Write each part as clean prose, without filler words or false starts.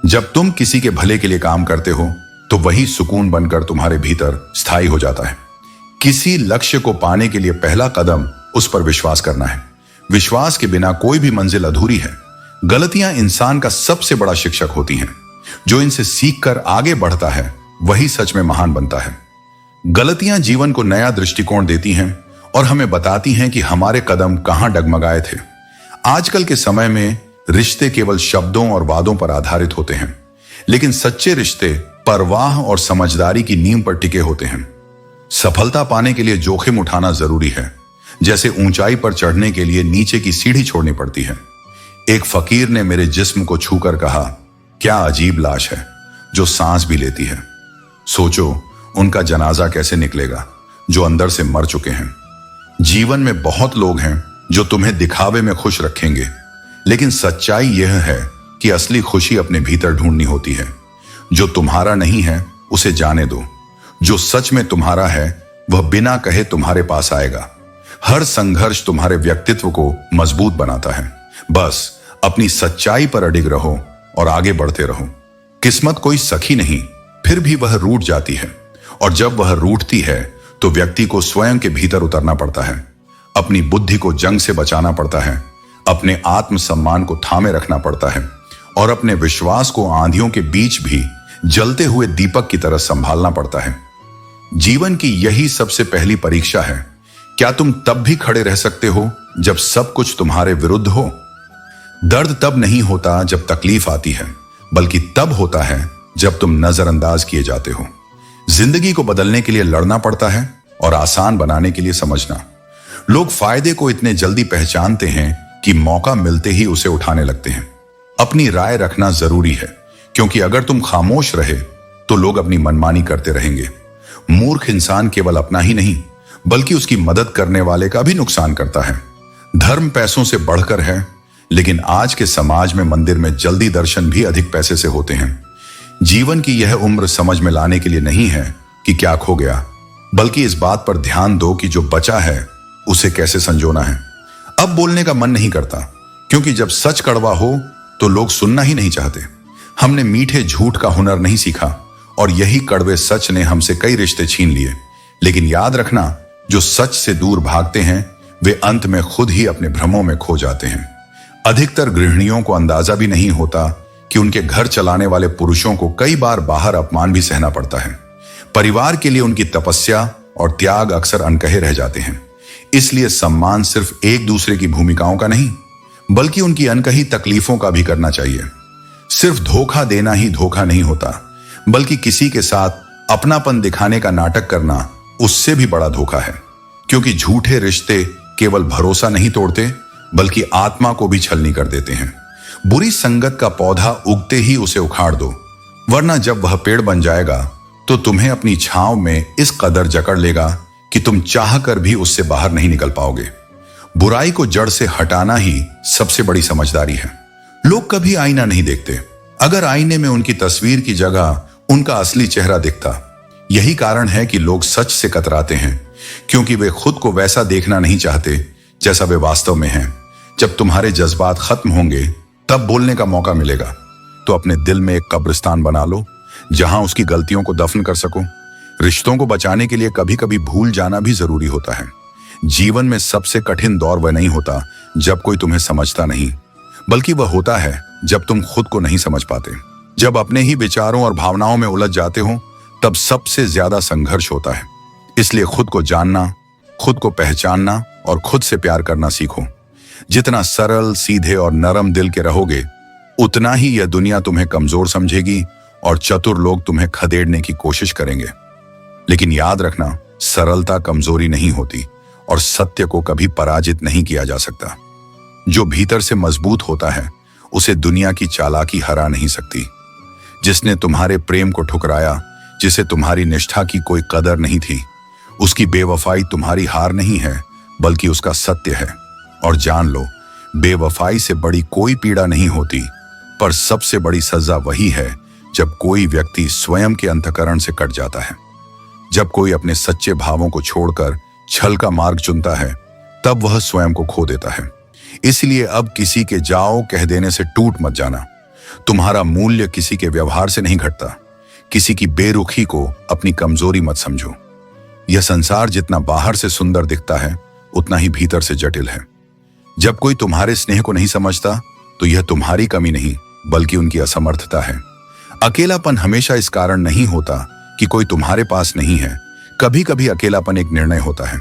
जब तुम किसी के भले के लिए काम करते हो तो वही सुकून बनकर तुम्हारे भीतर स्थायी हो जाता है। किसी लक्ष्य को पाने के लिए पहला कदम उस पर विश्वास करना है। विश्वास के बिना कोई भी मंजिल अधूरी है। गलतियां इंसान का सबसे बड़ा शिक्षक होती हैं। जो इनसे सीखकर आगे बढ़ता है वही सच में महान बनता है। गलतियां जीवन को नया दृष्टिकोण देती हैं और हमें बताती हैं कि हमारे कदम कहां डगमगाए थे। आजकल के समय में रिश्ते केवल शब्दों और वादों पर आधारित होते हैं, लेकिन सच्चे रिश्ते परवाह और समझदारी की नींव पर टिके होते हैं। सफलता पाने के लिए जोखिम उठाना जरूरी है, जैसे ऊंचाई पर चढ़ने के लिए नीचे की सीढ़ी छोड़नी पड़ती है। एक फकीर ने मेरे जिस्म को छूकर कहा, क्या अजीब लाश है जो सांस भी लेती है। सोचो उनका जनाजा कैसे निकलेगा जो अंदर से मर चुके हैं। जीवन में बहुत लोग हैं जो तुम्हें दिखावे में खुश रखेंगे, लेकिन सच्चाई यह है कि असली खुशी अपने भीतर ढूंढनी होती है। जो तुम्हारा नहीं है उसे जाने दो। जो सच में तुम्हारा है वह बिना कहे तुम्हारे पास आएगा। हर संघर्ष तुम्हारे व्यक्तित्व को मजबूत बनाता है। बस अपनी सच्चाई पर अडिग रहो और आगे बढ़ते रहो। किस्मत कोई सखी नहीं, फिर भी वह रूठ जाती है, और जब वह रूठती है तो व्यक्ति को स्वयं के भीतर उतरना पड़ता है। अपनी बुद्धि को जंग से बचाना पड़ता है, अपने आत्मसम्मान को थामे रखना पड़ता है, और अपने विश्वास को आंधियों के बीच भी जलते हुए दीपक की तरह संभालना पड़ता है। जीवन की यही सबसे पहली परीक्षा है। क्या तुम तब भी खड़े रह सकते हो जब सब कुछ तुम्हारे विरुद्ध हो? दर्द तब नहीं होता जब तकलीफ आती है, बल्कि तब होता है जब तुम नजरअंदाज किए जाते हो। जिंदगी को बदलने के लिए लड़ना पड़ता है और आसान बनाने के लिए समझना। लोग फायदे को इतने जल्दी पहचानते हैं कि मौका मिलते ही उसे उठाने लगते हैं। अपनी राय रखना जरूरी है, क्योंकि अगर तुम खामोश रहे तो लोग अपनी मनमानी करते रहेंगे। मूर्ख इंसान केवल अपना ही नहीं बल्कि उसकी मदद करने वाले का भी नुकसान करता है। धर्म पैसों से बढ़कर है, लेकिन आज के समाज में मंदिर में जल्दी दर्शन भी अधिक पैसे से होते हैं। जीवन की यह उम्र समझ में लाने के लिए नहीं है कि क्या खो गया, बल्कि इस बात पर ध्यान दो कि जो बचा है उसे कैसे संजोना है। अब बोलने का मन नहीं करता, क्योंकि जब सच कड़वा हो तो लोग सुनना ही नहीं चाहते। हमने मीठे झूठ का हुनर नहीं सीखा, और यही कड़वे सच ने हमसे कई रिश्ते छीन लिए। लेकिन याद रखना, जो सच से दूर भागते हैं वे अंत में खुद ही अपने भ्रमों में खो जाते हैं। अधिकतर गृहिणियों को अंदाजा भी नहीं होता कि उनके घर चलाने वाले पुरुषों को कई बार बाहर अपमान भी सहना पड़ता है। परिवार के लिए उनकी तपस्या और त्याग अक्सर अनकहे रह जाते हैं। इसलिए सम्मान सिर्फ एक दूसरे की भूमिकाओं का नहीं, बल्कि उनकी अनकही तकलीफों का भी करना चाहिए। सिर्फ धोखा देना ही धोखा नहीं होता, बल्कि किसी के साथ अपनापन दिखाने का नाटक करना उससे भी बड़ा धोखा है। क्योंकि झूठे रिश्ते केवल भरोसा नहीं तोड़ते, बल्कि आत्मा को भी छलनी कर देते हैं। बुरी संगत का पौधा उगते ही उसे उखाड़ दो, वरना जब वह पेड़ बन जाएगा तो तुम्हें अपनी छांव में इस कदर जकड़ लेगा कि तुम चाहकर भी उससे बाहर नहीं निकल पाओगे। बुराई को जड़ से हटाना ही सबसे बड़ी समझदारी है। लोग कभी आईना नहीं देखते। अगर आईने में उनकी तस्वीर की जगह उनका असली चेहरा दिखता। यही कारण है कि लोग सच से कतराते हैं, क्योंकि वे खुद को वैसा देखना नहीं चाहते जैसा वे वास्तव में हैं। जब तुम्हारे जज्बात खत्म होंगे तब बोलने का मौका मिलेगा, तो अपने दिल में एक कब्रिस्तान बना लो जहां उसकी गलतियों को दफन कर सको। रिश्तों को बचाने के लिए कभी कभी भूल जाना भी जरूरी होता है। जीवन में सबसे कठिन दौर वह नहीं होता जब कोई तुम्हें समझता नहीं, बल्कि वह होता है जब तुम खुद को नहीं समझ पाते। जब अपने ही विचारों और भावनाओं में उलझ जाते हो तब सबसे ज्यादा संघर्ष होता है। इसलिए खुद को जानना, खुद को पहचानना और खुद से प्यार करना सीखो। जितना सरल, सीधे और नरम दिल के रहोगे, उतना ही यह दुनिया तुम्हें कमजोर समझेगी और चतुर लोग तुम्हें खदेड़ने की कोशिश करेंगे। लेकिन याद रखना, सरलता कमजोरी नहीं होती और सत्य को कभी पराजित नहीं किया जा सकता। जो भीतर से मजबूत होता है उसे दुनिया की चालाकी हरा नहीं सकती। जिसने तुम्हारे प्रेम को ठुकराया, जिसे तुम्हारी निष्ठा की कोई कदर नहीं थी, उसकी बेवफाई तुम्हारी हार नहीं है बल्कि उसका सत्य है। और जान लो, बेवफाई से बड़ी कोई पीड़ा नहीं होती, पर सबसे बड़ी सजा वही है जब कोई व्यक्ति स्वयं के अंतःकरण से कट जाता है। जब कोई अपने सच्चे भावों को छोड़कर छल का मार्ग चुनता है, तब वह स्वयं को खो देता है। इसलिए अब किसी के जाओ कह देने से टूट मत जाना। तुम्हारा मूल्य किसी के व्यवहार से नहीं घटता। किसी की बेरुखी को अपनी कमजोरी मत समझो। यह संसार जितना बाहर से सुंदर दिखता है उतना ही भीतर से जटिल है। जब कोई तुम्हारे स्नेह को नहीं समझता तो यह तुम्हारी कमी नहीं बल्कि उनकी असमर्थता है। अकेलापन हमेशा इस कारण नहीं होता कि कोई तुम्हारे पास नहीं है। कभी कभी अकेलापन एक निर्णय होता है,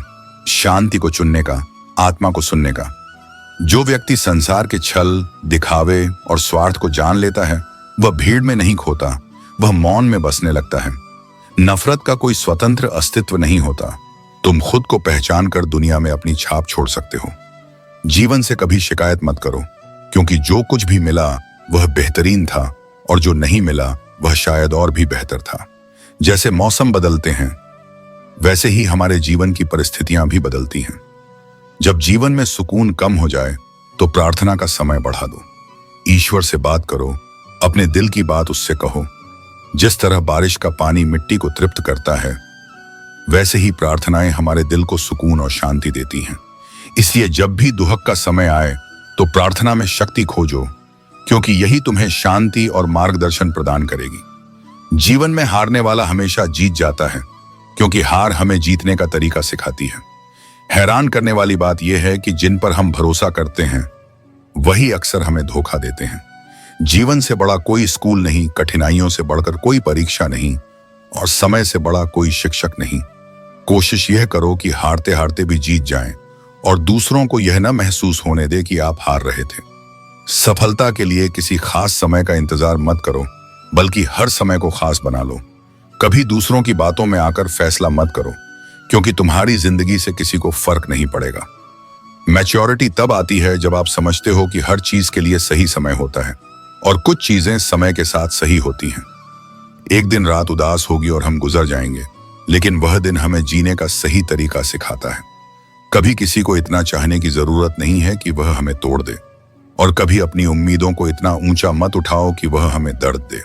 शांति को चुनने का, आत्मा को सुनने का। जो व्यक्ति संसार के छल, दिखावे और स्वार्थ को जान लेता है वह भीड़ में नहीं खोता, वह मौन में बसने लगता है। नफरत का कोई स्वतंत्र अस्तित्व नहीं होता। तुम खुद को पहचान कर दुनिया में अपनी छाप छोड़ सकते हो। जीवन से कभी शिकायत मत करो, क्योंकि जो कुछ भी मिला वह बेहतरीन था और जो नहीं मिला वह शायद और भी बेहतर था। जैसे मौसम बदलते हैं वैसे ही हमारे जीवन की परिस्थितियां भी बदलती हैं। जब जीवन में सुकून कम हो जाए तो प्रार्थना का समय बढ़ा दो। ईश्वर से बात करो, अपने दिल की बात उससे कहो। जिस तरह बारिश का पानी मिट्टी को तृप्त करता है वैसे ही प्रार्थनाएं हमारे दिल को सुकून और शांति देती हैं। इसलिए जब भी दुहक का समय आए तो प्रार्थना में शक्ति खोजो, क्योंकि यही तुम्हें शांति और मार्गदर्शन प्रदान करेगी। जीवन में हारने वाला हमेशा जीत जाता है, क्योंकि हार हमें जीतने का तरीका सिखाती है। हैरान करने वाली बात यह है कि जिन पर हम भरोसा करते हैं वही अक्सर हमें धोखा देते हैं। जीवन से बड़ा कोई स्कूल नहीं, कठिनाइयों से बढ़कर कोई परीक्षा नहीं और समय से बड़ा कोई शिक्षक नहीं। कोशिश यह करो कि हारते हारते भी जीत जाएं और दूसरों को यह न महसूस होने दे कि आप हार रहे थे। सफलता के लिए किसी खास समय का इंतजार मत करो, बल्कि हर समय को खास बना लो। कभी दूसरों की बातों में आकर फैसला मत करो, क्योंकि तुम्हारी जिंदगी से किसी को फर्क नहीं पड़ेगा। मैच्योरिटी तब आती है जब आप समझते हो कि हर चीज के लिए सही समय होता है और कुछ चीजें समय के साथ सही होती हैं। एक दिन रात उदास होगी और हम गुजर जाएंगे, लेकिन वह दिन हमें जीने का सही तरीका सिखाता है। कभी किसी को इतना चाहने की जरूरत नहीं है कि वह हमें तोड़ दे, और कभी अपनी उम्मीदों को इतना ऊंचा मत उठाओ कि वह हमें दर्द दे।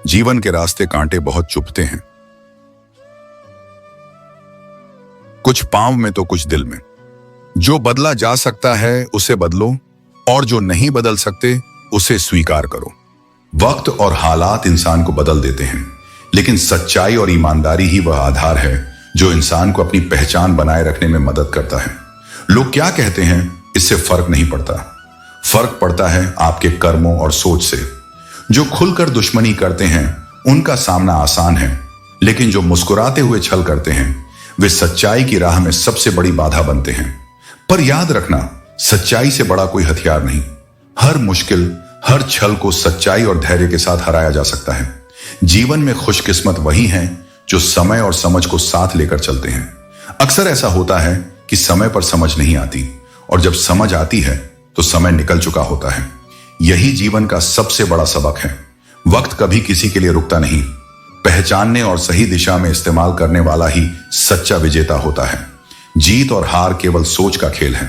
जीवन के रास्ते कांटे बहुत चुभते हैं, कुछ पांव में तो कुछ दिल में। जो बदला जा सकता है उसे बदलो, और जो नहीं बदल सकते उसे स्वीकार करो। वक्त और हालात इंसान को बदल देते हैं, लेकिन सच्चाई और ईमानदारी ही वह आधार है जो इंसान को अपनी पहचान बनाए रखने में मदद करता है। लोग क्या कहते हैं इससे फर्क नहीं पड़ता। फर्क पड़ता है आपके कर्मों और सोच से। जो खुलकर दुश्मनी करते हैं उनका सामना आसान है, लेकिन जो मुस्कुराते हुए छल करते हैं वे सच्चाई की राह में सबसे बड़ी बाधा बनते हैं। पर याद रखना, सच्चाई से बड़ा कोई हथियार नहीं। हर मुश्किल, हर छल को सच्चाई और धैर्य के साथ हराया जा सकता है। जीवन में खुशकिस्मत वही हैं जो समय और समझ को साथ लेकर चलते हैं। अक्सर ऐसा होता है कि समय पर समझ नहीं आती, और जब समझ आती है तो समय निकल चुका होता है। यही जीवन का सबसे बड़ा सबक है। वक्त कभी किसी के लिए रुकता नहीं। पहचानने और सही दिशा में इस्तेमाल करने वाला ही सच्चा विजेता होता है। जीत और हार केवल सोच का खेल है।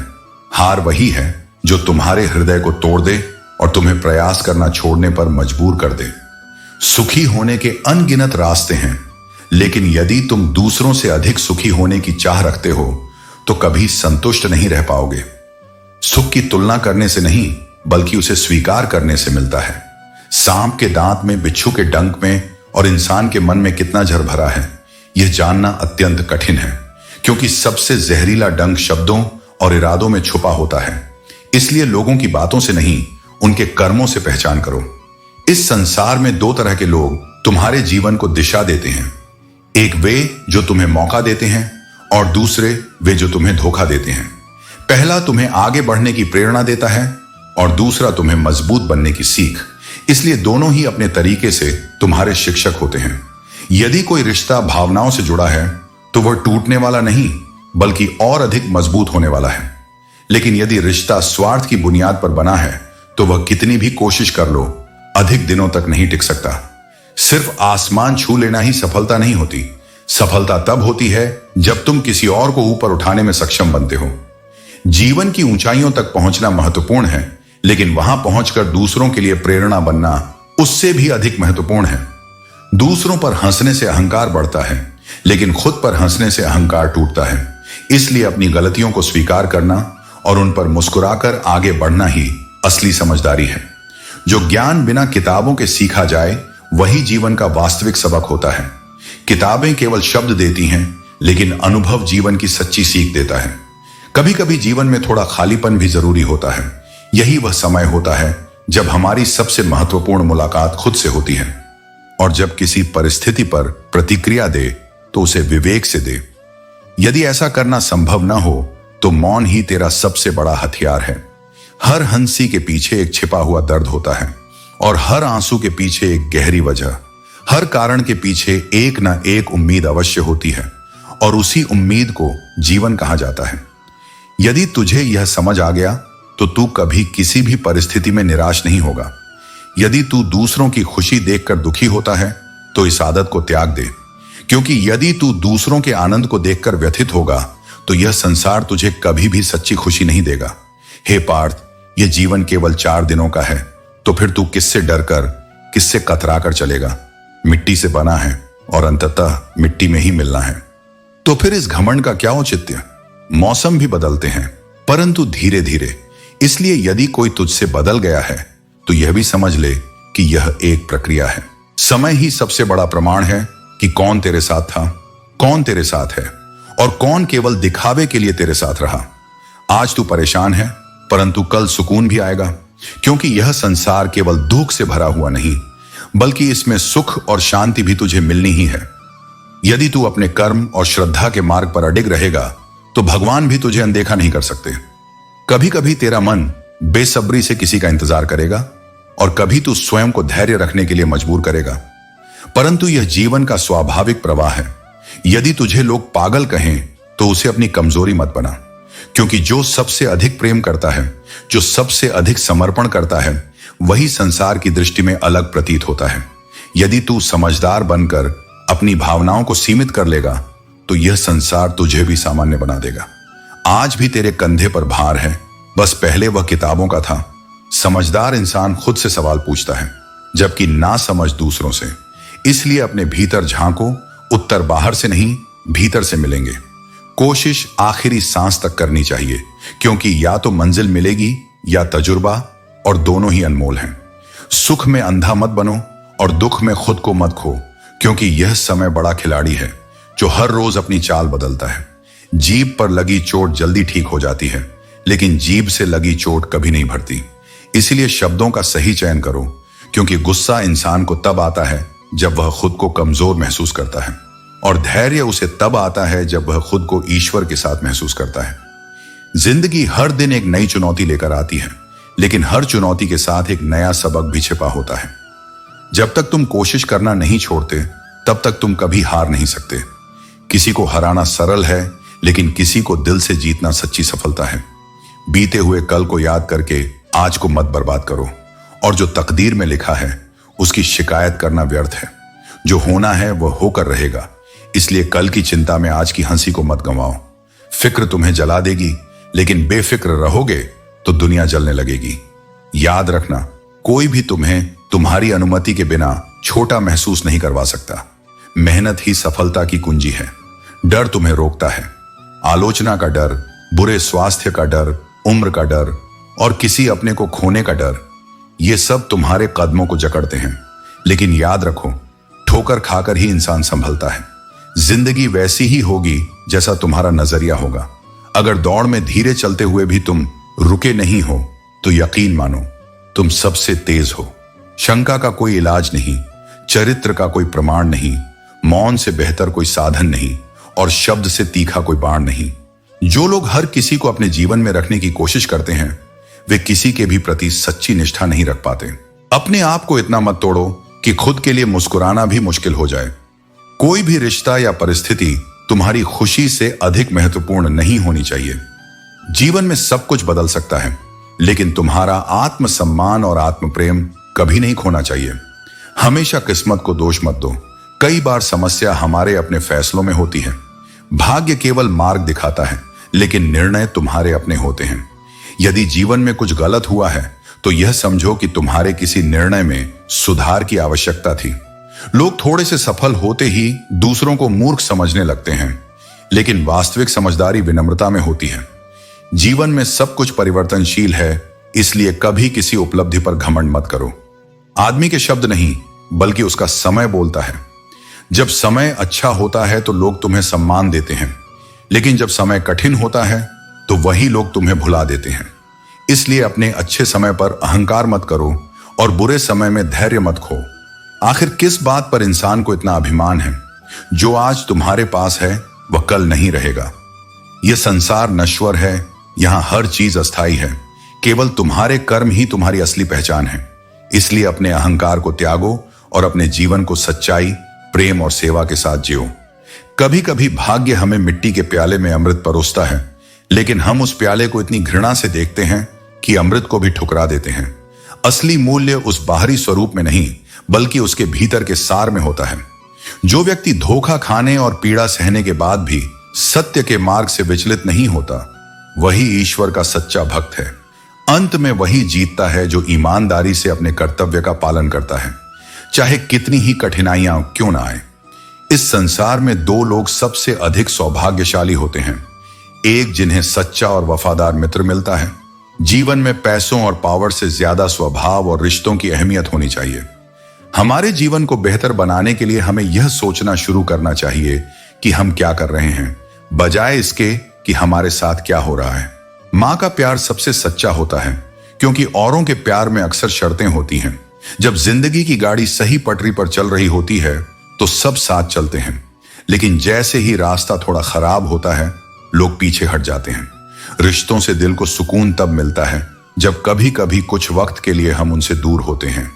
हार वही है जो तुम्हारे हृदय को तोड़ दे और तुम्हें प्रयास करना छोड़ने पर मजबूर कर दे। सुखी होने के अनगिनत रास्ते हैं, लेकिन यदि तुम दूसरों से अधिक सुखी होने की चाह रखते हो तो कभी संतुष्ट नहीं रह पाओगे। सुख की तुलना करने से नहीं, बल्कि उसे स्वीकार करने से मिलता है। सांप के दांत में, बिच्छू के डंक में और इंसान के मन में कितना जहर भरा है, यह जानना अत्यंत कठिन है, क्योंकि सबसे जहरीला डंक शब्दों और इरादों में छुपा होता है। इसलिए लोगों की बातों से नहीं, उनके कर्मों से पहचान करो। इस संसार में दो तरह के लोग तुम्हारे जीवन को दिशा देते हैं। एक वे जो तुम्हें मौका देते हैं, और दूसरे वे जो तुम्हें धोखा देते हैं। पहला तुम्हें आगे बढ़ने की प्रेरणा देता है और दूसरा तुम्हें मजबूत बनने की सीख। इसलिए दोनों ही अपने तरीके से तुम्हारे शिक्षक होते हैं। यदि कोई रिश्ता भावनाओं से जुड़ा है तो वह टूटने वाला नहीं, बल्कि और अधिक मजबूत होने वाला है। लेकिन यदि रिश्ता स्वार्थ की बुनियाद पर बना है तो वह कितनी भी कोशिश कर लो, अधिक दिनों तक नहीं टिक सकता। सिर्फ आसमान छू लेना ही सफलता नहीं होती। सफलता तब होती है जब तुम किसी और को ऊपर उठाने में सक्षम बनते हो। जीवन की ऊंचाइयों तक पहुंचना महत्वपूर्ण है, लेकिन वहां पहुंचकर दूसरों के लिए प्रेरणा बनना उससे भी अधिक महत्वपूर्ण है। दूसरों पर हंसने से अहंकार बढ़ता है, लेकिन खुद पर हंसने से अहंकार टूटता है। इसलिए अपनी गलतियों को स्वीकार करना और उन पर मुस्कुराकर आगे बढ़ना ही असली समझदारी है। जो ज्ञान बिना किताबों के सीखा जाए वही जीवन का वास्तविक सबक होता है। किताबें केवल शब्द देती हैं, लेकिन अनुभव जीवन की सच्ची सीख देता है। कभी कभी जीवन में थोड़ा खालीपन भी जरूरी होता है। यही वह समय होता है जब हमारी सबसे महत्वपूर्ण मुलाकात खुद से होती है। और जब किसी परिस्थिति पर प्रतिक्रिया दे तो उसे विवेक से दे। यदि ऐसा करना संभव न हो तो मौन ही तेरा सबसे बड़ा हथियार है। हर हंसी के पीछे एक छिपा हुआ दर्द होता है, और हर आंसू के पीछे एक गहरी वजह। हर कारण के पीछे एक न एक उम्मीद अवश्य होती है, और उसी उम्मीद को जीवन कहा जाता है। यदि तुझे यह समझ आ गया तो तू कभी किसी भी परिस्थिति में निराश नहीं होगा। यदि तू दूसरों की खुशी देखकर दुखी होता है तो इस आदत को त्याग दे, क्योंकि यदि तू दूसरों के आनंद को देखकर व्यथित होगा तो यह संसार तुझे कभी भी सच्ची खुशी नहीं देगा। हे पार्थ, यह जीवन केवल 4 दिनों का है, तो फिर तू किससे डरकर, किससे कतरा कर चलेगा? मिट्टी से बना है और अंततः मिट्टी में ही मिलना है। तो फिर इस घमंड का क्या औचित्य? मौसम भी बदलते हैं, परंतु धीरे धीरे। इसलिए यदि कोई तुझसे बदल गया है तो यह भी समझ ले कि यह एक प्रक्रिया है। समय ही सबसे बड़ा प्रमाण है कि कौन तेरे साथ था, कौन तेरे साथ है, और कौन केवल दिखावे के लिए तेरे साथ रहा। आज तू परेशान है, परंतु कल सुकून भी आएगा, क्योंकि यह संसार केवल दुख से भरा हुआ नहीं, बल्कि इसमें सुख और शांति भी तुझे मिलनी ही है। यदि तू अपने कर्म और श्रद्धा के मार्ग पर अडिग रहेगा तो भगवान भी तुझे अनदेखा नहीं कर सकते। कभी कभी तेरा मन बेसब्री से किसी का इंतजार करेगा, और कभी तू स्वयं को धैर्य रखने के लिए मजबूर करेगा, परंतु यह जीवन का स्वाभाविक प्रवाह है। यदि तुझे लोग पागल कहें तो उसे अपनी कमजोरी मत बना, क्योंकि जो सबसे अधिक प्रेम करता है, जो सबसे अधिक समर्पण करता है, वही संसार की दृष्टि में अलग प्रतीत होता है। यदि तू समझदार बनकर अपनी भावनाओं को सीमित कर लेगा तो यह संसार तुझे भी सामान्य बना देगा। आज भी तेरे कंधे पर भार है, बस पहले वह किताबों का था। समझदार इंसान खुद से सवाल पूछता है, जबकि ना समझ दूसरों से। इसलिए अपने भीतर झांको, उत्तर बाहर से नहीं भीतर से मिलेंगे। कोशिश आखिरी सांस तक करनी चाहिए, क्योंकि या तो मंजिल मिलेगी या तजुर्बा, और दोनों ही अनमोल हैं। सुख में अंधा मत बनो और दुख में खुद को मत खो, क्योंकि यह समय बड़ा खिलाड़ी है जो हर रोज अपनी चाल बदलता है। जीभ पर लगी चोट जल्दी ठीक हो जाती है, लेकिन जीभ से लगी चोट कभी नहीं भरती। इसलिए शब्दों का सही चयन करो, क्योंकि गुस्सा इंसान को तब आता है जब वह खुद को कमजोर महसूस करता है, और धैर्य उसे तब आता है जब वह खुद को ईश्वर के साथ महसूस करता है। जिंदगी हर दिन एक नई चुनौती लेकर आती है, लेकिन हर चुनौती के साथ एक नया सबक भी छिपा होता है। जब तक तुम कोशिश करना नहीं छोड़ते, तब तक तुम कभी हार नहीं सकते। किसी को हराना सरल है, लेकिन किसी को दिल से जीतना सच्ची सफलता है। बीते हुए कल को याद करके आज को मत बर्बाद करो, और जो तकदीर में लिखा है उसकी शिकायत करना व्यर्थ है। जो होना है वह होकर रहेगा, इसलिए कल की चिंता में आज की हंसी को मत गंवाओ। फिक्र तुम्हें जला देगी, लेकिन बेफिक्र रहोगे तो दुनिया जलने लगेगी। याद रखना, कोई भी तुम्हें तुम्हारी अनुमति के बिना छोटा महसूस नहीं करवा सकता। मेहनत ही सफलता की कुंजी है। डर तुम्हें रोकता है, आलोचना का डर, बुरे स्वास्थ्य का डर, उम्र का डर, और किसी अपने को खोने का डर। ये सब तुम्हारे कदमों को जकड़ते हैं, लेकिन याद रखो, ठोकर खाकर ही इंसान संभलता है। जिंदगी वैसी ही होगी जैसा तुम्हारा नजरिया होगा। अगर दौड़ में धीरे चलते हुए भी तुम रुके नहीं हो तो यकीन मानो तुम सबसे तेज हो। शंका का कोई इलाज नहीं, चरित्र का कोई प्रमाण नहीं, मौन से बेहतर कोई साधन नहीं, और शब्द से तीखा कोई बाण नहीं। जो लोग हर किसी को अपने जीवन में रखने की कोशिश करते हैं, वे किसी के भी प्रति सच्ची निष्ठा नहीं रख पाते। अपने आप को इतना मत तोड़ो कि खुद के लिए मुस्कुराना भी मुश्किल हो जाए। कोई भी रिश्ता या परिस्थिति तुम्हारी खुशी से अधिक महत्वपूर्ण नहीं होनी चाहिए। जीवन में सब कुछ बदल सकता है, लेकिन तुम्हारा आत्मसम्मान और आत्म प्रेम कभी नहीं खोना चाहिए। हमेशा किस्मत को दोष मत दो। कई बार समस्या हमारे अपने फैसलों में होती है। भाग्य केवल मार्ग दिखाता है, लेकिन निर्णय तुम्हारे अपने होते हैं। यदि जीवन में कुछ गलत हुआ है तो यह समझो कि तुम्हारे किसी निर्णय में सुधार की आवश्यकता थी। लोग थोड़े से सफल होते ही दूसरों को मूर्ख समझने लगते हैं, लेकिन वास्तविक समझदारी विनम्रता में होती है। जीवन में सब कुछ परिवर्तनशील है, इसलिए कभी किसी उपलब्धि पर घमंड मत करो। आदमी के शब्द नहीं, बल्कि उसका समय बोलता है। जब समय अच्छा होता है तो लोग तुम्हें सम्मान देते हैं, लेकिन जब समय कठिन होता है तो वही लोग तुम्हें भुला देते हैं। इसलिए अपने अच्छे समय पर अहंकार मत करो और बुरे समय में धैर्य मत खो। आखिर किस बात पर इंसान को इतना अभिमान है? जो आज तुम्हारे पास है वह कल नहीं रहेगा। यह संसार नश्वर है, यहां हर चीज अस्थायी है। केवल तुम्हारे कर्म ही तुम्हारी असली पहचान है। इसलिए अपने अहंकार को त्यागो और अपने जीवन को सच्चाई, प्रेम और सेवा के साथ जियो। कभी कभी भाग्य हमें मिट्टी के प्याले में अमृत परोसता है, लेकिन हम उस प्याले को इतनी घृणा से देखते हैं कि अमृत को भी ठुकरा देते हैं। असली मूल्य उस बाहरी स्वरूप में नहीं, बल्कि उसके भीतर के सार में होता है। जो व्यक्ति धोखा खाने और पीड़ा सहने के बाद भी सत्य के मार्ग से विचलित नहीं होता, वही ईश्वर का सच्चा भक्त है। अंत में वही जीतता है जो ईमानदारी से अपने कर्तव्य का पालन करता है, चाहे कितनी ही कठिनाइयां क्यों ना आए। इस संसार में दो लोग सबसे अधिक सौभाग्यशाली होते हैं, एक जिन्हें सच्चा और वफादार मित्र मिलता है। जीवन में पैसों और पावर से ज्यादा स्वभाव और रिश्तों की अहमियत होनी चाहिए। हमारे जीवन को बेहतर बनाने के लिए हमें यह सोचना शुरू करना चाहिए कि हम क्या कर रहे हैं, बजाय इसके कि हमारे साथ क्या हो रहा है। मां का प्यार सबसे सच्चा होता है, क्योंकि औरों के प्यार में अक्सर शर्तें होती हैं। जब जिंदगी की गाड़ी सही पटरी पर चल रही होती है तो सब साथ चलते हैं, लेकिन जैसे ही रास्ता थोड़ा खराब होता है, लोग पीछे हट जाते हैं। रिश्तों से दिल को सुकून तब मिलता है जब कभी कभी कुछ वक्त के लिए हम उनसे दूर होते हैं,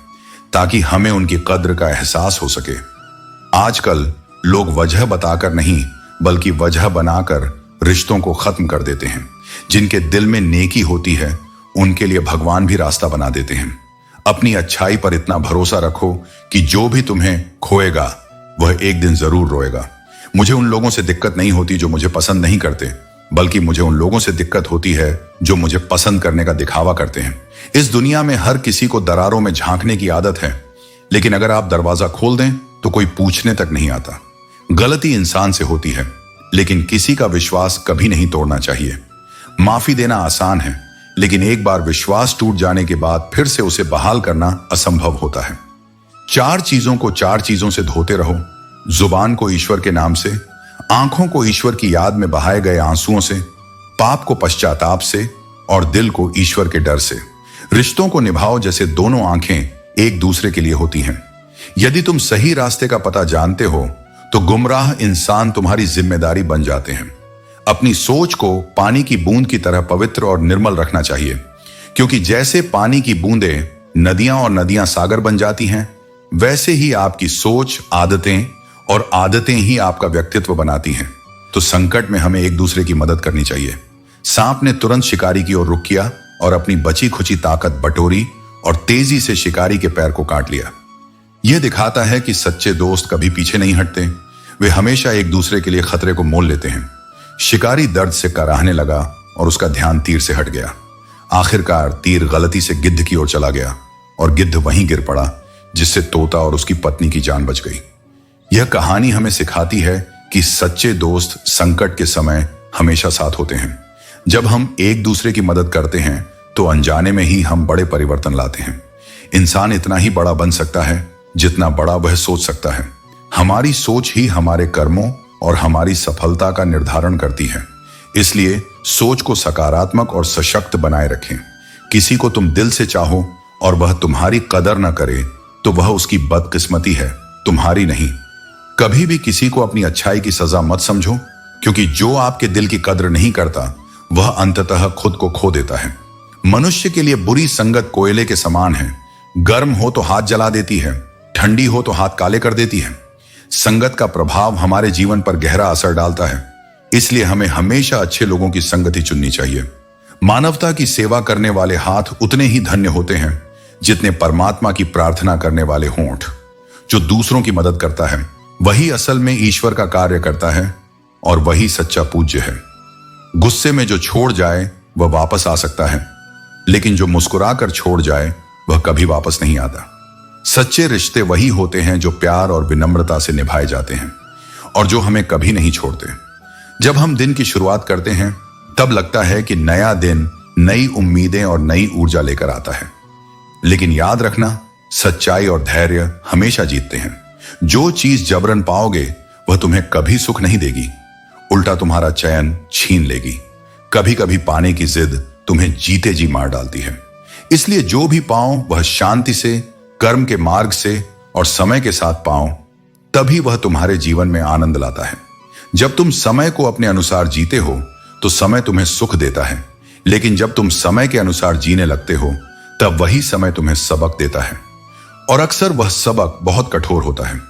ताकि हमें उनकी कद्र का एहसास हो सके। आजकल लोग वजह बताकर नहीं, बल्कि वजह बनाकर रिश्तों को खत्म कर देते हैं। जिनके दिल में नेकी होती है, उनके लिए भगवान भी रास्ता बना देते हैं। अपनी अच्छाई पर इतना भरोसा रखो कि जो भी तुम्हें खोएगा वह एक दिन जरूर रोएगा। मुझे उन लोगों से दिक्कत नहीं होती जो मुझे पसंद नहीं करते, बल्कि मुझे उन लोगों से दिक्कत होती है जो मुझे पसंद करने का दिखावा करते हैं। इस दुनिया में हर किसी को दरारों में झांकने की आदत है, लेकिन अगर आप दरवाजा खोल दें तो कोई पूछने तक नहीं आता। गलती इंसान से होती है, लेकिन किसी का विश्वास कभी नहीं तोड़ना चाहिए। माफी देना आसान है, लेकिन एक बार विश्वास टूट जाने के बाद फिर से उसे बहाल करना असंभव होता है। चार चीजों को चार चीजों से धोते रहो: जुबान को ईश्वर के नाम से, आंखों को ईश्वर की याद में बहाए गए आंसुओं से, पाप को पश्चाताप से और दिल को ईश्वर के डर से। रिश्तों को निभाओ जैसे दोनों आंखें एक दूसरे के लिए होती हैं। यदि तुम सही रास्ते का पता जानते हो तो गुमराह इंसान तुम्हारी जिम्मेदारी बन जाते हैं। अपनी सोच को पानी की बूंद की तरह पवित्र और निर्मल रखना चाहिए, क्योंकि जैसे पानी की बूंदें नदियां और नदियां सागर बन जाती हैं, वैसे ही आपकी सोच, आदतें और आदतें ही आपका व्यक्तित्व बनाती हैं। तो संकट में हमें एक दूसरे की मदद करनी चाहिए। सांप ने तुरंत शिकारी की ओर रुख किया और अपनी बची खुची ताकत बटोरी और तेजी से शिकारी के पैर को काट लिया। यह दिखाता है कि सच्चे दोस्त कभी पीछे नहीं हटते, वे हमेशा एक दूसरे के लिए खतरे को मोल लेते हैं। शिकारी दर्द से कराहने लगा और उसका ध्यान तीर से हट गया। आखिरकार तीर गलती से गिद्ध की ओर चला गया और गिद्ध वहीं गिर पड़ा, जिससे तोता और उसकी पत्नी की जान बच गई। यह कहानी हमें सिखाती है कि सच्चे दोस्त संकट के समय हमेशा साथ होते हैं। जब हम एक दूसरे की मदद करते हैं तो अनजाने में ही हम बड़े परिवर्तन लाते हैं। इंसान इतना ही बड़ा बन सकता है जितना बड़ा वह सोच सकता है। हमारी सोच ही हमारे कर्मों और हमारी सफलता का निर्धारण करती है। इसलिए सोच को सकारात्मक और सशक्त बनाए रखें। किसी को तुम दिल से चाहो और वह तुम्हारी कदर न करे तो वह उसकी बदकिस्मती है, तुम्हारी नहीं। कभी भी किसी को अपनी अच्छाई की सजा मत समझो, क्योंकि जो आपके दिल की कद्र नहीं करता वह अंततः खुद को खो देता है। मनुष्य के लिए बुरी संगत कोयले के समान है। गर्म हो तो हाथ जला देती है, ठंडी हो तो हाथ काले कर देती है। संगत का प्रभाव हमारे जीवन पर गहरा असर डालता है, इसलिए हमें हमेशा अच्छे लोगों की संगति चुननी चाहिए। मानवता की सेवा करने वाले हाथ उतने ही धन्य होते हैं जितने परमात्मा की प्रार्थना करने वाले होंठ। जो दूसरों की मदद करता है वही असल में ईश्वर का कार्य करता है और वही सच्चा पूज्य है। गुस्से में जो छोड़ जाए वह वापस आ सकता है, लेकिन जो मुस्कुराकर छोड़ जाए वह कभी वापस नहीं आता। सच्चे रिश्ते वही होते हैं जो प्यार और विनम्रता से निभाए जाते हैं और जो हमें कभी नहीं छोड़ते। जब हम दिन की शुरुआत करते हैं तब लगता है कि नया दिन नई उम्मीदें और नई ऊर्जा लेकर आता है। लेकिन याद रखना, सच्चाई और धैर्य हमेशा जीतते हैं। जो चीज जबरन पाओगे वह तुम्हें कभी सुख नहीं देगी, उल्टा तुम्हारा चयन छीन लेगी। कभी कभी पाने की जिद तुम्हें जीते जी मार डालती है। इसलिए जो भी पाओ वह शांति से, कर्म के मार्ग से और समय के साथ पाओ, तभी वह तुम्हारे जीवन में आनंद लाता है। जब तुम समय को अपने अनुसार जीते हो तो समय तुम्हें सुख देता है, लेकिन जब तुम समय के अनुसार जीने लगते हो तब वही समय तुम्हें सबक देता है, और अक्सर वह सबक बहुत कठोर होता है।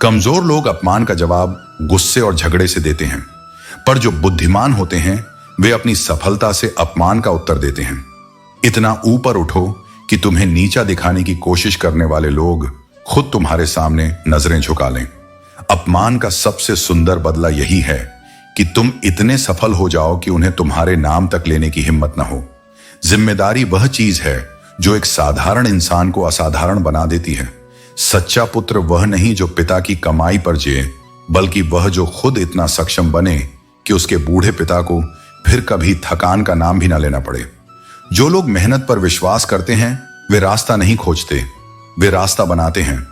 कमजोर लोग अपमान का जवाब गुस्से और झगड़े से देते हैं, पर जो बुद्धिमान होते हैं वे अपनी सफलता से अपमान का उत्तर देते हैं। इतना ऊपर उठो कि तुम्हें नीचा दिखाने की कोशिश करने वाले लोग खुद तुम्हारे सामने नजरें झुका लें। अपमान का सबसे सुंदर बदला यही है कि तुम इतने सफल हो जाओ कि उन्हें तुम्हारे नाम तक लेने की हिम्मत न हो। जिम्मेदारी वह चीज है जो एक साधारण इंसान को असाधारण बना देती है। सच्चा पुत्र वह नहीं जो पिता की कमाई पर जिए, बल्कि वह जो खुद इतना सक्षम बने कि उसके बूढ़े पिता को फिर कभी थकान का नाम भी ना लेना पड़े। जो लोग मेहनत पर विश्वास करते हैं वे रास्ता नहीं खोजते, वे रास्ता बनाते हैं।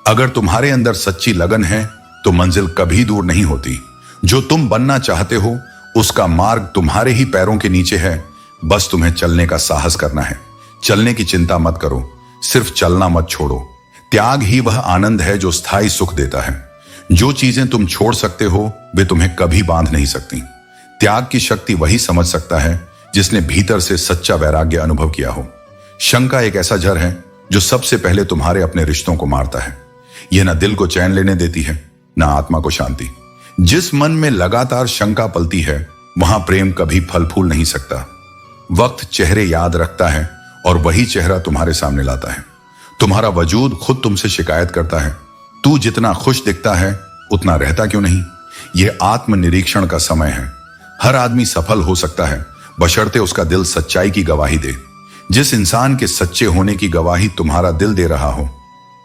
अगर तुम्हारे अंदर सच्ची लगन है तो मंजिल कभी दूर नहीं होती। जो तुम बनना चाहते हो उसका मार्ग तुम्हारे ही पैरों के नीचे है, बस तुम्हें चलने का साहस करना है। चलने की चिंता मत करो, सिर्फ चलना मत छोड़ो। त्याग ही वह आनंद है जो स्थायी सुख देता है। जो चीजें तुम छोड़ सकते हो वे तुम्हें कभी बांध नहीं सकती। त्याग की शक्ति वही समझ सकता है जिसने भीतर से सच्चा वैराग्य अनुभव किया हो। शंका एक ऐसा जहर है जो सबसे पहले तुम्हारे अपने रिश्तों को मारता है। यह ना दिल को चैन लेने देती है, ना आत्मा को शांति। जिस मन में लगातार शंका पलती है वहां प्रेम कभी फल फूल नहीं सकता। वक्त चेहरे याद रखता है और वही चेहरा तुम्हारे सामने लाता है। तुम्हारा वजूद खुद तुमसे शिकायत करता है, तू जितना खुश दिखता है उतना रहता क्यों नहीं। यह आत्मनिरीक्षण का समय है। हर आदमी सफल हो सकता है बशर्ते उसका दिल सच्चाई की गवाही दे। जिस इंसान के सच्चे होने की गवाही तुम्हारा दिल दे रहा हो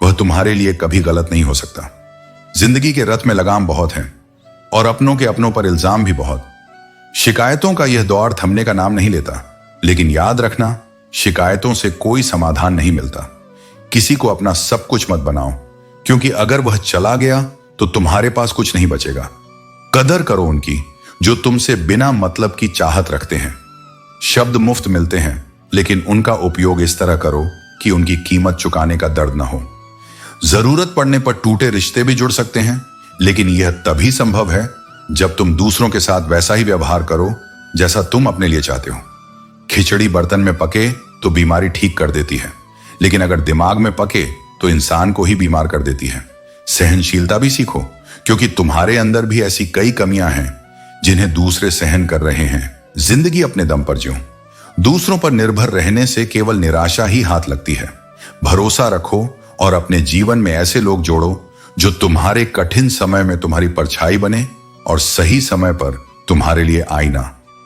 वह तुम्हारे लिए कभी गलत नहीं हो सकता। जिंदगी के रथ में लगाम बहुत है और अपनों के अपनों पर इल्जाम भी बहुत। शिकायतों का यह दौर थमने का नाम नहीं लेता, लेकिन याद रखना, शिकायतों से कोई समाधान नहीं मिलता। किसी को अपना सब कुछ मत बनाओ, क्योंकि अगर वह चला गया तो तुम्हारे पास कुछ नहीं बचेगा। कदर करो उनकी जो तुमसे बिना मतलब की चाहत रखते हैं। शब्द मुफ्त मिलते हैं, लेकिन उनका उपयोग इस तरह करो कि उनकी कीमत चुकाने का दर्द न हो। जरूरत पड़ने पर टूटे रिश्ते भी जुड़ सकते हैं, लेकिन यह तभी संभव है जब तुम दूसरों के साथ वैसा ही व्यवहार करो जैसा तुम अपने लिए चाहते हो। खिचड़ी बर्तन में पके तो बीमारी ठीक कर देती है, लेकिन अगर दिमाग में पके तो इंसान को ही बीमार कर देती है। सहनशीलता भी सीखो, क्योंकि तुम्हारे अंदर भी ऐसी कई कमियां हैं जिन्हें दूसरे सहन कर रहे हैं। जिंदगी अपने दम पर जियो। दूसरों पर निर्भर रहने से केवल निराशा ही हाथ लगती है। भरोसा रखो और अपने जीवन में ऐसे लोग जोड़ो जो तुम्हारे कठिन समय में तुम्हारी परछाई बने और सही समय पर तुम्हारे लिए आईना,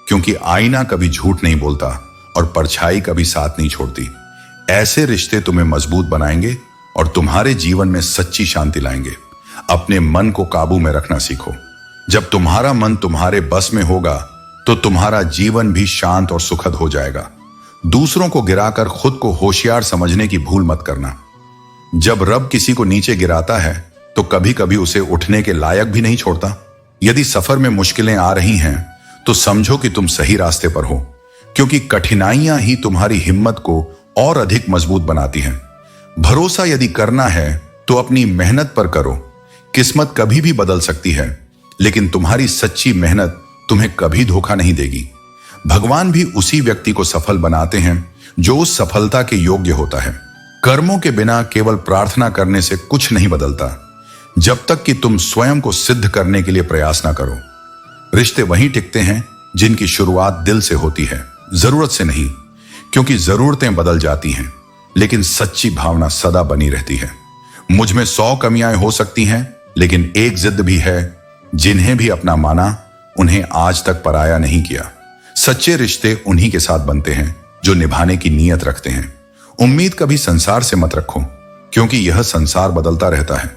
क्योंकि आईना कभी झूठ नहीं बोलता और परछाई कभी साथ नहीं छोड़ती। ऐसे रिश्ते तुम्हें मजबूत बनाएंगे और तुम्हारे जीवन में सच्ची शांति लाएंगे। अपने मन को काबू में रखना सीखो। जब तुम्हारा मन तुम्हारे बस में होगा तो तुम्हारा जीवन भी शांत और सुखद हो जाएगा। दूसरों को गिराकर खुद को होशियार समझने की भूल मत करना। जब रब किसी को नीचे गिराता है तो कभी कभी उसे उठने के लायक भी नहीं छोड़ता। यदि सफर में मुश्किलें आ रही हैं तो समझो कि तुम सही रास्ते पर हो, क्योंकि कठिनाइयां ही तुम्हारी हिम्मत को और अधिक मजबूत बनाती हैं। भरोसा यदि करना है तो अपनी मेहनत पर करो। किस्मत कभी भी बदल सकती है, लेकिन तुम्हारी सच्ची मेहनत तुम्हें कभी धोखा नहीं देगी। भगवान भी उसी व्यक्ति को सफल बनाते हैं जो उस सफलता के योग्य होता है। कर्मों के बिना केवल प्रार्थना करने से कुछ नहीं बदलता, जब तक कि तुम स्वयं को सिद्ध करने के लिए प्रयास ना करो। रिश्ते वहीं टिकते हैं जिनकी शुरुआत दिल से होती है, जरूरत से नहीं, क्योंकि जरूरतें बदल जाती हैं लेकिन सच्ची भावना सदा बनी रहती है। मुझ में 100 कमियां हो सकती हैं, लेकिन एक जिद भी है, जिन्हें भी अपना माना उन्हें आज तक पराया नहीं किया। सच्चे रिश्ते उन्हीं के साथ बनते हैं जो निभाने की नीयत रखते हैं। उम्मीद कभी संसार से मत रखो, क्योंकि यह संसार बदलता रहता है।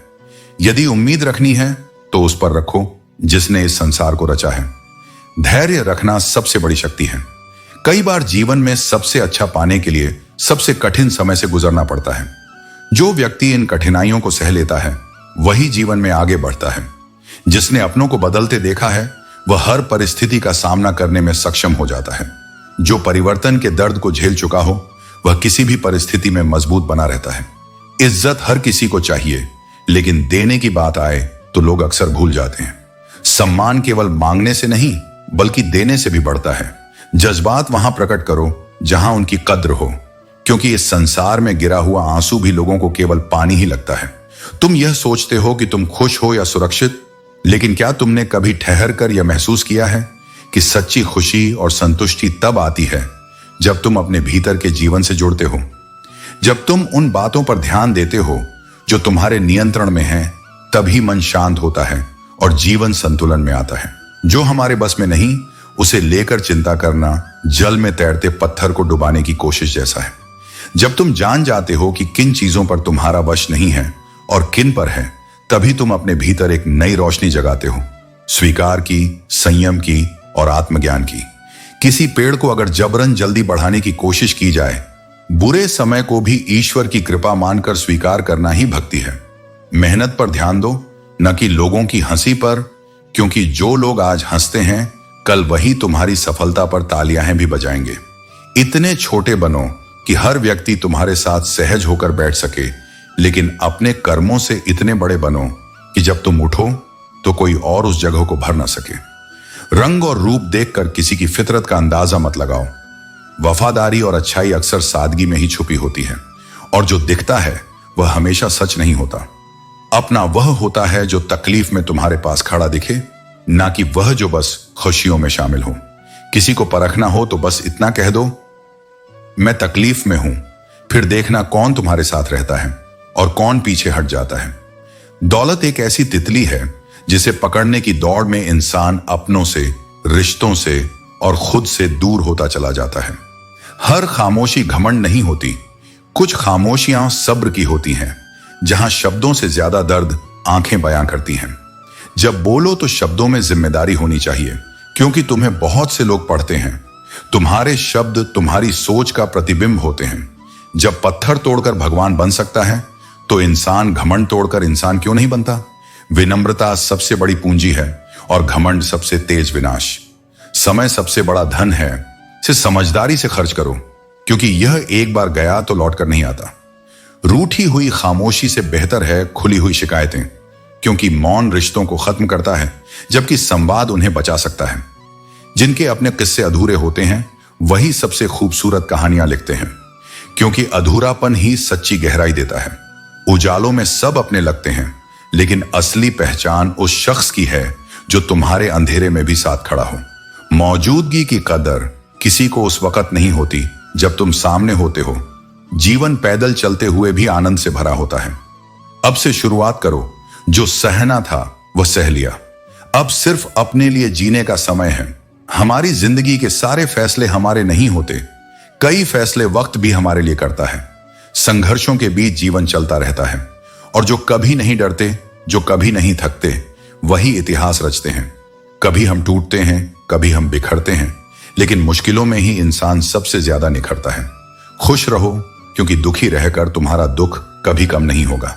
यदि उम्मीद रखनी है तो उस पर रखो जिसने इस संसार को रचा है। धैर्य रखना सबसे बड़ी शक्ति है। कई बार जीवन में सबसे अच्छा पाने के लिए सबसे कठिन समय से गुजरना पड़ता है। जो व्यक्ति इन कठिनाइयों को सह लेता है वही जीवन में आगे बढ़ता है। जिसने अपनों को बदलते देखा है वह हर परिस्थिति का सामना करने में सक्षम हो जाता है। जो परिवर्तन के दर्द को झेल चुका हो वह किसी भी परिस्थिति में मजबूत बना रहता है। इज्जत हर किसी को चाहिए, लेकिन देने की बात आए तो लोग अक्सर भूल जाते हैं। सम्मान केवल मांगने से नहीं बल्कि देने से भी बढ़ता है। जज्बात वहां प्रकट करो जहां उनकी कद्र हो, क्योंकि इस संसार में गिरा हुआ आंसू भी लोगों को केवल पानी ही लगता है। तुम यह सोचते हो कि तुम खुश हो या सुरक्षित, लेकिन क्या तुमने कभी ठहर कर यह महसूस किया है कि सच्ची खुशी और संतुष्टि तब आती है जब तुम अपने भीतर के जीवन से जुड़ते हो, जब तुम उन बातों पर ध्यान देते हो जो तुम्हारे नियंत्रण में हैं, तभी मन शांत होता है और जीवन संतुलन में आता है। जो हमारे बस में नहीं उसे लेकर चिंता करना जल में तैरते पत्थर को डुबाने की कोशिश जैसा है। जब तुम जान जाते हो कि किन चीजों पर तुम्हारा वश नहीं है और किन पर है, तभी तुम अपने भीतर एक नई रोशनी जगाते हो, स्वीकार की, संयम की और आत्मज्ञान की। किसी पेड़ को अगर जबरन जल्दी बढ़ाने की कोशिश की जाए, बुरे समय को भी ईश्वर की कृपा मानकर स्वीकार करना ही भक्ति है। मेहनत पर ध्यान दो, न कि लोगों की हंसी पर, क्योंकि जो लोग आज हंसते हैं कल वही तुम्हारी सफलता पर तालियां भी बजाएंगे। इतने छोटे बनो कि हर व्यक्ति तुम्हारे साथ सहज होकर बैठ सके, लेकिन अपने कर्मों से इतने बड़े बनो कि जब तुम उठो तो कोई और उस जगह को भर ना सके। रंग और रूप देखकर किसी की फितरत का अंदाजा मत लगाओ। वफादारी और अच्छाई अक्सर सादगी में ही छुपी होती है, और जो दिखता है वह हमेशा सच नहीं होता। अपना वह होता है जो तकलीफ में तुम्हारे पास खड़ा दिखे, ना कि वह जो बस खुशियों में शामिल हो। किसी को परखना हो तो बस इतना कह दो, मैं तकलीफ में हूं, फिर देखना कौन तुम्हारे साथ रहता है और कौन पीछे हट जाता है। दौलत एक ऐसी तितली है जिसे पकड़ने की दौड़ में इंसान अपनों से, रिश्तों से और खुद से दूर होता चला जाता है। हर खामोशी घमंड नहीं होती, कुछ खामोशियां सब्र की होती हैं, जहां शब्दों से ज्यादा दर्द आंखें बयां करती हैं। जब बोलो तो शब्दों में जिम्मेदारी होनी चाहिए, क्योंकि तुम्हें बहुत से लोग पढ़ते हैं। तुम्हारे शब्द तुम्हारी सोच का प्रतिबिंब होते हैं। जब पत्थर तोड़कर भगवान बन सकता है तो इंसान घमंड तोड़कर इंसान क्यों नहीं बनता? विनम्रता सबसे बड़ी पूंजी है और घमंड सबसे तेज विनाश। समय सबसे बड़ा धन है, इसे समझदारी से खर्च करो, क्योंकि यह एक बार गया तो लौटकर नहीं आता। रूठी हुई खामोशी से बेहतर है खुली हुई शिकायतें, क्योंकि मौन रिश्तों को खत्म करता है जबकि संवाद उन्हें बचा सकता है। जिनके अपने किस्से अधूरे होते हैं वही सबसे खूबसूरत कहानियां लिखते हैं, क्योंकि अधूरापन ही सच्ची गहराई देता है। उजालों में सब अपने लगते हैं, लेकिन असली पहचान उस शख्स की है जो तुम्हारे अंधेरे में भी साथ खड़ा हो। मौजूदगी की कदर किसी को उस वक्त नहीं होती जब तुम सामने होते हो। जीवन पैदल चलते हुए भी आनंद से भरा होता है। अब से शुरुआत करो, जो सहना था वह सह लिया। अब सिर्फ अपने लिए जीने का समय है। हमारी जिंदगी के सारे फैसले हमारे नहीं होते, कई फैसले वक्त भी हमारे लिए करता है। संघर्षों के बीच जीवन चलता रहता है, और जो कभी नहीं डरते, जो कभी नहीं थकते, वही इतिहास रचते हैं। कभी हम टूटते हैं, कभी हम बिखरते हैं, लेकिन मुश्किलों में ही इंसान सबसे ज्यादा निखरता है। खुश रहो, क्योंकि दुखी रहकर तुम्हारा दुख कभी कम नहीं होगा।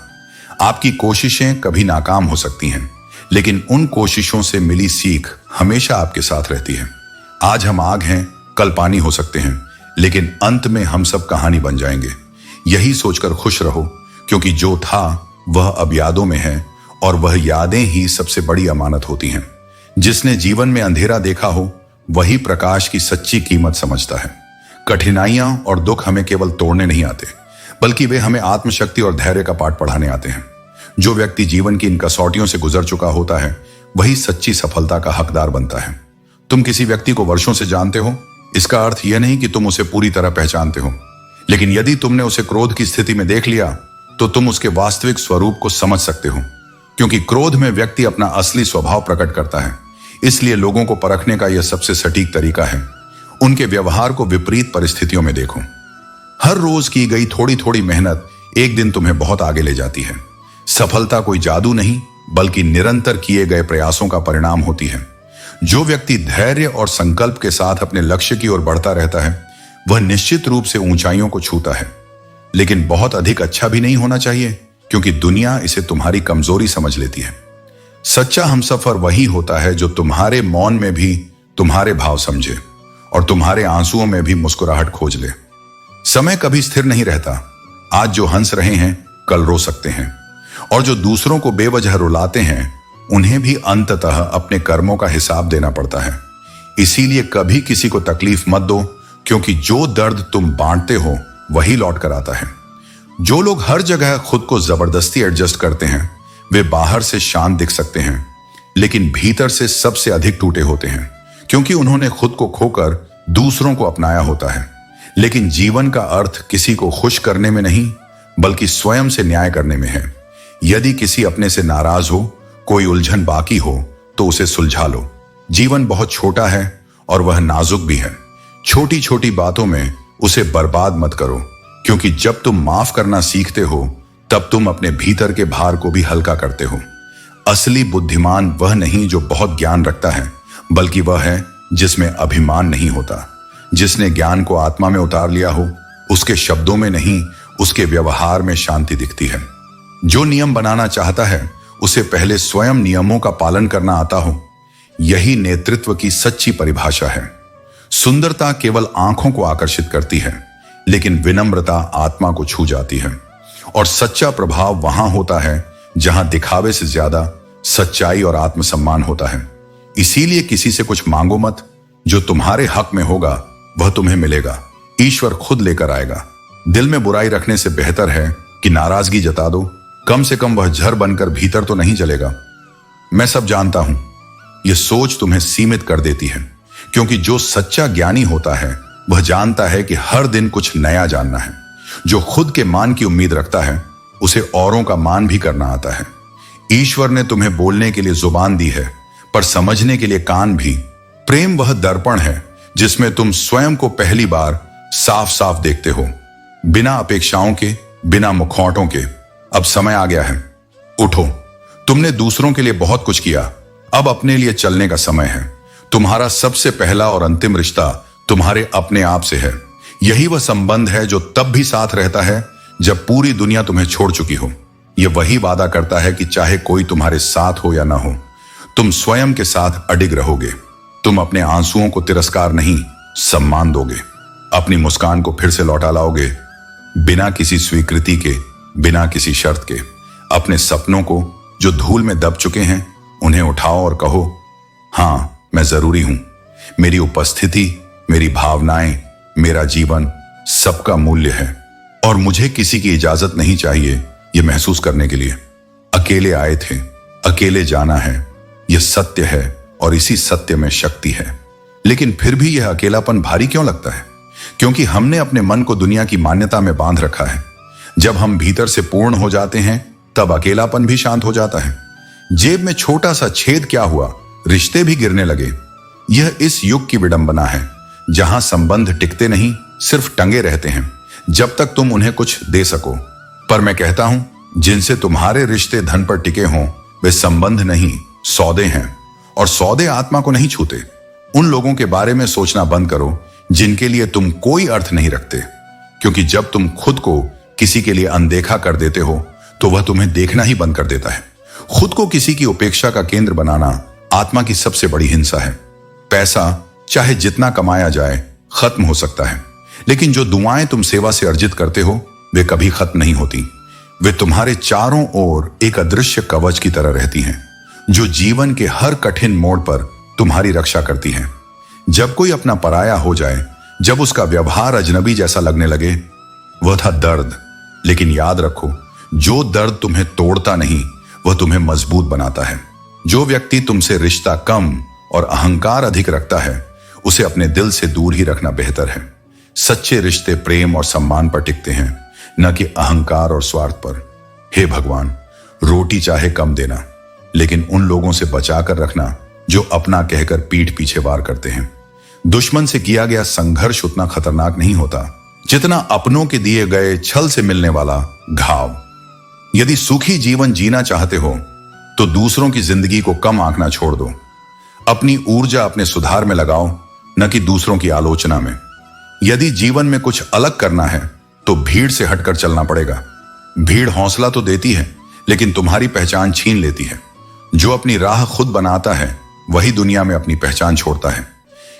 आपकी कोशिशें कभी नाकाम हो सकती हैं, लेकिन उन कोशिशों से मिली सीख हमेशा आपके साथ रहती है। आज हम आग हैं, कल पानी हो सकते हैं, लेकिन अंत में हम सब कहानी बन जाएंगे। यही सोचकर खुश रहो, क्योंकि जो था वह अब यादों में है, और वह यादें ही सबसे बड़ी अमानत होती हैं। जिसने जीवन में अंधेरा देखा हो वही प्रकाश की सच्ची कीमत समझता है। कठिनाइयां और दुख हमें केवल तोड़ने नहीं आते, बल्कि वे हमें आत्मशक्ति और धैर्य का पाठ पढ़ाने आते हैं। जो व्यक्ति जीवन की इन कसौटियों से गुजर चुका होता है वही सच्ची सफलता का हकदार बनता है। तुम किसी व्यक्ति को वर्षों से जानते हो, इसका अर्थ यह नहीं कि तुम उसे पूरी तरह पहचानते हो, लेकिन यदि तुमने उसे क्रोध की स्थिति में देख लिया तो तुम उसके वास्तविक स्वरूप को समझ सकते हो, क्योंकि क्रोध में व्यक्ति अपना असली स्वभाव प्रकट करता है। इसलिए लोगों को परखने का यह सबसे सटीक तरीका है। उनके व्यवहार को विपरीत परिस्थितियों में देखो। हर रोज की गई थोड़ी थोड़ी मेहनत एक दिन तुम्हें बहुत आगे ले जाती है। सफलता कोई जादू नहीं, बल्कि निरंतर किए गए प्रयासों का परिणाम होती है। जो व्यक्ति धैर्य और संकल्प के साथ अपने लक्ष्य की ओर बढ़ता रहता है वह निश्चित रूप से ऊंचाइयों को छूता है, लेकिन बहुत अधिक अच्छा भी नहीं होना चाहिए, क्योंकि दुनिया इसे तुम्हारी कमजोरी समझ लेती है। सच्चा हमसफर वही होता है जो तुम्हारे मौन में भी तुम्हारे भाव समझे और तुम्हारे आंसुओं में भी मुस्कुराहट खोज ले। समय कभी स्थिर नहीं रहता। आज जो हंस रहे हैं कल रो सकते हैं, और जो दूसरों को बेवजह रुलाते हैं उन्हें भी अंततः अपने कर्मों का हिसाब देना पड़ता है। इसीलिए कभी किसी को तकलीफ मत दो, क्योंकि जो दर्द तुम बांटते हो वही लौट कर आता है। जो लोग हर जगह खुद को जबरदस्ती एडजस्ट करते हैं वे बाहर से शांत दिख सकते हैं, लेकिन भीतर से सबसे अधिक टूटे होते हैं, क्योंकि उन्होंने खुद को खोकर दूसरों को अपनाया होता है। लेकिन जीवन का अर्थ किसी को खुश करने में नहीं, बल्कि स्वयं से न्याय करने में है। यदि किसी अपने से नाराज हो, कोई उलझन बाकी हो, तो उसे सुलझा लो। जीवन बहुत छोटा है और वह नाजुक भी है। छोटी छोटी बातों में उसे बर्बाद मत करो, क्योंकि जब तुम माफ करना सीखते हो तब तुम अपने भीतर के भार को भी हल्का करते हो। असली बुद्धिमान वह नहीं जो बहुत ज्ञान रखता है, बल्कि वह है जिसमें अभिमान नहीं होता। जिसने ज्ञान को आत्मा में उतार लिया हो, उसके शब्दों में नहीं, उसके व्यवहार में शांति दिखती है। जो नियम बनाना चाहता है उसे पहले स्वयं नियमों का पालन करना आता हो। यही नेतृत्व की सच्ची परिभाषा है। सुंदरता केवल आंखों को आकर्षित करती है, लेकिन विनम्रता आत्मा को छू जाती है। और सच्चा प्रभाव वहां होता है जहां दिखावे से ज्यादा सच्चाई और आत्मसम्मान होता है। इसीलिए किसी से कुछ मांगो मत। जो तुम्हारे हक में होगा वह तुम्हें मिलेगा। ईश्वर खुद लेकर आएगा। दिल में बुराई रखने से बेहतर है कि नाराजगी जता दो। कम से कम वह झर बनकर भीतर तो नहीं जलेगा। मैं सब जानता हूं, यह सोच तुम्हें सीमित कर देती है, क्योंकि जो सच्चा ज्ञानी होता है वह जानता है कि हर दिन कुछ नया जानना है। जो खुद के मान की उम्मीद रखता है उसे औरों का मान भी करना आता है। ईश्वर ने तुम्हें बोलने के लिए जुबान दी है, पर समझने के लिए कान भी। प्रेम वह दर्पण है जिसमें तुम स्वयं को पहली बार साफ साफ देखते हो, बिना अपेक्षाओं के, बिना मुखौटों के। अब समय आ गया है, उठो। तुमने दूसरों के लिए बहुत कुछ किया, अब अपने लिए चलने का समय है। तुम्हारा सबसे पहला और अंतिम रिश्ता तुम्हारे अपने आप से है। यही वह संबंध है जो तब भी साथ रहता है जब पूरी दुनिया तुम्हें छोड़ चुकी हो। यह वही वादा करता है कि चाहे कोई तुम्हारे साथ हो या ना हो, तुम स्वयं के साथ अडिग रहोगे। तुम अपने आंसुओं को तिरस्कार नहीं, सम्मान दोगे। अपनी मुस्कान को फिर से लौटा लाओगे, बिना किसी स्वीकृति के, बिना किसी शर्त के। अपने सपनों को जो धूल में दब चुके हैं उन्हें उठाओ और कहो, हां, मैं जरूरी हूं। मेरी उपस्थिति, मेरी भावनाएं, मेरा जीवन सबका मूल्य है, और मुझे किसी की इजाजत नहीं चाहिए यह महसूस करने के लिए। अकेले आए थे, अकेले जाना है, यह सत्य है, और इसी सत्य में शक्ति है। लेकिन फिर भी यह अकेलापन भारी क्यों लगता है? क्योंकि हमने अपने मन को दुनिया की मान्यता में बांध रखा है। जब हम भीतर से पूर्ण हो जाते हैं तब अकेलापन भी शांत हो जाता है। जेब में छोटा सा छेद क्या हुआ, रिश्ते भी गिरने लगे। यह इस युग की विडंबना है, जहां संबंध टिकते नहीं, सिर्फ टंगे रहते हैं जब तक तुम उन्हें कुछ दे सको। पर मैं कहता हूं, जिनसे तुम्हारे रिश्ते धन पर टिके हों वे संबंध नहीं, सौदे हैं, और सौदे आत्मा को नहीं छूते। उन लोगों के बारे में सोचना बंद करो जिनके लिए तुम कोई अर्थ नहीं रखते, क्योंकि जब तुम खुद को किसी के लिए अनदेखा कर देते हो तो वह तुम्हें देखना ही बंद कर देता है। खुद को किसी की उपेक्षा का केंद्र बनाना आत्मा की सबसे बड़ी हिंसा है। पैसा चाहे जितना कमाया जाए खत्म हो सकता है, लेकिन जो दुआएं तुम सेवा से अर्जित करते हो वे कभी खत्म नहीं होती। वे तुम्हारे चारों ओर एक अदृश्य कवच की तरह रहती हैं, जो जीवन के हर कठिन मोड़ पर तुम्हारी रक्षा करती हैं। जब कोई अपना पराया हो जाए, जब उसका व्यवहार अजनबी जैसा लगने लगे, वह था दर्द। लेकिन याद रखो, जो दर्द तुम्हें तोड़ता नहीं वह तुम्हें मजबूत बनाता है। जो व्यक्ति तुमसे रिश्ता कम और अहंकार अधिक रखता है उसे अपने दिल से दूर ही रखना बेहतर है। सच्चे रिश्ते प्रेम और सम्मान पर टिकते हैं, न कि अहंकार और स्वार्थ पर। हे भगवान, रोटी चाहे कम देना, लेकिन उन लोगों से बचा कर रखना जो अपना कहकर पीठ पीछे वार करते हैं। दुश्मन से किया गया संघर्ष उतना खतरनाक नहीं होता जितना अपनों के दिए गए छल से मिलने वाला घाव। यदि सुखी जीवन जीना चाहते हो तो दूसरों की जिंदगी को कम आंकना छोड़ दो। अपनी ऊर्जा अपने सुधार में लगाओ, न कि दूसरों की आलोचना में। यदि जीवन में कुछ अलग करना है तो भीड़ से हटकर चलना पड़ेगा। भीड़ हौसला तो देती है, लेकिन तुम्हारी पहचान छीन लेती है। जो अपनी राह खुद बनाता है वही दुनिया में अपनी पहचान छोड़ता है।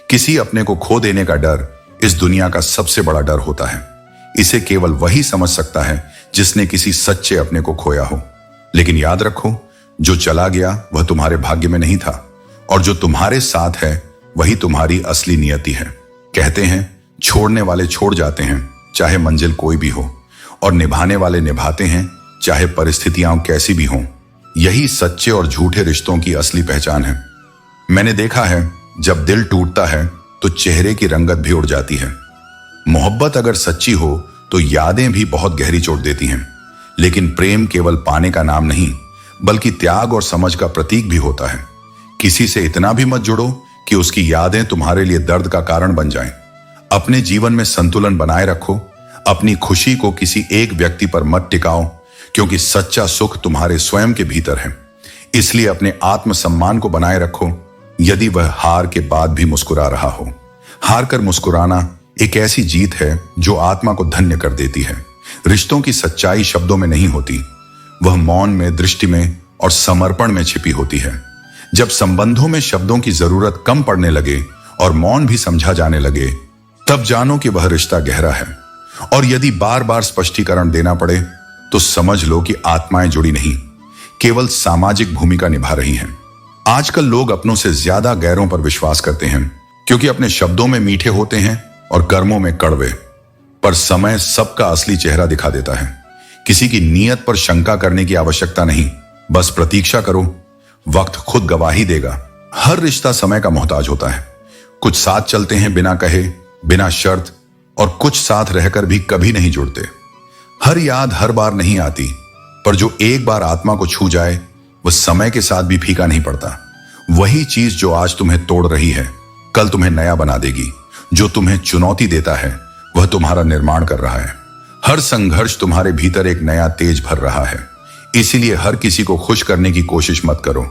किसी अपने को खो देने का डर इस दुनिया का सबसे बड़ा डर होता है। इसे केवल वही समझ सकता है जिसने किसी सच्चे अपने को खोया हो। लेकिन याद रखो, जो चला गया वह तुम्हारे भाग्य में नहीं था, और जो तुम्हारे साथ है वही तुम्हारी असली नियति है। कहते हैं छोड़ने वाले छोड़ जाते हैं चाहे मंजिल कोई भी हो, और निभाने वाले निभाते हैं चाहे परिस्थितियां कैसी भी हों। यही सच्चे और झूठे रिश्तों की असली पहचान है। मैंने देखा है, जब दिल टूटता है तो चेहरे की रंगत भी उड़ जाती है। मोहब्बत अगर सच्ची हो तो यादें भी बहुत गहरी चोट देती हैं। लेकिन प्रेम केवल पाने का नाम नहीं, बल्कि त्याग और समझ का प्रतीक भी होता है। किसी से इतना भी मत जुड़ो कि उसकी यादें तुम्हारे लिए दर्द का कारण बन जाएं। अपने जीवन में संतुलन बनाए रखो। अपनी खुशी को किसी एक व्यक्ति पर मत टिकाओ, क्योंकि सच्चा सुख तुम्हारे स्वयं के भीतर है। इसलिए अपने आत्मसम्मान को बनाए रखो। यदि वह हार के बाद भी मुस्कुरा रहा हो, हार कर मुस्कुराना एक ऐसी जीत है जो आत्मा को धन्य कर देती है। रिश्तों की सच्चाई शब्दों में नहीं होती, वह मौन में, दृष्टि में और समर्पण में छिपी होती है। जब संबंधों में शब्दों की जरूरत कम पड़ने लगे और मौन भी समझा जाने लगे, तब जानो कि वह रिश्ता गहरा है। और यदि बार बार स्पष्टीकरण देना पड़े तो समझ लो कि आत्माएं जुड़ी नहीं, केवल सामाजिक भूमिका निभा रही हैं। आजकल लोग अपनों से ज्यादा गैरों पर विश्वास करते हैं, क्योंकि अपने शब्दों में मीठे होते हैं और कर्मों में कड़वे। पर समय सबका असली चेहरा दिखा देता है। किसी की नीयत पर शंका करने की आवश्यकता नहीं, बस प्रतीक्षा करो, वक्त खुद गवाही देगा। हर रिश्ता समय का मोहताज होता है। कुछ साथ चलते हैं बिना कहे, बिना शर्त, और कुछ साथ रहकर भी कभी नहीं जुड़ते। हर याद हर बार नहीं आती, पर जो एक बार आत्मा को छू जाए वह समय के साथ भी फीका नहीं पड़ता। वही चीज जो आज तुम्हें तोड़ रही है कल तुम्हें नया बना देगी। जो तुम्हें चुनौती देता है वह तुम्हारा निर्माण कर रहा है। हर संघर्ष तुम्हारे भीतर एक नया तेज भर रहा है। इसीलिए हर किसी को खुश करने की कोशिश मत करो।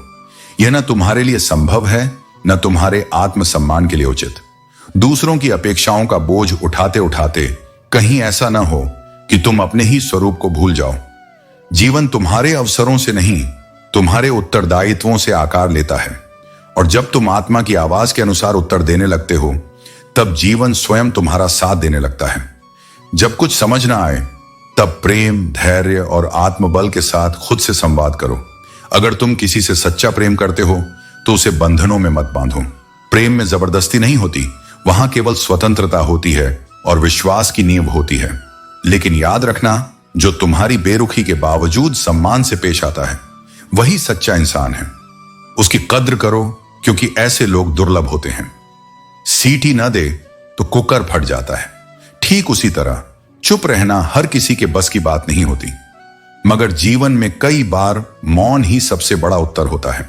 यह न तुम्हारे लिए संभव है, न तुम्हारे आत्मसम्मान के लिए उचित। दूसरों की अपेक्षाओं का बोझ उठाते उठाते कहीं ऐसा न हो कि तुम अपने ही स्वरूप को भूल जाओ। जीवन तुम्हारे अवसरों से नहीं, तुम्हारे उत्तरदायित्वों से आकार लेता है। और जब तुम आत्मा की आवाज के अनुसार उत्तर देने लगते हो, तब जीवन स्वयं तुम्हारा साथ देने लगता है। जब कुछ समझ ना आए, तब प्रेम, धैर्य और आत्मबल के साथ खुद से संवाद करो। अगर तुम किसी से सच्चा प्रेम करते हो तो उसे बंधनों में मत बांधो। प्रेम में जबरदस्ती नहीं होती, वहां केवल स्वतंत्रता होती है और विश्वास की नींव होती है। लेकिन याद रखना, जो तुम्हारी बेरुखी के बावजूद सम्मान से पेश आता है वही सच्चा इंसान है। उसकी कद्र करो, क्योंकि ऐसे लोग दुर्लभ होते हैं। सीटी न दे तो कुकर फट जाता है। ठीक उसी तरह चुप रहना हर किसी के बस की बात नहीं होती, मगर जीवन में कई बार मौन ही सबसे बड़ा उत्तर होता है।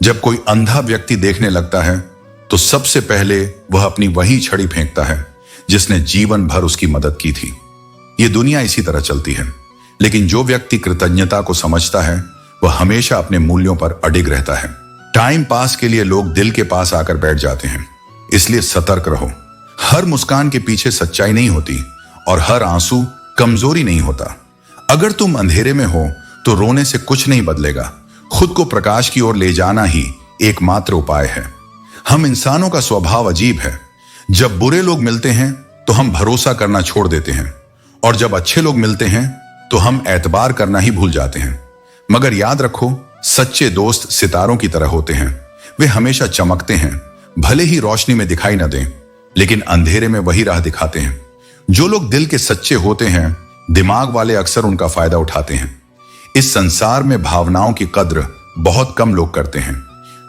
जब कोई अंधा व्यक्ति देखने लगता है तो सबसे पहले वह अपनी वही छड़ी फेंकता है जिसने जीवन भर उसकी मदद की थी। यह दुनिया इसी तरह चलती है। लेकिन जो व्यक्ति कृतज्ञता को समझता है वह हमेशा अपने मूल्यों पर अडिग रहता है। टाइम पास के लिए लोग दिल के पास आकर बैठ जाते हैं, इसलिए सतर्क रहो। हर मुस्कान के पीछे सच्चाई नहीं होती और हर आंसू कमजोरी नहीं होता। अगर तुम अंधेरे में हो तो रोने से कुछ नहीं बदलेगा। खुद को प्रकाश की ओर ले जाना ही एकमात्र उपाय है। हम इंसानों का स्वभाव अजीब है। जब बुरे लोग मिलते हैं तो हम भरोसा करना छोड़ देते हैं, और जब अच्छे लोग मिलते हैं तो हम एतबार करना ही भूल जाते हैं। मगर याद रखो, सच्चे दोस्त सितारों की तरह होते हैं। वे हमेशा चमकते हैं, भले ही रोशनी में दिखाई न दें, लेकिन अंधेरे में वही राह दिखाते हैं। जो लोग दिल के सच्चे होते हैं, दिमाग वाले अक्सर उनका फायदा उठाते हैं। इस संसार में भावनाओं की कद्र बहुत कम लोग करते हैं।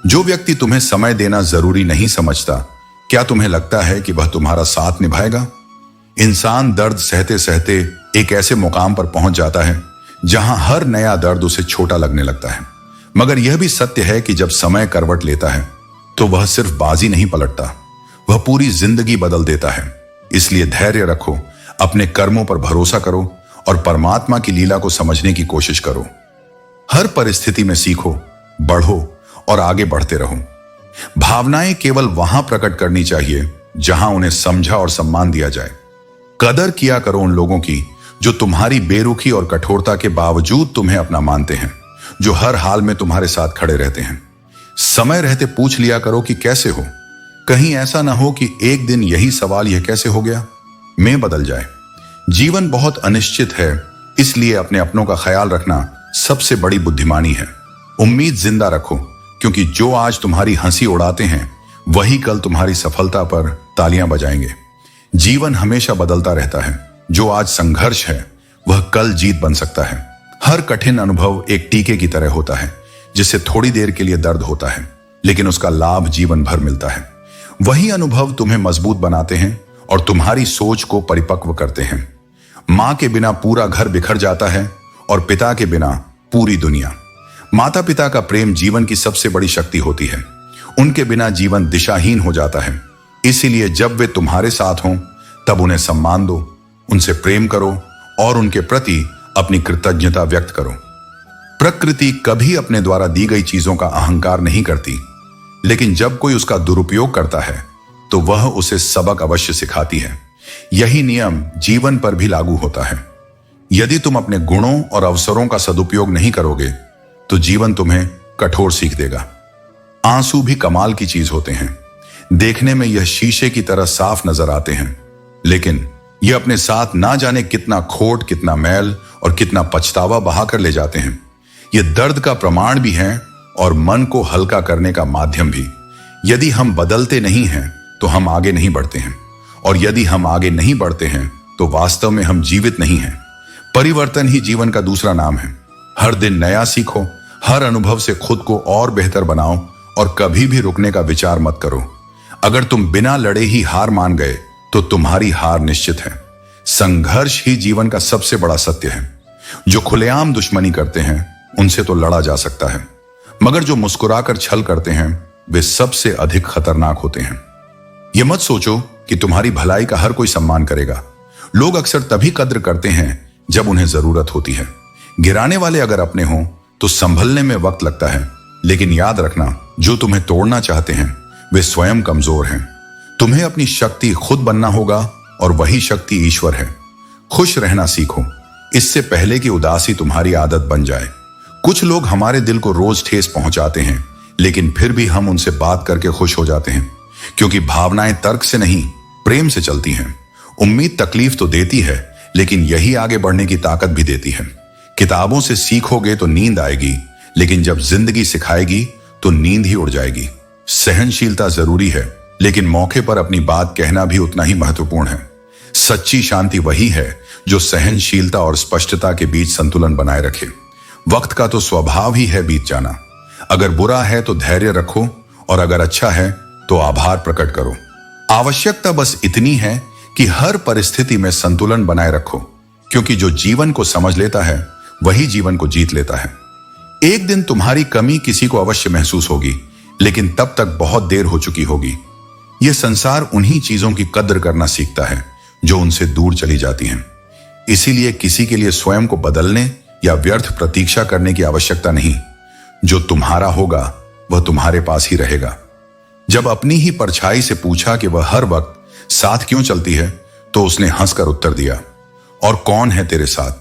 जो व्यक्ति तुम्हें समय देना जरूरी नहीं समझता, क्या तुम्हें लगता है कि वह तुम्हारा साथ निभाएगा? इंसान दर्द सहते सहते एक ऐसे मुकाम पर पहुंच जाता है जहां हर नया दर्द उसे छोटा लगने लगता है। मगर यह भी सत्य है कि जब समय करवट लेता है तो वह सिर्फ बाजी नहीं पलटता, वह पूरी जिंदगी बदल देता है। इसलिए धैर्य रखो, अपने कर्मों पर भरोसा करो और परमात्मा की लीला को समझने की कोशिश करो। हर परिस्थिति में सीखो, बढ़ो और आगे बढ़ते रहो। भावनाएं केवल वहां प्रकट करनी चाहिए जहां उन्हें समझा और सम्मान दिया जाए। कदर किया करो उन लोगों की जो तुम्हारी बेरुखी और कठोरता के बावजूद तुम्हें अपना मानते हैं, जो हर हाल में तुम्हारे साथ खड़े रहते हैं। समय रहते पूछ लिया करो कि कैसे हो। कहीं ऐसा ना हो कि एक दिन यही सवाल यह कैसे हो गया में बदल जाए। जीवन बहुत अनिश्चित है, इसलिए अपने अपनों का ख्याल रखना सबसे बड़ी बुद्धिमानी है। उम्मीद जिंदा रखो, क्योंकि जो आज तुम्हारी हंसी उड़ाते हैं वही कल तुम्हारी सफलता पर तालियां बजाएंगे। जीवन हमेशा बदलता रहता है। जो आज संघर्ष है वह कल जीत बन सकता है। हर कठिन अनुभव एक टीके की तरह होता है, जिससे थोड़ी देर के लिए दर्द होता है, लेकिन उसका लाभ जीवन भर मिलता है। वही अनुभव तुम्हें मजबूत बनाते हैं और तुम्हारी सोच को परिपक्व करते हैं। मां के बिना पूरा घर बिखर जाता है और पिता के बिना पूरी दुनिया। माता पिता का प्रेम जीवन की सबसे बड़ी शक्ति होती है। उनके बिना जीवन दिशाहीन हो जाता है। इसीलिए जब वे तुम्हारे साथ हों तब उन्हें सम्मान दो, उनसे प्रेम करो और उनके प्रति अपनी कृतज्ञता व्यक्त करो। प्रकृति कभी अपने द्वारा दी गई चीजों का अहंकार नहीं करती, लेकिन जब कोई उसका दुरुपयोग करता है तो वह उसे सबक अवश्य सिखाती है। यही नियम जीवन पर भी लागू होता है। यदि तुम अपने गुणों और अवसरों का सदुपयोग नहीं करोगे तो जीवन तुम्हें कठोर सीख देगा। आंसू भी कमाल की चीज होते हैं। देखने में यह शीशे की तरह साफ नजर आते हैं, लेकिन यह अपने साथ ना जाने कितना खोट, कितना मैल और कितना पछतावा बहा कर ले जाते हैं। यह दर्द का प्रमाण भी है और मन को हल्का करने का माध्यम भी। यदि हम बदलते नहीं हैं तो हम आगे नहीं बढ़ते हैं, और यदि हम आगे नहीं बढ़ते हैं तो वास्तव में हम जीवित नहीं हैं। परिवर्तन ही जीवन का दूसरा नाम है। हर दिन नया सीखो, हर अनुभव से खुद को और बेहतर बनाओ और कभी भी रुकने का विचार मत करो। अगर तुम बिना लड़े ही हार मान गए तो तुम्हारी हार निश्चित है। संघर्ष ही जीवन का सबसे बड़ा सत्य है। जो खुलेआम दुश्मनी करते हैं उनसे तो लड़ा जा सकता है, मगर जो मुस्कुराकर छल करते हैं वे सबसे अधिक खतरनाक होते हैं। यह मत सोचो कि तुम्हारी भलाई का हर कोई सम्मान करेगा। लोग अक्सर तभी कद्र करते हैं जब उन्हें जरूरत होती है। गिराने वाले अगर अपने हों तो संभलने में वक्त लगता है, लेकिन याद रखना, जो तुम्हें तोड़ना चाहते हैं वे स्वयं कमजोर हैं। तुम्हें अपनी शक्ति खुद बनना होगा और वही शक्ति ईश्वर है। खुश रहना सीखो, इससे पहले कि उदासी तुम्हारी आदत बन जाए। कुछ लोग हमारे दिल को रोज ठेस पहुंचाते हैं, लेकिन फिर भी हम उनसे बात करके खुश हो जाते हैं, क्योंकि भावनाएं तर्क से नहीं प्रेम से चलती हैं। उम्मीद तकलीफ तो देती है, लेकिन यही आगे बढ़ने की ताकत भी देती है। किताबों से सीखोगे तो नींद आएगी, लेकिन जब जिंदगी सिखाएगी तो नींद ही उड़ जाएगी। सहनशीलता जरूरी है, लेकिन मौके पर अपनी बात कहना भी उतना ही महत्वपूर्ण है। सच्ची शांति वही है जो सहनशीलता और स्पष्टता के बीच संतुलन बनाए रखे। वक्त का तो स्वभाव ही है बीत जाना। अगर बुरा है तो धैर्य रखो, और अगर अच्छा है तो आभार प्रकट करो। आवश्यकता बस इतनी है कि हर परिस्थिति में संतुलन बनाए रखो, क्योंकि जो जीवन को समझ लेता है वही जीवन को जीत लेता है। एक दिन तुम्हारी कमी किसी को अवश्य महसूस होगी, लेकिन तब तक बहुत देर हो चुकी होगी। यह संसार उन्हीं चीजों की कद्र करना सीखता है जो उनसे दूर चली जाती हैं। इसीलिए किसी के लिए स्वयं को बदलने या व्यर्थ प्रतीक्षा करने की आवश्यकता नहीं। जो तुम्हारा होगा वह तुम्हारे पास ही रहेगा। जब अपनी ही परछाई से पूछा कि वह हर वक्त साथ क्यों चलती है, तो उसने हंसकर उत्तर दिया, और कौन है तेरे साथ?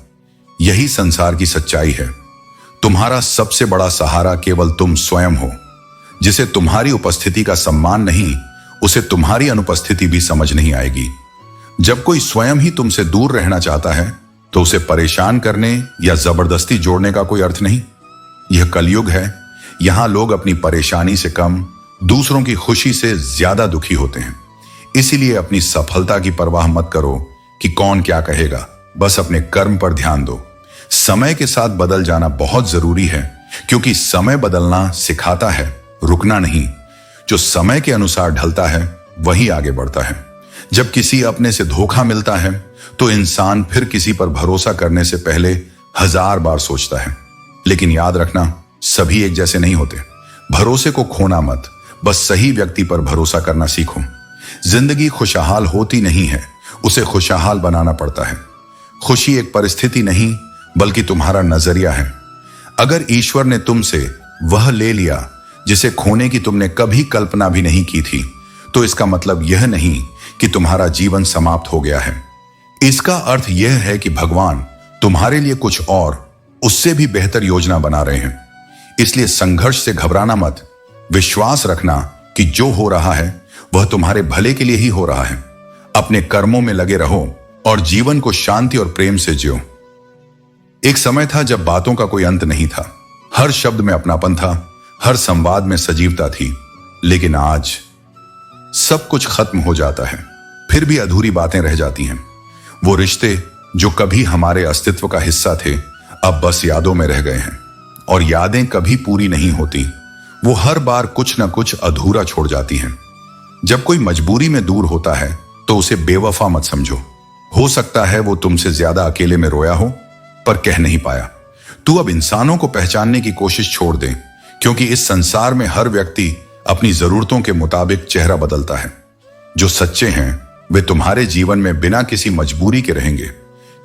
यही संसार की सच्चाई है। तुम्हारा सबसे बड़ा सहारा केवल तुम स्वयं हो। जिसे तुम्हारी उपस्थिति का सम्मान नहीं, उसे तुम्हारी अनुपस्थिति भी समझ नहीं आएगी। जब कोई स्वयं ही तुमसे दूर रहना चाहता है तो उसे परेशान करने या जबरदस्ती जोड़ने का कोई अर्थ नहीं। यह कलयुग है। यहां लोग अपनी परेशानी से कम, दूसरों की खुशी से ज्यादा दुखी होते हैं। इसीलिए अपनी सफलता की परवाह मत करो कि कौन क्या कहेगा, बस अपने कर्म पर ध्यान दो। समय के साथ बदल जाना बहुत जरूरी है, क्योंकि समय बदलना सिखाता है, रुकना नहीं। जो समय के अनुसार ढलता है वही आगे बढ़ता है। जब किसी अपने से धोखा मिलता है तो इंसान फिर किसी पर भरोसा करने से पहले 1000 बार सोचता है। लेकिन याद रखना, सभी एक जैसे नहीं होते। भरोसे को खोना मत, बस सही व्यक्ति पर भरोसा करना सीखो। जिंदगी खुशहाल होती नहीं है, उसे खुशहाल बनाना पड़ता है। खुशी एक परिस्थिति नहीं, बल्कि तुम्हारा नजरिया है। अगर ईश्वर ने तुमसे वह ले लिया जिसे खोने की तुमने कभी कल्पना भी नहीं की थी, तो इसका मतलब यह नहीं कि तुम्हारा जीवन समाप्त हो गया है। इसका अर्थ यह है कि भगवान तुम्हारे लिए कुछ और उससे भी बेहतर योजना बना रहे हैं। इसलिए संघर्ष से घबराना मत। विश्वास रखना कि जो हो रहा है वह तुम्हारे भले के लिए ही हो रहा है। अपने कर्मों में लगे रहो और जीवन को शांति और प्रेम से जियो। एक समय था जब बातों का कोई अंत नहीं था, हर शब्द में अपनापन था, हर संवाद में सजीवता थी। लेकिन आज सब कुछ खत्म हो जाता है, फिर भी अधूरी बातें रह जाती हैं। वो रिश्ते जो कभी हमारे अस्तित्व का हिस्सा थे, अब बस यादों में रह गए हैं। और यादें कभी पूरी नहीं होती, वो हर बार कुछ न कुछ अधूरा छोड़ जाती हैं। जब कोई मजबूरी में दूर होता है तो उसे बेवफा मत समझो। हो सकता है वो तुमसे ज्यादा अकेले में रोया हो, पर कह नहीं पाया। तू अब इंसानों को पहचानने की कोशिश छोड़ दे, क्योंकि इस संसार में हर व्यक्ति अपनी जरूरतों के मुताबिक चेहरा बदलता है। जो सच्चे हैं वे तुम्हारे जीवन में बिना किसी मजबूरी के रहेंगे।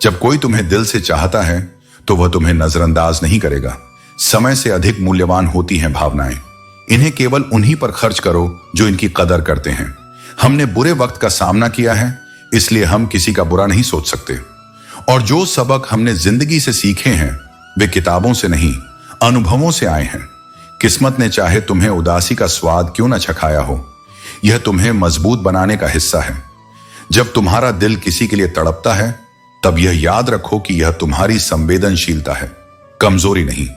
जब कोई तुम्हें दिल से चाहता है तो वह तुम्हें नजरअंदाज नहीं करेगा। समय से अधिक मूल्यवान होती हैं भावनाएं। इन्हें केवल उन्हीं पर खर्च करो जो इनकी कदर करते हैं। हमने बुरे वक्त का सामना किया है, इसलिए हम किसी का बुरा नहीं सोच सकते। और जो सबक हमने जिंदगी से सीखे हैं वे किताबों से नहीं, अनुभवों से आए हैं। किस्मत ने चाहे तुम्हें उदासी का स्वाद क्यों न चखाया हो, यह तुम्हें मजबूत बनाने का हिस्सा है। जब तुम्हारा दिल किसी के लिए तड़पता है, तब यह याद रखो कि यह तुम्हारी संवेदनशीलता है, कमजोरी नहीं।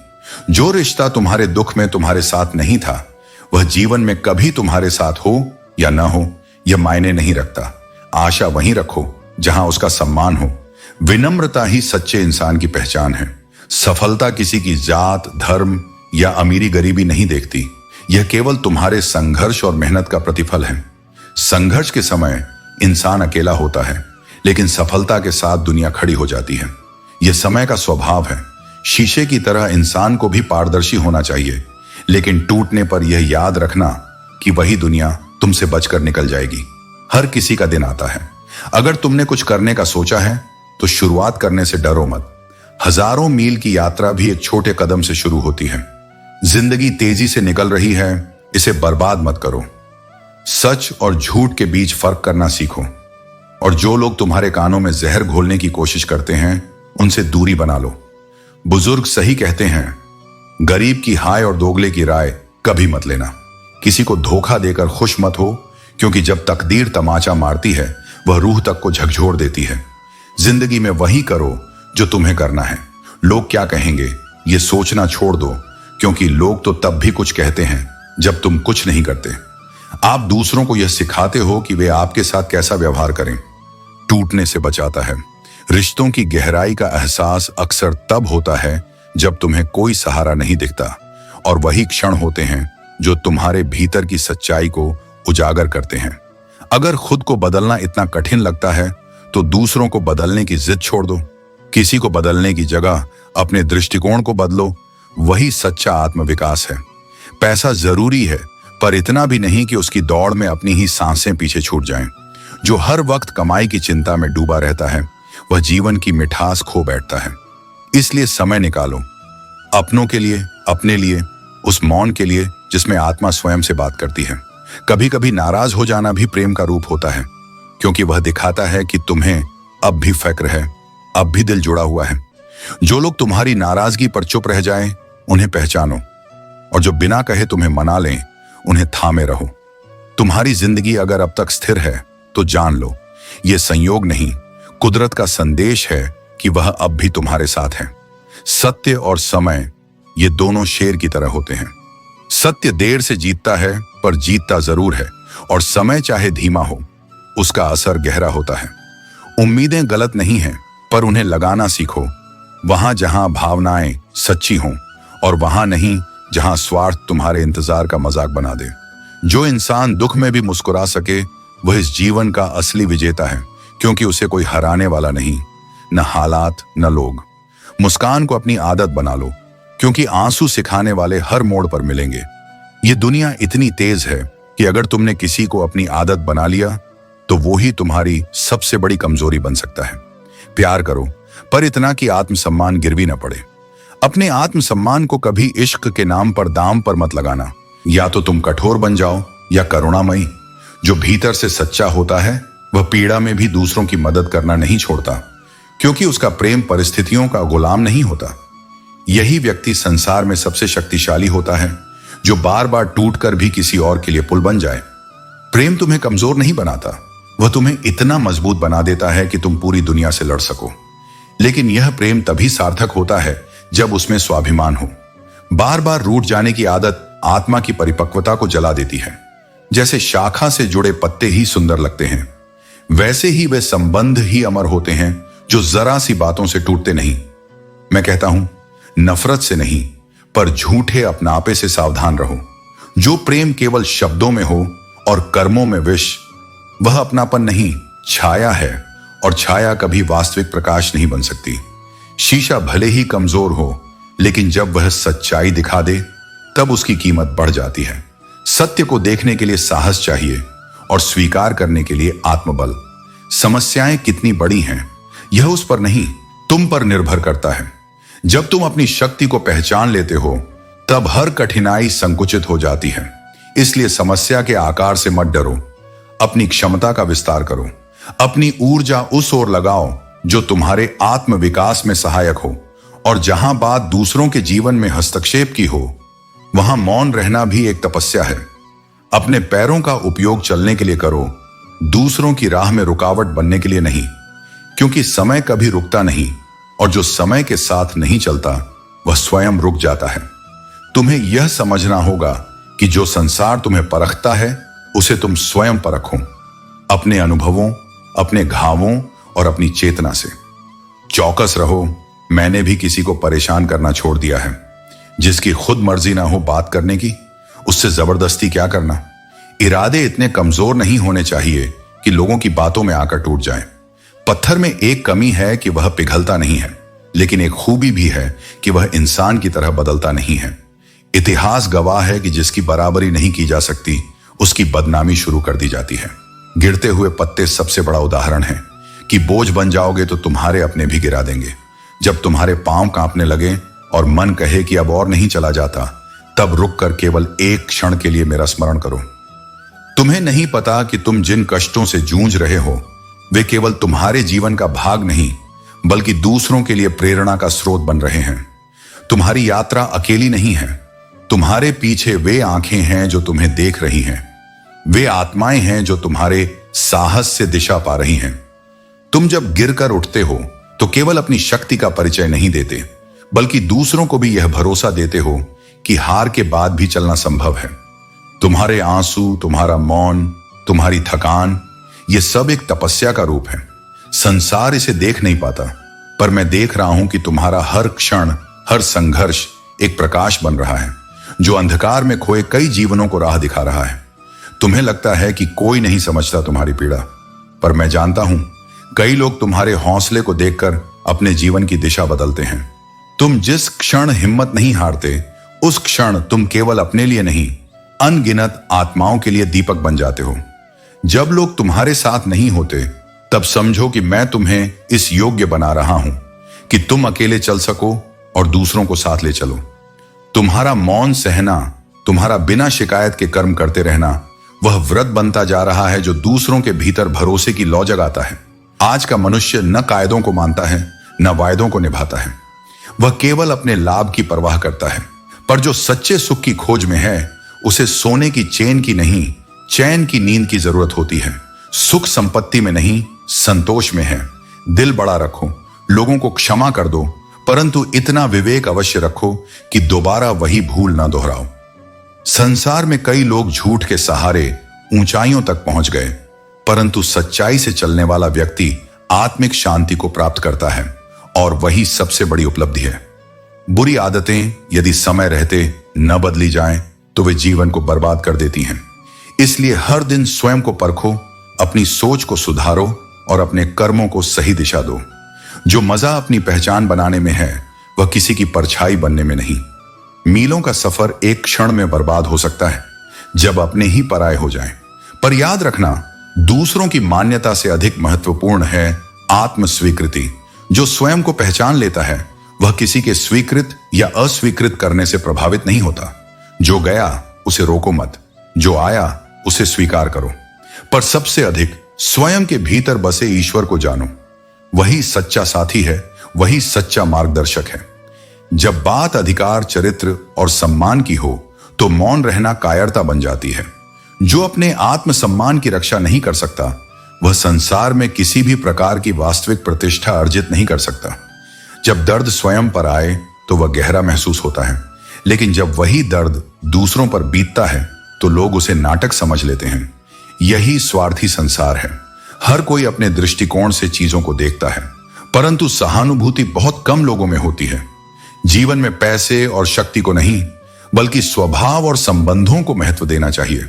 जो रिश्ता तुम्हारे दुख में तुम्हारे साथ नहीं था, वह जीवन में कभी तुम्हारे साथ हो या न हो, यह मायने नहीं रखता। आशा वहीं रखो जहां उसका सम्मान हो। विनम्रता ही सच्चे इंसान की पहचान है। सफलता किसी की जात, धर्म या अमीरी गरीबी नहीं देखती। यह केवल तुम्हारे संघर्ष और मेहनत का प्रतिफल है। संघर्ष के समय इंसान अकेला होता है, लेकिन सफलता के साथ दुनिया खड़ी हो जाती है। यह समय का स्वभाव है। शीशे की तरह इंसान को भी पारदर्शी होना चाहिए, लेकिन टूटने पर यह याद रखना कि वही दुनिया तुमसे बचकर निकल जाएगी। हर किसी का दिन आता है। अगर तुमने कुछ करने का सोचा है तो शुरुआत करने से डरो मत। हजारों मील की यात्रा भी एक छोटे कदम से शुरू होती है। जिंदगी तेजी से निकल रही है, इसे बर्बाद मत करो। सच और झूठ के बीच फर्क करना सीखो। और जो लोग तुम्हारे कानों में जहर घोलने की कोशिश करते हैं, उनसे दूरी बना लो। बुजुर्ग सही कहते हैं, गरीब की हाय और दोगले की राय कभी मत लेना। किसी को धोखा देकर खुश मत हो, क्योंकि जब तकदीर तमाचा मारती है वह रूह तक को झकझोर देती है। जिंदगी में वही करो जो तुम्हें करना है। लोग क्या कहेंगे ये सोचना छोड़ दो, क्योंकि लोग तो तब भी कुछ कहते हैं जब तुम कुछ नहीं करते। आप दूसरों को यह सिखाते हो कि वे आपके साथ कैसा व्यवहार करें। टूटने से बचाता है। रिश्तों की गहराई का एहसास अक्सर तब होता है जब तुम्हें कोई सहारा नहीं दिखता, और वही क्षण होते हैं जो तुम्हारे भीतर की सच्चाई को उजागर करते हैं। अगर खुद को बदलना इतना कठिन लगता है तो दूसरों को बदलने की जिद छोड़ दो। किसी को बदलने की जगह अपने दृष्टिकोण को बदलो। वही सच्चा आत्मविकास है। पैसा जरूरी है, पर इतना भी नहीं कि उसकी दौड़ में अपनी ही सांसें पीछे छूट जाएं। जो हर वक्त कमाई की चिंता में डूबा रहता है, वह जीवन की मिठास खो बैठता है। इसलिए समय निकालो अपनों के लिए, अपने लिए, उस मौन के लिए जिसमें आत्मा स्वयं से बात करती है। कभी कभी नाराज हो जाना भी प्रेम का रूप होता है, क्योंकि वह दिखाता है कि तुम्हें अब भी फिक्र है, अब भी दिल जुड़ा हुआ है। जो लोग तुम्हारी नाराजगी पर चुप रह जाएं, उन्हें पहचानो, और जो बिना कहे तुम्हें मना लें, उन्हें थामे रहो। तुम्हारी जिंदगी अगर अब तक स्थिर है तो जान लो, यह संयोग नहीं, कुदरत का संदेश है कि वह अब भी तुम्हारे साथ है। सत्य और समय ये दोनों शेर की तरह होते हैं। सत्य देर से जीतता है, पर जीतता जरूर है। और समय चाहे धीमा हो, उसका असर गहरा होता है। उम्मीदें गलत नहीं हैं, पर उन्हें लगाना सीखो, वहां जहां भावनाएं सच्ची हों, और वहां नहीं जहां स्वार्थ तुम्हारे इंतजार का मजाक बना दे। जो इंसान दुख में भी मुस्कुरा सके, वह इस जीवन का असली विजेता है, क्योंकि उसे कोई हराने वाला नहीं, न हालात न लोग। मुस्कान को अपनी आदत बना लो, क्योंकि आंसू सिखाने वाले हर मोड़ पर मिलेंगे। ये दुनिया इतनी तेज है कि अगर तुमने किसी को अपनी आदत बना लिया तो वो ही तुम्हारी सबसे बड़ी कमजोरी बन सकता है। प्यार करो, पर इतना कि आत्मसम्मान गिरवी न पड़े। अपने आत्मसम्मान को कभी इश्क के नाम पर दाम पर मत लगाना, या तो तुम कठोर बन जाओ या करुणामयी। जो भीतर से सच्चा होता है वह पीड़ा में भी दूसरों की मदद करना नहीं छोड़ता, क्योंकि उसका प्रेम परिस्थितियों का गुलाम नहीं होता। यही व्यक्ति संसार में सबसे शक्तिशाली होता है, जो बार बार टूटकर भी किसी और के लिए पुल बन जाए। प्रेम तुम्हें कमजोर नहीं बनाता, वह तुम्हें इतना मजबूत बना देता है कि तुम पूरी दुनिया से लड़ सको। लेकिन यह प्रेम तभी सार्थक होता है जब उसमें स्वाभिमान हो। बार बार रूठ जाने की आदत आत्मा की परिपक्वता को जला देती है। जैसे शाखा से जुड़े पत्ते ही सुंदर लगते हैं, वैसे ही वे संबंध ही अमर होते हैं जो जरा सी बातों से टूटते नहीं। मैं कहता हूं, नफरत से नहीं पर झूठे अपनापे से सावधान रहो। जो प्रेम केवल शब्दों में हो और कर्मों में विष, वह अपनापन नहीं, छाया है, और छाया कभी वास्तविक प्रकाश नहीं बन सकती। शीशा भले ही कमजोर हो, लेकिन जब वह सच्चाई दिखा दे तब उसकी कीमत बढ़ जाती है। सत्य को देखने के लिए साहस चाहिए और स्वीकार करने के लिए आत्मबल। समस्याएं कितनी बड़ी हैं यह उस पर नहीं, तुम पर निर्भर करता है। जब तुम अपनी शक्ति को पहचान लेते हो तब हर कठिनाई संकुचित हो जाती है। इसलिए समस्या के आकार से मत डरो, अपनी क्षमता का विस्तार करो। अपनी ऊर्जा उस ओर लगाओ जो तुम्हारे आत्म विकास में सहायक हो। और जहां बात दूसरों के जीवन में हस्तक्षेप की हो, वहां मौन रहना भी एक तपस्या है। अपने पैरों का उपयोग चलने के लिए करो, दूसरों की राह में रुकावट बनने के लिए नहीं, क्योंकि समय कभी रुकता नहीं, और जो समय के साथ नहीं चलता वह स्वयं रुक जाता है। तुम्हें यह समझना होगा कि जो संसार तुम्हें परखता है उसे तुम स्वयं परखो, अपने अनुभवों, अपने घावों और अपनी चेतना से। चौकस रहो, मैंने भी किसी को परेशान करना छोड़ दिया है। जिसकी खुद मर्जी ना हो बात करने की, उससे जबरदस्ती क्या करना। इरादे इतने कमजोर नहीं होने चाहिए कि लोगों की बातों में आकर टूट जाएं। पत्थर में एक कमी है कि वह पिघलता नहीं है, लेकिन एक खूबी भी है कि वह इंसान की तरह बदलता नहीं है। इतिहास गवाह है कि जिसकी बराबरी नहीं की जा सकती उसकी बदनामी शुरू कर दी जाती है। गिरते हुए पत्ते सबसे बड़ा उदाहरण है कि बोझ बन जाओगे तो तुम्हारे अपने भी गिरा देंगे। जब तुम्हारे पांव कांपने लगे और मन कहे कि अब और नहीं चला जाता, तब रुक कर केवल एक क्षण के लिए मेरा स्मरण करो। तुम्हें नहीं पता कि तुम जिन कष्टों से जूझ रहे हो वे केवल तुम्हारे जीवन का भाग नहीं, बल्कि दूसरों के लिए प्रेरणा का स्रोत बन रहे हैं। तुम्हारी यात्रा अकेली नहीं है। तुम्हारे पीछे वे आंखें हैं जो तुम्हें देख रही हैं। वे आत्माएं हैं जो तुम्हारे साहस से दिशा पा रही हैं। तुम जब गिरकर उठते हो तो केवल अपनी शक्ति का परिचय नहीं देते, बल्कि दूसरों को भी यह भरोसा देते हो कि हार के बाद भी चलना संभव है। तुम्हारे आंसू, तुम्हारा मौन, तुम्हारी थकान, यह सब एक तपस्या का रूप है। संसार इसे देख नहीं पाता, पर मैं देख रहा हूं कि तुम्हारा हर क्षण, हर संघर्ष एक प्रकाश बन रहा है जो अंधकार में खोए कई जीवनों को राह दिखा रहा है। तुम्हें लगता है कि कोई नहीं समझता तुम्हारी पीड़ा, पर मैं जानता हूं कई लोग तुम्हारे हौसले को देखकर अपने जीवन की दिशा बदलते हैं। तुम जिस क्षण हिम्मत नहीं हारते, उस क्षण तुम केवल अपने लिए नहीं, अनगिनत आत्माओं के लिए दीपक बन जाते हो। जब लोग तुम्हारे साथ नहीं होते, तब समझो कि मैं तुम्हें इस योग्य बना रहा हूं कि तुम अकेले चल सको और दूसरों को साथ ले चलो। तुम्हारा मौन सहना, तुम्हारा बिना शिकायत के कर्म करते रहना, वह व्रत बनता जा रहा है जो दूसरों के भीतर भरोसे की लौ जगाता है। आज का मनुष्य न कायदों को मानता है, न वायदों को निभाता है। वह केवल अपने लाभ की परवाह करता है। पर जो सच्चे सुख की खोज में है, उसे सोने की चेन की नहीं, चैन की नींद की जरूरत होती है। सुख संपत्ति में नहीं, संतोष में है। दिल बड़ा रखो, लोगों को क्षमा कर दो, परंतु इतना विवेक अवश्य रखो कि दोबारा वही भूल ना दोहराओ। संसार में कई लोग झूठ के सहारे ऊंचाइयों तक पहुंच गए, परंतु सच्चाई से चलने वाला व्यक्ति आत्मिक शांति को प्राप्त करता है, और वही सबसे बड़ी उपलब्धि है। बुरी आदतें यदि समय रहते न बदली जाएं, तो वे जीवन को बर्बाद कर देती हैं। इसलिए हर दिन स्वयं को परखो, अपनी सोच को सुधारो और अपने कर्मों को सही दिशा दो। जो मजा अपनी पहचान बनाने में है, वह किसी की परछाई बनने में नहीं। मीलों का सफर एक क्षण में बर्बाद हो सकता है जब अपने ही पराये हो जाएं। पर याद रखना, दूसरों की मान्यता से अधिक महत्वपूर्ण है आत्म स्वीकृति। जो स्वयं को पहचान लेता है, वह किसी के स्वीकृत या अस्वीकृत करने से प्रभावित नहीं होता। जो गया उसे रोको मत। जो आया उसे स्वीकार करो, पर सबसे अधिक स्वयं के भीतर बसे ईश्वर को जानो। वही सच्चा साथी है, वही सच्चा मार्गदर्शक है। जब बात अधिकार, चरित्र और सम्मान की हो तो मौन रहना कायरता बन जाती है। जो अपने आत्मसम्मान की रक्षा नहीं कर सकता, वह संसार में किसी भी प्रकार की वास्तविक प्रतिष्ठा अर्जित नहीं कर सकता। जब दर्द स्वयं पर आए तो वह गहरा महसूस होता है, लेकिन जब वही दर्द दूसरों पर बीतता है तो लोग उसे नाटक समझ लेते हैं। यही स्वार्थी संसार है। हर कोई अपने दृष्टिकोण से चीजों को देखता है, परंतु सहानुभूति बहुत कम लोगों में होती है। जीवन में पैसे और शक्ति को नहीं, बल्कि स्वभाव और संबंधों को महत्व देना चाहिए,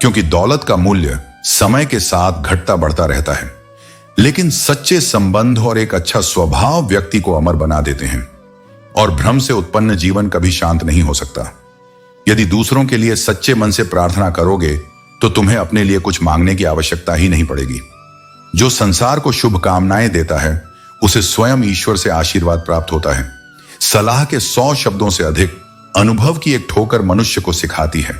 क्योंकि दौलत का मूल्य समय के साथ घटता बढ़ता रहता है, लेकिन सच्चे संबंध और एक अच्छा स्वभाव व्यक्ति को अमर बना देते हैं। और भ्रम से उत्पन्न जीवन कभी शांत नहीं हो सकता। यदि दूसरों के लिए सच्चे मन से प्रार्थना करोगे तो तुम्हें अपने लिए कुछ मांगने की आवश्यकता ही नहीं पड़ेगी। जो संसार को शुभकामनाएं देता है, उसे स्वयं ईश्वर से आशीर्वाद प्राप्त होता है। सलाह के 100 शब्दों से अधिक अनुभव की एक ठोकर मनुष्य को सिखाती है।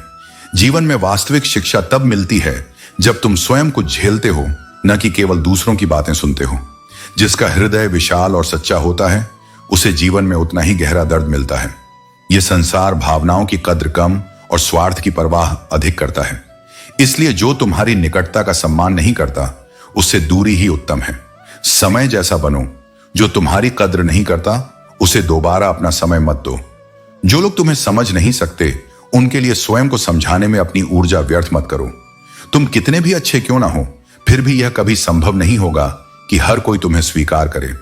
जीवन में वास्तविक शिक्षा तब मिलती है जब तुम स्वयं कुछ झेलते हो, न कि केवल दूसरों की बातें सुनते हो। जिसका हृदय विशाल और सच्चा होता है, उसे जीवन में उतना ही गहरा दर्द मिलता है। यह संसार भावनाओं की कद्र कम और स्वार्थ की परवाह अधिक करता है। इसलिए जो तुम्हारी निकटता का सम्मान नहीं करता, उससे दूरी ही उत्तम है। समय जैसा बनो। जो तुम्हारी कद्र नहीं करता, उसे दोबारा अपना समय मत दो। जो लोग तुम्हें समझ नहीं सकते, उनके लिए स्वयं को समझाने में अपनी ऊर्जा व्यर्थ मत करो। तुम कितने भी अच्छे क्यों ना हो, फिर भी यह कभी संभव नहीं होगा कि हर कोई तुम्हें स्वीकार करे।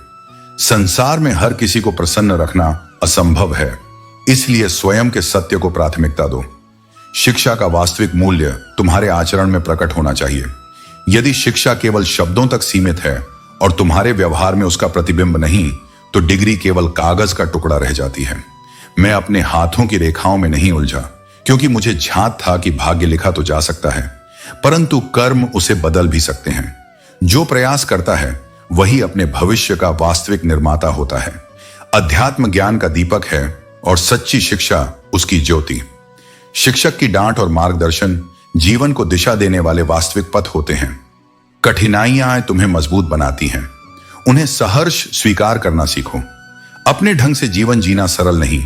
संसार में हर किसी को प्रसन्न रखना असंभव है, इसलिए स्वयं के सत्य को प्राथमिकता दो। शिक्षा का वास्तविक मूल्य तुम्हारे आचरण में प्रकट होना चाहिए। यदि शिक्षा केवल शब्दों तक सीमित है और तुम्हारे व्यवहार में उसका प्रतिबिंब नहीं, तो डिग्री केवल कागज का टुकड़ा रह जाती है। मैं अपने हाथों की रेखाओं में नहीं उलझा, क्योंकि मुझे झांत था कि भाग्य लिखा तो जा सकता है, परंतु कर्म उसे बदल भी सकते हैं। जो प्रयास करता है वही अपने भविष्य का वास्तविक निर्माता होता है। अध्यात्म ज्ञान का दीपक है और सच्ची शिक्षा उसकी ज्योति। शिक्षक की डांट और मार्गदर्शन जीवन को दिशा देने वाले वास्तविक पथ होते हैं। कठिनाइयां तुम्हें मजबूत बनाती हैं, उन्हें सहर्ष स्वीकार करना सीखो। अपने ढंग से जीवन जीना सरल नहीं,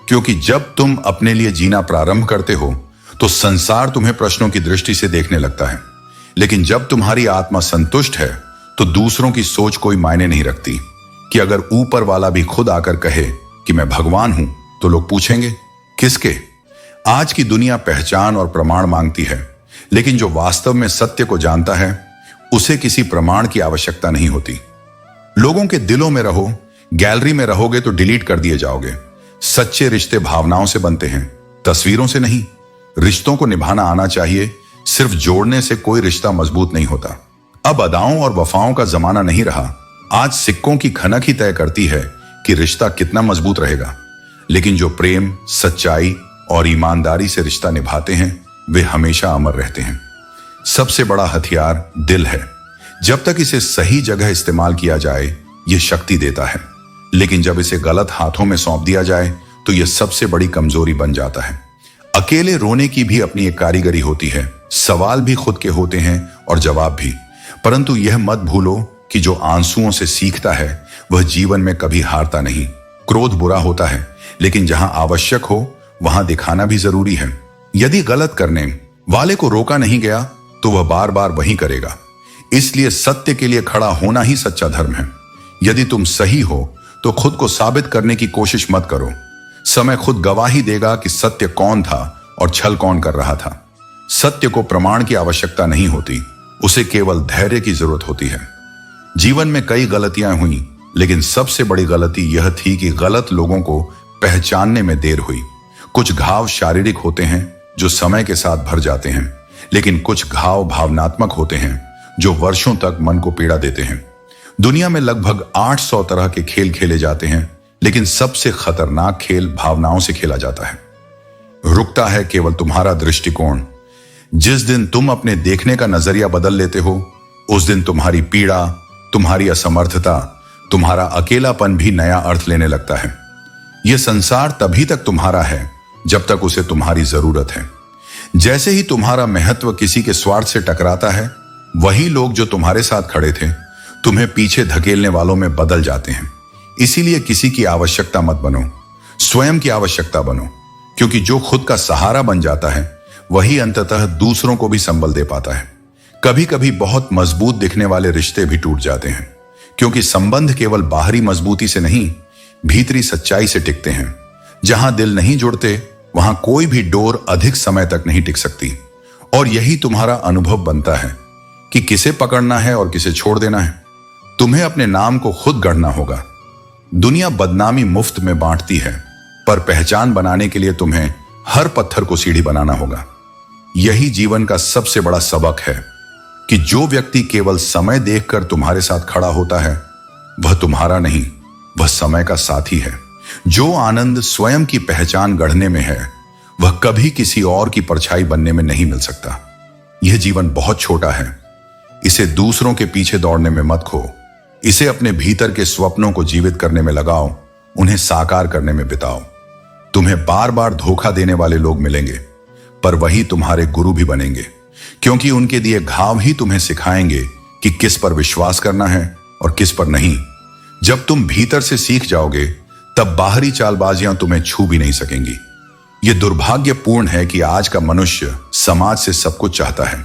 क्योंकि जब तुम अपने लिए जीना प्रारंभ करते हो तो संसार तुम्हें प्रश्नों की दृष्टि से देखने लगता है। लेकिन जब तुम्हारी आत्मा संतुष्ट है तो दूसरों की सोच कोई मायने नहीं रखती। कि अगर ऊपर वाला भी खुद आकर कहे कि मैं भगवान हूं, तो लोग पूछेंगे किसके? आज की दुनिया पहचान और प्रमाण मांगती है, लेकिन जो वास्तव में सत्य को जानता है, उसे किसी प्रमाण की आवश्यकता नहीं होती। लोगों के दिलों में रहो, गैलरी में रहोगे तो डिलीट कर दिए जाओगे। सच्चे रिश्ते भावनाओं से बनते हैं, तस्वीरों से नहीं। रिश्तों को निभाना आना चाहिए, सिर्फ जोड़ने से कोई रिश्ता मजबूत नहीं होता। अब अदाओं और वफाओं का जमाना नहीं रहा। आज सिक्कों की खनक ही तय करती है कि रिश्ता कितना मजबूत रहेगा। लेकिन जो प्रेम, सच्चाई और ईमानदारी से रिश्ता निभाते हैं, वे हमेशा अमर रहते हैं। सबसे बड़ा हथियार दिल है। जब तक इसे सही जगह इस्तेमाल किया जाए, यह शक्ति देता है, लेकिन जब इसे गलत हाथों में सौंप दिया जाए तो यह सबसे बड़ी कमजोरी बन जाता है। अकेले रोने की भी अपनी एक कारीगरी होती है। सवाल भी खुद के होते हैं और जवाब भी, परंतु यह मत भूलो कि जो आंसुओं से सीखता है वह जीवन में कभी हारता नहीं। क्रोध बुरा होता है, लेकिन जहां आवश्यक हो वहां दिखाना भी जरूरी है। यदि गलत करने वाले को रोका नहीं गया तो वह बार बार वही करेगा। इसलिए सत्य के लिए खड़ा होना ही सच्चा धर्म है। यदि तुम सही हो तो खुद को साबित करने की कोशिश मत करो। समय खुद गवाही देगा कि सत्य कौन था और छल कौन कर रहा था। सत्य को प्रमाण की आवश्यकता नहीं होती, उसे केवल धैर्य की जरूरत होती है। जीवन में कई गलतियां हुई, लेकिन सबसे बड़ी गलती यह थी कि गलत लोगों को पहचानने में देर हुई। कुछ घाव शारीरिक होते हैं जो समय के साथ भर जाते हैं, लेकिन कुछ घाव भावनात्मक होते हैं जो वर्षों तक मन को पीड़ा देते हैं। दुनिया में लगभग 800 तरह के खेल खेले जाते हैं, लेकिन सबसे खतरनाक खेल भावनाओं से खेला जाता है। रुकता है केवल तुम्हारा दृष्टिकोण। जिस दिन तुम अपने देखने का नजरिया बदल लेते हो, उस दिन तुम्हारी पीड़ा, तुम्हारी असमर्थता, तुम्हारा अकेलापन भी नया अर्थ लेने लगता है। यह संसार तभी तक तुम्हारा है जब तक उसे तुम्हारी जरूरत है। जैसे ही तुम्हारा महत्व किसी के स्वार्थ से टकराता है, वही लोग जो तुम्हारे साथ खड़े थे तुम्हें पीछे धकेलने वालों में बदल जाते हैं। इसीलिए किसी की आवश्यकता मत बनो, स्वयं की आवश्यकता बनो, क्योंकि जो खुद का सहारा बन जाता है वही अंततः दूसरों को भी संबल दे पाता है। कभी कभी बहुत मजबूत दिखने वाले रिश्ते भी टूट जाते हैं, क्योंकि संबंध केवल बाहरी मजबूती से नहीं, भीतरी सच्चाई से टिकते हैं। जहां दिल नहीं जुड़ते वहां कोई भी डोर अधिक समय तक नहीं टिक सकती। और यही तुम्हारा अनुभव बनता है कि किसे पकड़ना है और किसे छोड़ देना है। तुम्हें अपने नाम को खुद गढ़ना होगा। दुनिया बदनामी मुफ्त में बांटती है, पर पहचान बनाने के लिए तुम्हें हर पत्थर को सीढ़ी बनाना होगा। यही जीवन का सबसे बड़ा सबक है कि जो व्यक्ति केवल समय देखकर तुम्हारे साथ खड़ा होता है वह तुम्हारा नहीं, वह समय का साथी है। जो आनंद स्वयं की पहचान गढ़ने में है वह कभी किसी और की परछाई बनने में नहीं मिल सकता। यह जीवन बहुत छोटा है, इसे दूसरों के पीछे दौड़ने में मत खो। इसे अपने भीतर के स्वप्नों को जीवित करने में लगाओ, उन्हें साकार करने में बिताओ। तुम्हें बार बार धोखा देने वाले लोग मिलेंगे, पर वही तुम्हारे गुरु भी बनेंगे, क्योंकि उनके दिए घाव ही तुम्हें सिखाएंगे कि किस पर विश्वास करना है और किस पर नहीं। जब तुम भीतर से सीख जाओगे तब बाहरी चालबाजियां तुम्हें छू भी नहीं सकेंगी। यह दुर्भाग्यपूर्ण है कि आज का मनुष्य समाज से सब कुछ चाहता है,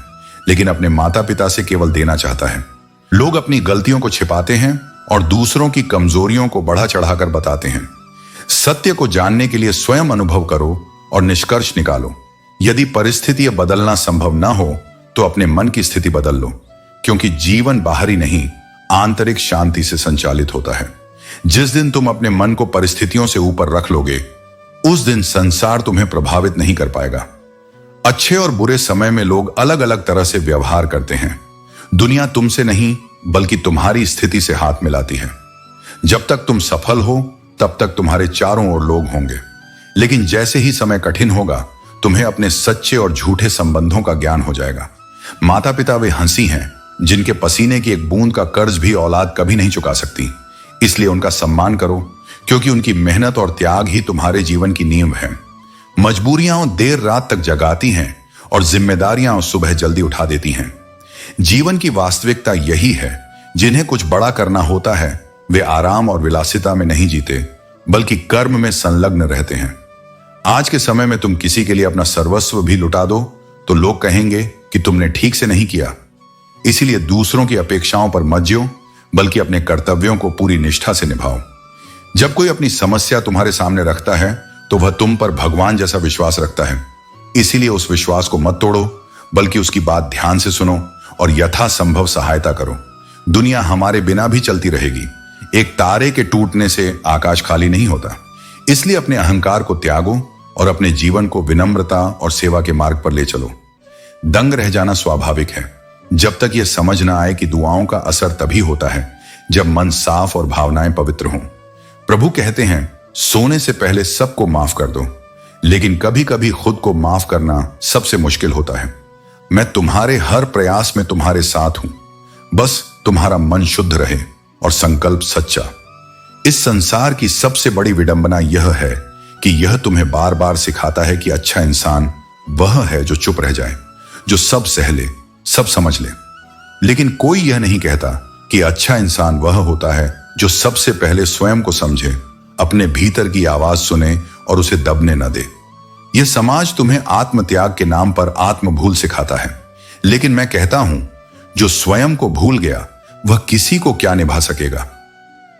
लेकिन अपने माता पिता से केवल देना चाहता है। लोग अपनी गलतियों को छिपाते हैं और दूसरों की कमजोरियों को बढ़ा चढ़ाकर बताते हैं। सत्य को जानने के लिए स्वयं अनुभव करो और निष्कर्ष निकालो। यदि परिस्थितियां बदलना संभव ना हो तो अपने मन की स्थिति बदल लो, क्योंकि जीवन बाहरी नहीं, आंतरिक शांति से संचालित होता है। जिस दिन तुम अपने मन को परिस्थितियों से ऊपर रख लोगे, उस दिन संसार तुम्हें प्रभावित नहीं कर पाएगा। अच्छे और बुरे समय में लोग अलग अलग तरह से व्यवहार करते हैं। दुनिया तुमसे नहीं बल्कि तुम्हारी स्थिति से हाथ मिलाती है। जब तक तुम सफल हो तब तक तुम्हारे चारों ओर लोग होंगे, लेकिन जैसे ही समय कठिन होगा तुम्हें अपने सच्चे और झूठे संबंधों का ज्ञान हो जाएगा। माता पिता वे हंसी हैं जिनके पसीने की एक बूंद का कर्ज भी औलाद कभी नहीं चुका सकती। इसलिए उनका सम्मान करो, क्योंकि उनकी मेहनत और त्याग ही तुम्हारे जीवन की नींव है। मजबूरियां देर रात तक जगाती हैं और जिम्मेदारियां सुबह जल्दी उठा देती हैं। जीवन की वास्तविकता यही है, जिन्हें कुछ बड़ा करना होता है वे आराम और विलासिता में नहीं जीते बल्कि कर्म में संलग्न रहते हैं। आज के समय में तुम किसी के लिए अपना सर्वस्व भी लुटा दो तो लोग कहेंगे कि तुमने ठीक से नहीं किया। इसीलिए दूसरों की अपेक्षाओं पर मत जियो, बल्कि अपने कर्तव्यों को पूरी निष्ठा से निभाओ। जब कोई अपनी समस्या तुम्हारे सामने रखता है तो वह तुम पर भगवान जैसा विश्वास रखता है। इसीलिए उस विश्वास को मत तोड़ो, बल्कि उसकी बात ध्यान से सुनो और यथासंभव सहायता करो। दुनिया हमारे बिना भी चलती रहेगी। एक तारे के टूटने से आकाश खाली नहीं होता। इसलिए अपने अहंकार को त्यागो और अपने जीवन को विनम्रता और सेवा के मार्ग पर ले चलो। दंग रह जाना स्वाभाविक है, जब तक यह समझ ना आए कि दुआओं का असर तभी होता है जब मन साफ और भावनाएं पवित्र हों। प्रभु कहते हैं, सोने से पहले सबको माफ कर दो, लेकिन कभी कभी खुद को माफ करना सबसे मुश्किल होता है। मैं तुम्हारे हर प्रयास में तुम्हारे साथ हूं, बस तुम्हारा मन शुद्ध रहे और संकल्प सच्चा। इस संसार की सबसे बड़ी विडंबना यह है कि यह तुम्हें बार बार सिखाता है कि अच्छा इंसान वह है जो चुप रह जाए, जो सब सह ले, सब समझ ले। लेकिन कोई यह नहीं कहता कि अच्छा इंसान वह होता है जो सबसे पहले स्वयं को समझे, अपने भीतर की आवाज सुने और उसे दबने न दे। यह समाज तुम्हें आत्मत्याग के नाम पर आत्म भूल सिखाता है, लेकिन मैं कहता हूं, जो स्वयं को भूल गया वह किसी को क्या निभा सकेगा।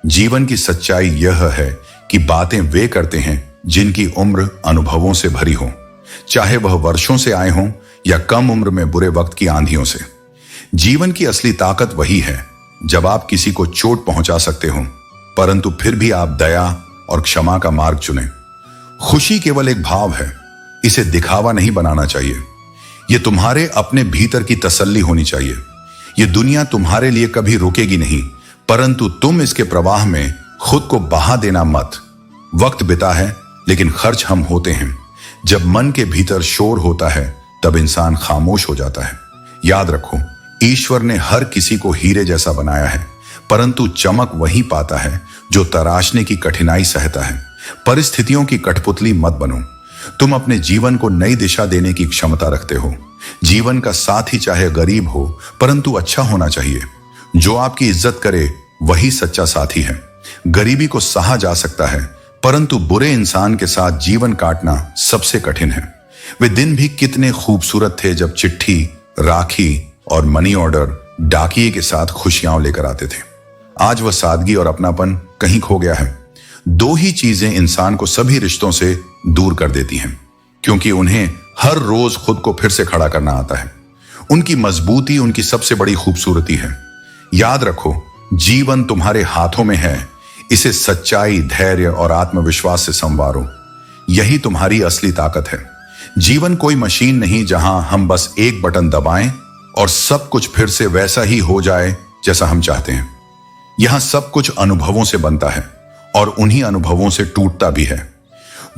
जीवन की सच्चाई यह है कि बातें वे करते हैं जिनकी उम्र अनुभवों से भरी हो, चाहे वह वर्षों से आए हों या कम उम्र में बुरे वक्त की आंधियों से। जीवन की असली ताकत वही है जब आप किसी को चोट पहुंचा सकते हो, परंतु फिर भी आप दया और क्षमा का मार्ग चुने। खुशी केवल एक भाव है, इसे दिखावा नहीं बनाना चाहिए। यह तुम्हारे अपने भीतर की तसल्ली होनी चाहिए। यह दुनिया तुम्हारे लिए कभी रुकेगी नहीं, परंतु तुम इसके प्रवाह में खुद को बहा देना मत। वक्त बिता है, लेकिन खर्च हम होते हैं। जब मन के भीतर शोर होता है तब इंसान खामोश हो जाता है। याद रखो, ईश्वर ने हर किसी को हीरे जैसा बनाया है, परंतु चमक वही पाता है जो तराशने की कठिनाई सहता है। परिस्थितियों की कठपुतली मत बनो। तुम अपने जीवन को नई दिशा देने की क्षमता रखते हो। जीवन का साथी चाहे गरीब हो परंतु अच्छा होना चाहिए। जो आपकी इज्जत करे वही सच्चा साथी है। गरीबी को सहा जा सकता है परंतु बुरे इंसान के साथ जीवन काटना सबसे कठिन है। वे दिन भी कितने खूबसूरत थे जब चिट्ठी, राखी और मनी ऑर्डर डाकिए के साथ खुशियां लेकर आते थे। आज वह सादगी और अपनापन कहीं खो गया है। दो ही चीजें इंसान को सभी रिश्तों से दूर कर देती हैं, क्योंकि उन्हें हर रोज खुद को फिर से खड़ा करना आता है। उनकी मजबूती उनकी सबसे बड़ी खूबसूरती है। याद रखो, जीवन तुम्हारे हाथों में है। इसे सच्चाई, धैर्य और आत्मविश्वास से संवारो। यही तुम्हारी असली ताकत है। जीवन कोई मशीन नहीं जहां हम बस एक बटन दबाएं और सब कुछ फिर से वैसा ही हो जाए जैसा हम चाहते हैं। यहां सब कुछ अनुभवों से बनता है और उन्हीं अनुभवों से टूटता भी है।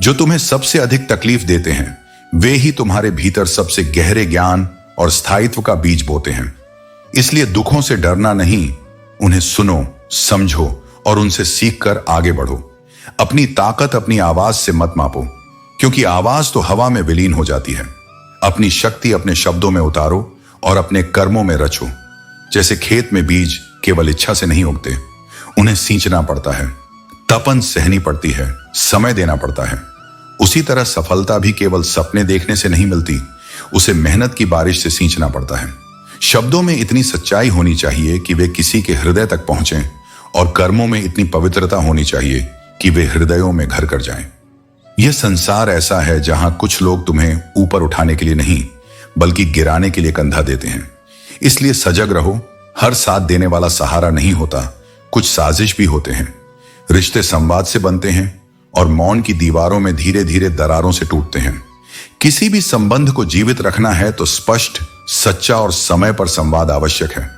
जो तुम्हें सबसे अधिक तकलीफ देते हैं वे ही तुम्हारे भीतर सबसे गहरे ज्ञान और स्थायित्व का बीज बोते हैं। इसलिए दुखों से डरना नहीं, उन्हें सुनो, समझो और उनसे सीखकर आगे बढ़ो। अपनी ताकत अपनी आवाज से मत मापो, क्योंकि आवाज तो हवा में विलीन हो जाती है। अपनी शक्ति अपने शब्दों में उतारो और अपने कर्मों में रचो। जैसे खेत में बीज केवल इच्छा से नहीं उगते, उन्हें सींचना पड़ता है, तपन सहनी पड़ती है, समय देना पड़ता है। उसी तरह सफलता भी केवल सपने देखने से नहीं मिलती, उसे मेहनत की बारिश से सींचना पड़ता है। शब्दों में इतनी सच्चाई होनी चाहिए कि वे किसी के हृदय तक पहुंचें और कर्मों में इतनी पवित्रता होनी चाहिए कि वे हृदयों में घर कर जाएं। यह संसार ऐसा है जहां कुछ लोग तुम्हें ऊपर उठाने के लिए नहीं बल्कि गिराने के लिए कंधा देते हैं। इसलिए सजग रहो। हर साथ देने वाला सहारा नहीं होता, कुछ साजिश भी होते हैं। रिश्ते संवाद से बनते हैं और मौन की दीवारों में धीरे धीरे दरारों से टूटते हैं। किसी भी संबंध को जीवित रखना है तो स्पष्ट, सच्चा और समय पर संवाद आवश्यक है।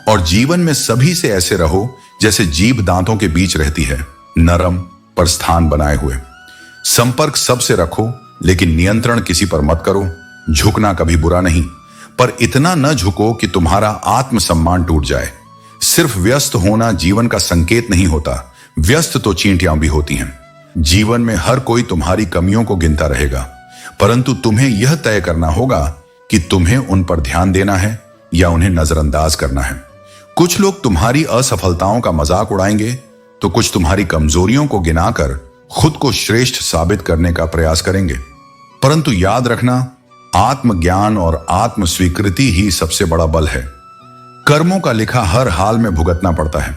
और जीवन में सभी से ऐसे रहो जैसे जीभ दांतों के बीच रहती है, नरम पर स्थान बनाए हुए। संपर्क सबसे रखो लेकिन नियंत्रण किसी पर मत करो। झुकना कभी बुरा नहीं, पर इतना न झुको कि तुम्हारा आत्मसम्मान टूट जाए। सिर्फ व्यस्त होना जीवन का संकेत नहीं होता, व्यस्त तो चींटियां भी होती हैं। जीवन में हर कोई तुम्हारी कमियों को गिनता रहेगा, परंतु तुम्हें यह तय करना होगा कि तुम्हें उन पर ध्यान देना है या उन्हें नजरअंदाज करना है। कुछ लोग तुम्हारी असफलताओं का मजाक उड़ाएंगे तो कुछ तुम्हारी कमजोरियों को गिनाकर खुद को श्रेष्ठ साबित करने का प्रयास करेंगे। परंतु याद रखना, आत्मज्ञान और आत्म स्वीकृति ही सबसे बड़ा बल है। कर्मों का लिखा हर हाल में भुगतना पड़ता है।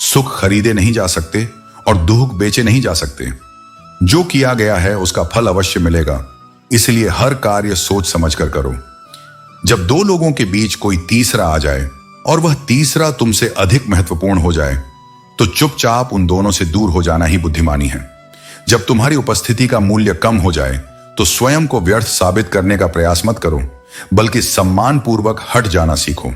सुख खरीदे नहीं जा सकते और दुख बेचे नहीं जा सकते। जो किया गया है उसका फल अवश्य मिलेगा, इसलिए हर कार्य सोच समझकर करो। जब दो लोगों के बीच कोई तीसरा आ जाए और वह तीसरा तुमसे अधिक महत्वपूर्ण हो जाए तो चुपचाप उन दोनों से दूर हो जाना ही बुद्धिमानी है। जब तुम्हारी उपस्थिति का मूल्य कम हो जाए तो स्वयं को व्यर्थ साबित करने का प्रयास मत करो, बल्कि सम्मानपूर्वक हट जाना सीखो।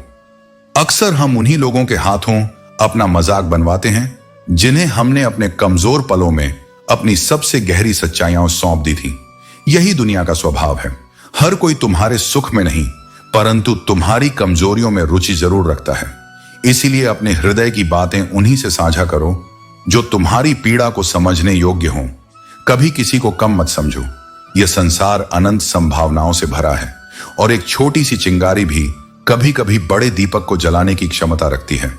अक्सर हम उन्हीं लोगों के हाथों अपना मजाक बनवाते हैं जिन्हें हमने अपने कमजोर पलों में अपनी सबसे गहरी सच्चाइयां सौंप दी थी। यही दुनिया का स्वभाव है। हर कोई तुम्हारे सुख में नहीं परंतु तुम्हारी कमजोरियों में रुचि जरूर रखता है। इसीलिए अपने हृदय की बातें उन्हीं से साझा करो जो तुम्हारी पीड़ा को समझने योग्य हों। कभी किसी को कम मत समझो। यह संसार अनंत संभावनाओं से भरा है और एक छोटी सी चिंगारी भी कभी कभी बड़े दीपक को जलाने की क्षमता रखती है।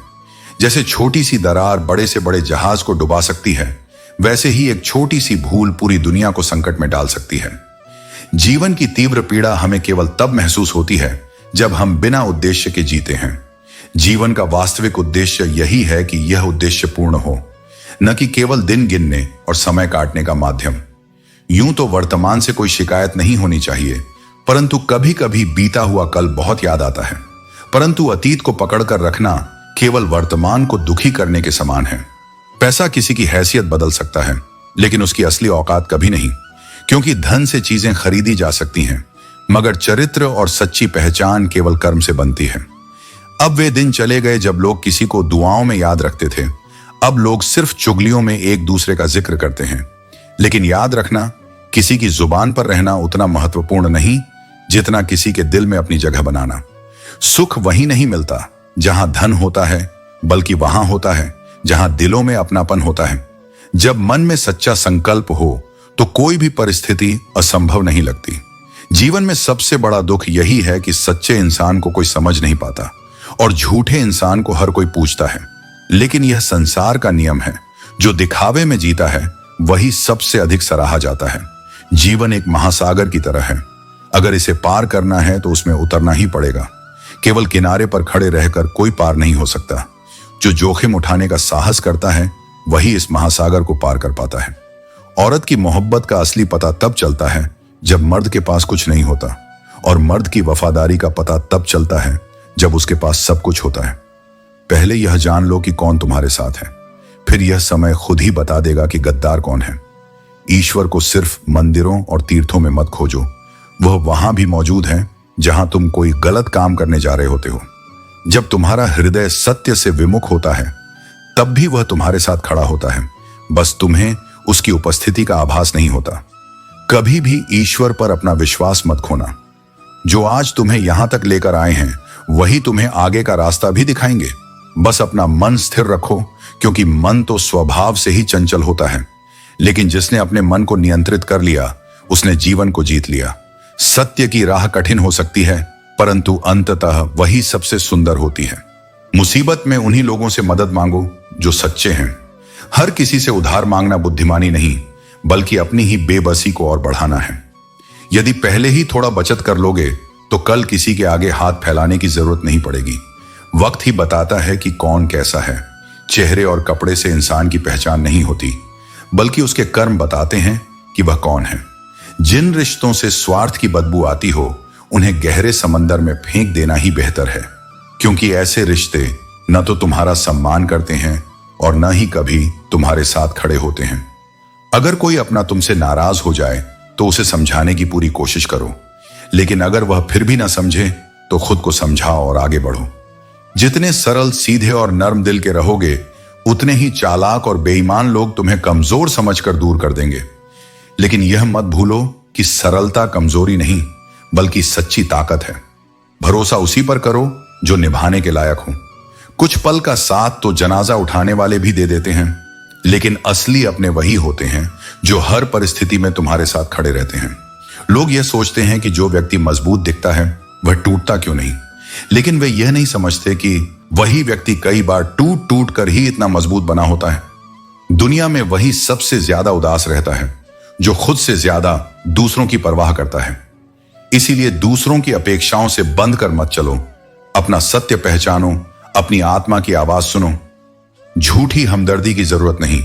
जैसे छोटी सी दरार बड़े से बड़े जहाज को डुबा सकती है, वैसे ही एक छोटी सी भूल पूरी दुनिया को संकट में डाल सकती है। जीवन की तीव्र पीड़ा हमें केवल तब महसूस होती है जब हम बिना उद्देश्य के जीते हैं। जीवन का वास्तविक उद्देश्य यही है कि यह उद्देश्य पूर्ण हो, न कि केवल दिन गिनने और समय काटने का माध्यम। यूं तो वर्तमान से कोई शिकायत नहीं होनी चाहिए, परंतु कभी कभी बीता हुआ कल बहुत याद आता है। परंतु अतीत को पकड़कर रखना केवल वर्तमान को दुखी करने के समान है। पैसा किसी की हैसियत बदल सकता है, लेकिन उसकी असली औकात कभी नहीं, क्योंकि धन से चीजें खरीदी जा सकती हैं, मगर चरित्र और सच्ची पहचान केवल कर्म से बनती है। अब वे दिन चले गए जब लोग किसी को दुआओं में याद रखते थे। अब लोग सिर्फ चुगलियों में एक दूसरे का जिक्र करते हैं। लेकिन याद रखना, किसी की जुबान पर रहना उतना महत्वपूर्ण नहीं जितना किसी के दिल में अपनी जगह बनाना। सुख वहीं नहीं मिलता जहां धन होता है, बल्कि वहां होता है जहां दिलों में अपनापन होता है। जब मन में सच्चा संकल्प हो तो कोई भी परिस्थिति असंभव नहीं लगती। जीवन में सबसे बड़ा दुख यही है कि सच्चे इंसान को कोई समझ नहीं पाता और झूठे इंसान को हर कोई पूछता है। लेकिन यह संसार का नियम है, जो दिखावे में जीता है वही सबसे अधिक सराहा जाता है। जीवन एक महासागर की तरह है, अगर इसे पार करना है तो उसमें उतरना ही पड़ेगा। केवल किनारे पर खड़े रहकर कोई पार नहीं हो सकता। जो जोखिम उठाने का साहस करता है वही इस महासागर को पार कर पाता है। औरत की मोहब्बत का असली पता तब चलता है जब मर्द के पास कुछ नहीं होता, और मर्द की वफादारी का पता तब चलता है जब उसके पास सब कुछ होता है। पहले यह जान लो कि कौन तुम्हारे साथ है, फिर यह समय खुद ही बता देगा कि गद्दार कौन है। ईश्वर को सिर्फ मंदिरों और तीर्थों में मत खोजो, वह वहां भी मौजूद है जहां तुम कोई गलत काम करने जा रहे होते हो। जब तुम्हारा हृदय सत्य से विमुख होता है तब भी वह तुम्हारे साथ खड़ा होता है, बस तुम्हें उसकी उपस्थिति का आभास नहीं होता। कभी भी ईश्वर पर अपना विश्वास मत खोना। जो आज तुम्हें यहां तक लेकर आए हैं वही तुम्हें आगे का रास्ता भी दिखाएंगे। बस अपना मन स्थिर रखो, क्योंकि मन तो स्वभाव से ही चंचल होता है, लेकिन जिसने अपने मन को नियंत्रित कर लिया उसने जीवन को जीत लिया। सत्य की राह कठिन हो सकती है, परंतु अंततः वही सबसे सुंदर होती है। मुसीबत में उन्हीं लोगों से मदद मांगो जो सच्चे हैं। हर किसी से उधार मांगना बुद्धिमानी नहीं, बल्कि अपनी ही बेबसी को और बढ़ाना है। यदि पहले ही थोड़ा बचत कर लोगे तो कल किसी के आगे हाथ फैलाने की जरूरत नहीं पड़ेगी। वक्त ही बताता है कि कौन कैसा है। चेहरे और कपड़े से इंसान की पहचान नहीं होती, बल्कि उसके कर्म बताते हैं कि वह कौन है। जिन रिश्तों से स्वार्थ की बदबू आती हो उन्हें गहरे समंदर में फेंक देना ही बेहतर है, क्योंकि ऐसे रिश्ते न तो तुम्हारा सम्मान करते हैं और न ही कभी तुम्हारे साथ खड़े होते हैं। अगर कोई अपना तुमसे नाराज हो जाए तो उसे समझाने की पूरी कोशिश करो, लेकिन अगर वह फिर भी ना समझे तो खुद को समझाओ और आगे बढ़ो। जितने सरल, सीधे और नर्म दिल के रहोगे उतने ही चालाक और बेईमान लोग तुम्हें कमजोर समझकर दूर कर देंगे। लेकिन यह मत भूलो कि सरलता कमजोरी नहीं, बल्कि सच्ची ताकत है। भरोसा उसी पर करो जो निभाने के लायक हो। कुछ पल का साथ तो जनाजा उठाने वाले भी दे देते हैं, लेकिन असली अपने वही होते हैं जो हर परिस्थिति में तुम्हारे साथ खड़े रहते हैं। लोग यह सोचते हैं कि जो व्यक्ति मजबूत दिखता है वह टूटता क्यों नहीं, लेकिन वे यह नहीं समझते कि वही व्यक्ति कई बार टूट टूट कर ही इतना मजबूत बना होता है। दुनिया में वही सबसे ज्यादा उदास रहता है जो खुद से ज्यादा दूसरों की परवाह करता है। इसीलिए दूसरों की अपेक्षाओं से बंध कर मत चलो, अपना सत्य पहचानो, अपनी आत्मा की आवाज सुनो। झूठी हमदर्दी की जरूरत नहीं,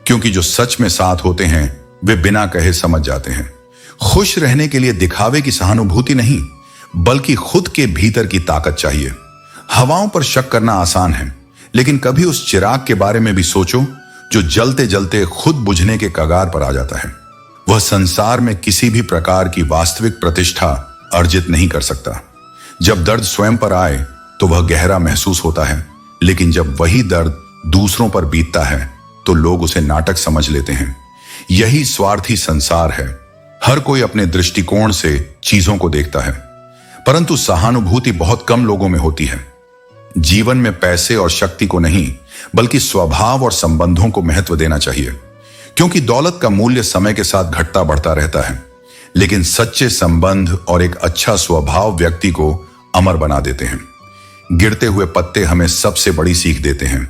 क्योंकि जो सच में साथ होते हैं वे बिना कहे समझ जाते हैं। खुश रहने के लिए दिखावे की सहानुभूति नहीं, बल्कि खुद के भीतर की ताकत चाहिए। हवाओं पर शक करना आसान है, लेकिन कभी उस चिराग के बारे में भी सोचो जो जलते जलते खुद बुझने के कगार पर आ जाता है। वह संसार में किसी भी प्रकार की वास्तविक प्रतिष्ठा अर्जित नहीं कर सकता। जब दर्द स्वयं पर आए तो वह गहरा महसूस होता है, लेकिन जब वही दर्द दूसरों पर बीतता है तो लोग उसे नाटक समझ लेते हैं। यही स्वार्थी संसार है। हर कोई अपने दृष्टिकोण से चीजों को देखता है, परंतु सहानुभूति बहुत कम लोगों में होती है। जीवन में पैसे और शक्ति को नहीं, बल्कि स्वभाव और संबंधों को महत्व देना चाहिए, क्योंकि दौलत का मूल्य समय के साथ घटता बढ़ता रहता है, लेकिन सच्चे संबंध और एक अच्छा स्वभाव व्यक्ति को अमर बना देते हैं। गिरते हुए पत्ते हमें सबसे बड़ी सीख देते हैं।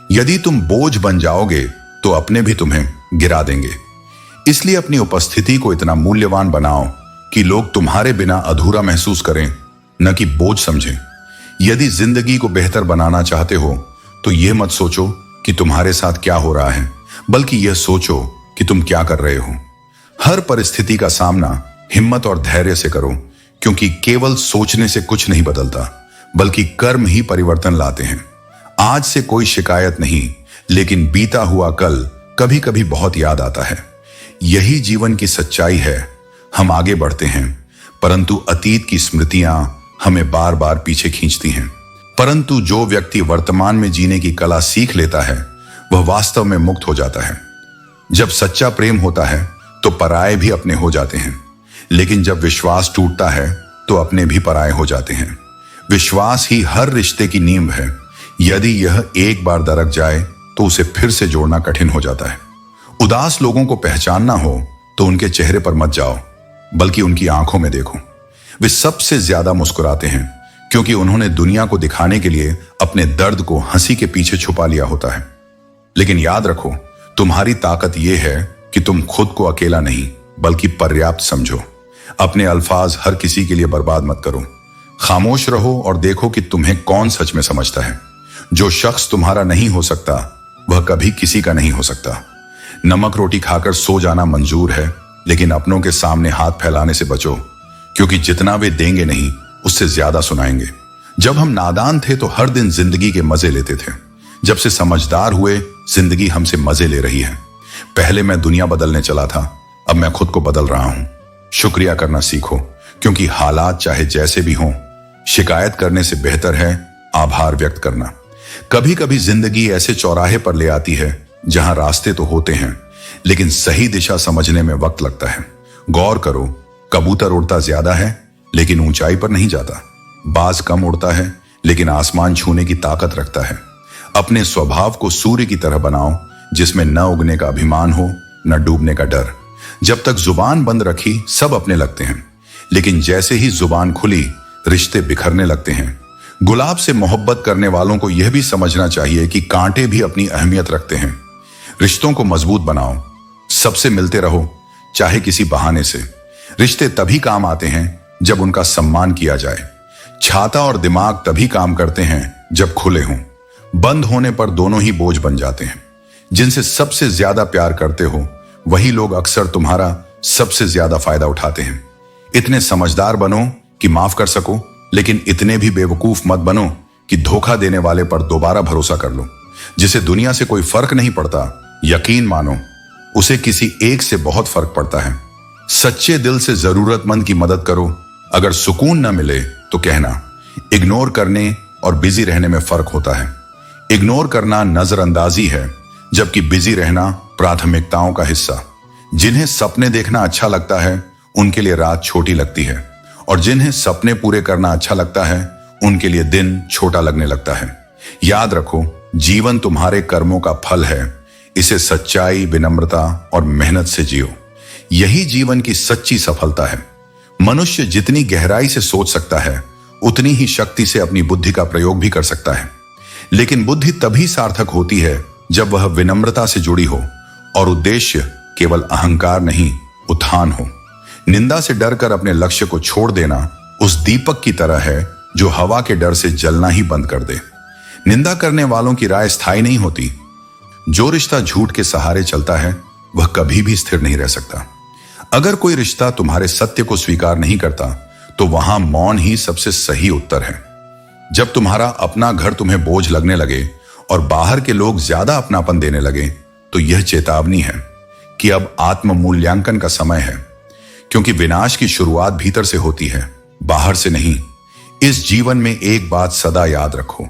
यदि तुम बोझ बन जाओगे तो अपने भी तुम्हें गिरा देंगे। इसलिए अपनी उपस्थिति को इतना मूल्यवान बनाओ कि लोग तुम्हारे बिना अधूरा महसूस करें, न कि बोझ समझें। यदि जिंदगी को बेहतर बनाना चाहते हो तो यह मत सोचो कि तुम्हारे साथ क्या हो रहा है, बल्कि यह सोचो कि तुम क्या कर रहे हो। हर परिस्थिति का सामना हिम्मत और धैर्य से करो, क्योंकि केवल सोचने से कुछ नहीं बदलता, बल्कि कर्म ही परिवर्तन लाते हैं। आज से कोई शिकायत नहीं, लेकिन बीता हुआ कल कभी कभी बहुत याद आता है। यही जीवन की सच्चाई है। हम आगे बढ़ते हैं, परंतु अतीत की स्मृतियां हमें बार बार पीछे खींचती हैं। परंतु जो व्यक्ति वर्तमान में जीने की कला सीख लेता है वह वास्तव में मुक्त हो जाता है। जब सच्चा प्रेम होता है तो पराये भी अपने हो जाते हैं, लेकिन जब विश्वास टूटता है तो अपने भी पराये हो जाते हैं। विश्वास ही हर रिश्ते की नींव है। यदि यह एक बार दरक जाए तो उसे फिर से जोड़ना कठिन हो जाता है। उदास लोगों को पहचानना हो तो उनके चेहरे पर मत जाओ, बल्कि उनकी आंखों में देखो। वे सबसे ज्यादा मुस्कुराते हैं क्योंकि उन्होंने दुनिया को दिखाने के लिए अपने दर्द को हंसी के पीछे छुपा लिया होता है। लेकिन याद रखो, तुम्हारी ताकत यह है कि तुम खुद को अकेला नहीं बल्कि पर्याप्त समझो। अपने अल्फाज हर किसी के लिए बर्बाद मत करो। खामोश रहो और देखो कि तुम्हें कौन सच में समझता है। जो शख्स तुम्हारा नहीं हो सकता वह कभी किसी का नहीं हो सकता। नमक रोटी खाकर सो जाना मंजूर है, लेकिन अपनों के सामने हाथ फैलाने से बचो, क्योंकि जितना वे देंगे नहीं उससे ज्यादा सुनाएंगे। जब हम नादान थे तो हर दिन जिंदगी के मजे लेते थे। जब से समझदार हुए, जिंदगी हमसे मजे ले रही है। पहले मैं दुनिया बदलने चला था, अब मैं खुद को बदल रहा हूं। शुक्रिया करना सीखो, क्योंकि हालात चाहे जैसे भी हों, शिकायत करने से बेहतर है आभार व्यक्त करना। कभी कभी जिंदगी ऐसे चौराहे पर ले आती है जहां रास्ते तो होते हैं, लेकिन सही दिशा समझने में वक्त लगता है। गौर करो, कबूतर उड़ता ज्यादा है लेकिन ऊंचाई पर नहीं जाता। बाज कम उड़ता है लेकिन आसमान छूने की ताकत रखता है। अपने स्वभाव को सूर्य की तरह बनाओ, जिसमें न उगने का अभिमान हो न डूबने का डर। जब तक जुबान बंद रखी सब अपने लगते हैं, लेकिन जैसे ही जुबान खुली रिश्ते बिखरने लगते हैं। गुलाब से मोहब्बत करने वालों को यह भी समझना चाहिए कि कांटे भी अपनी अहमियत रखते हैं। रिश्तों को मजबूत बनाओ, सबसे मिलते रहो, चाहे किसी बहाने से। रिश्ते तभी काम आते हैं जब उनका सम्मान किया जाए। छाता और दिमाग तभी काम करते हैं जब खुले हों। बंद होने पर दोनों ही बोझ बन जाते हैं। जिनसे सबसे ज्यादा प्यार करते हो वही लोग अक्सर तुम्हारा सबसे ज्यादा फायदा उठाते हैं। इतने समझदार बनो कि माफ कर सको, लेकिन इतने भी बेवकूफ मत बनो कि धोखा देने वाले पर दोबारा भरोसा कर लो। जिसे दुनिया से कोई फर्क नहीं पड़ता, यकीन मानो उसे किसी एक से बहुत फर्क पड़ता है। सच्चे दिल से जरूरतमंद की मदद करो। अगर सुकून न मिले तो कहना। इग्नोर करने और बिजी रहने में फर्क होता है। इग्नोर करना नजरअंदाजी है, जबकि बिजी रहना प्राथमिकताओं का हिस्सा। जिन्हें सपने देखना अच्छा लगता है उनके लिए रात छोटी लगती है, और जिन्हें सपने पूरे करना अच्छा लगता है उनके लिए दिन छोटा लगने लगता है। याद रखो, जीवन तुम्हारे कर्मों का फल है। इसे सच्चाई, विनम्रता और मेहनत से जियो। यही जीवन की सच्ची सफलता है। मनुष्य जितनी गहराई से सोच सकता है उतनी ही शक्ति से अपनी बुद्धि का प्रयोग भी कर सकता है। लेकिन बुद्धि तभी सार्थक होती है जब वह विनम्रता से जुड़ी हो और उद्देश्य केवल अहंकार नहीं, उत्थान हो। निंदा से डरकर अपने लक्ष्य को छोड़ देना उस दीपक की तरह है जो हवा के डर से जलना ही बंद कर दे। निंदा करने वालों की राय स्थायी नहीं होती। जो रिश्ता झूठ के सहारे चलता है वह कभी भी स्थिर नहीं रह सकता। अगर कोई रिश्ता तुम्हारे सत्य को स्वीकार नहीं करता तो वहां मौन ही सबसे सही उत्तर है। जब तुम्हारा अपना घर तुम्हें बोझ लगने लगे और बाहर के लोग ज्यादा अपनापन देने लगे, तो यह चेतावनी है कि अब आत्म मूल्यांकन का समय है, क्योंकि विनाश की शुरुआत भीतर से होती है, बाहर से नहीं। इस जीवन में एक बात सदा याद रखो,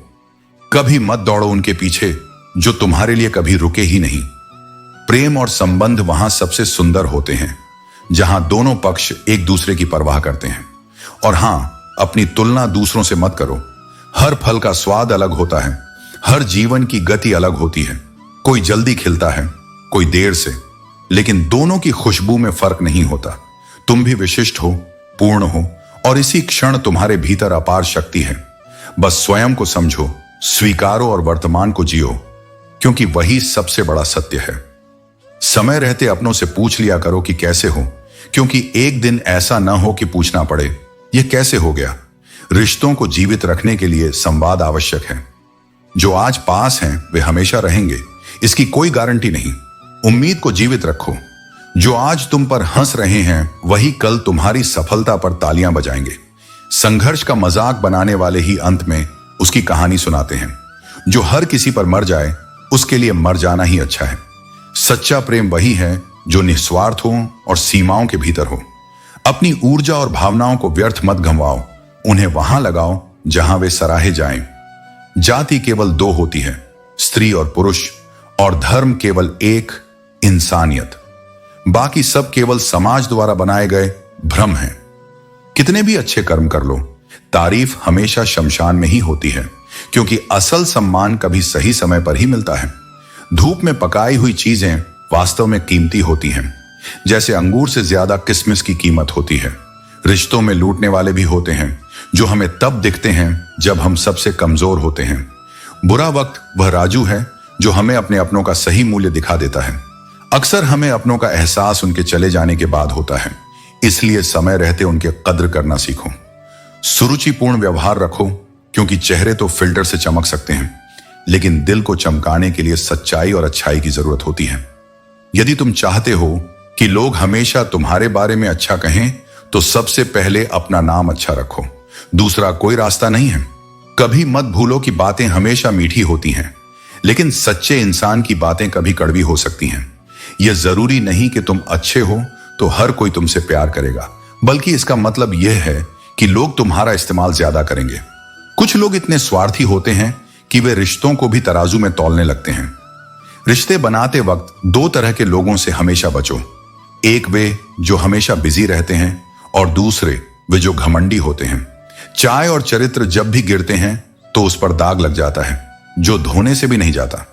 कभी मत दौड़ो उनके पीछे जो तुम्हारे लिए कभी रुके ही नहीं। प्रेम और संबंध वहां सबसे सुंदर होते हैं जहां दोनों पक्ष एक दूसरे की परवाह करते हैं। और हां, अपनी तुलना दूसरों से मत करो। हर फल का स्वाद अलग होता है, हर जीवन की गति अलग होती है। कोई जल्दी खिलता है, कोई देर से, लेकिन दोनों की खुशबू में फर्क नहीं होता। तुम भी विशिष्ट हो, पूर्ण हो, और इसी क्षण तुम्हारे भीतर अपार शक्ति है। बस स्वयं को समझो, स्वीकारो और वर्तमान को जियो, क्योंकि वही सबसे बड़ा सत्य है। समय रहते अपनों से पूछ लिया करो कि कैसे हो, क्योंकि एक दिन ऐसा न हो कि पूछना पड़े यह कैसे हो गया। रिश्तों को जीवित रखने के लिए संवाद आवश्यक है। जो आज पास हैं वे हमेशा रहेंगे, इसकी कोई गारंटी नहीं। उम्मीद को जीवित रखो। जो आज तुम पर हंस रहे हैं वही कल तुम्हारी सफलता पर तालियां बजाएंगे। संघर्ष का मजाक बनाने वाले ही अंत में उसकी कहानी सुनाते हैं। जो हर किसी पर मर जाए उसके लिए मर जाना ही अच्छा है। सच्चा प्रेम वही है जो निस्वार्थ हो और सीमाओं के भीतर हो। अपनी ऊर्जा और भावनाओं को व्यर्थ मत गंवाओ, उन्हें वहां लगाओ जहां वे सराहे जाएं। जाति केवल दो होती है, स्त्री और पुरुष, और धर्म केवल एक, इंसानियत। बाकी सब केवल समाज द्वारा बनाए गए भ्रम हैं। कितने भी अच्छे कर्म कर लो, तारीफ हमेशा शमशान में ही होती है, क्योंकि असल सम्मान कभी सही समय पर ही मिलता है। धूप में पकाई हुई चीजें वास्तव में कीमती होती हैं, जैसे अंगूर से ज्यादा किस्मिस की कीमत होती है। रिश्तों में लूटने वाले भी होते हैं जो हमें तब दिखते हैं जब हम सबसे कमजोर होते हैं। बुरा वक्त वह राजू है जो हमें अपने अपनों का सही मूल्य दिखा देता है। अक्सर हमें अपनों का एहसास उनके चले जाने के बाद होता है, इसलिए समय रहते उनके कद्र करना सीखो। सुरुचिपूर्ण व्यवहार रखो, क्योंकि चेहरे तो फिल्टर से चमक सकते हैं, लेकिन दिल को चमकाने के लिए सच्चाई और अच्छाई की जरूरत होती है। यदि तुम चाहते हो कि लोग हमेशा तुम्हारे बारे में अच्छा कहें, तो सबसे पहले अपना नाम अच्छा रखो। दूसरा कोई रास्ता नहीं है। कभी मत भूलो कि बातें हमेशा मीठी होती हैं, लेकिन सच्चे इंसान की बातें कभी कड़वी हो सकती हैं। यह जरूरी नहीं कि तुम अच्छे हो तो हर कोई तुमसे प्यार करेगा, बल्कि इसका मतलब यह है कि लोग तुम्हारा इस्तेमाल ज्यादा करेंगे। कुछ लोग इतने स्वार्थी होते हैं कि वे रिश्तों को भी तराजू में तौलने लगते हैं। रिश्ते बनाते वक्त दो तरह के लोगों से हमेशा बचो। एक वे जो हमेशा बिजी रहते हैं, और दूसरे वे जो घमंडी होते हैं। चाय और चरित्र जब भी गिरते हैं तो उस पर दाग लग जाता है, जो धोने से भी नहीं जाता।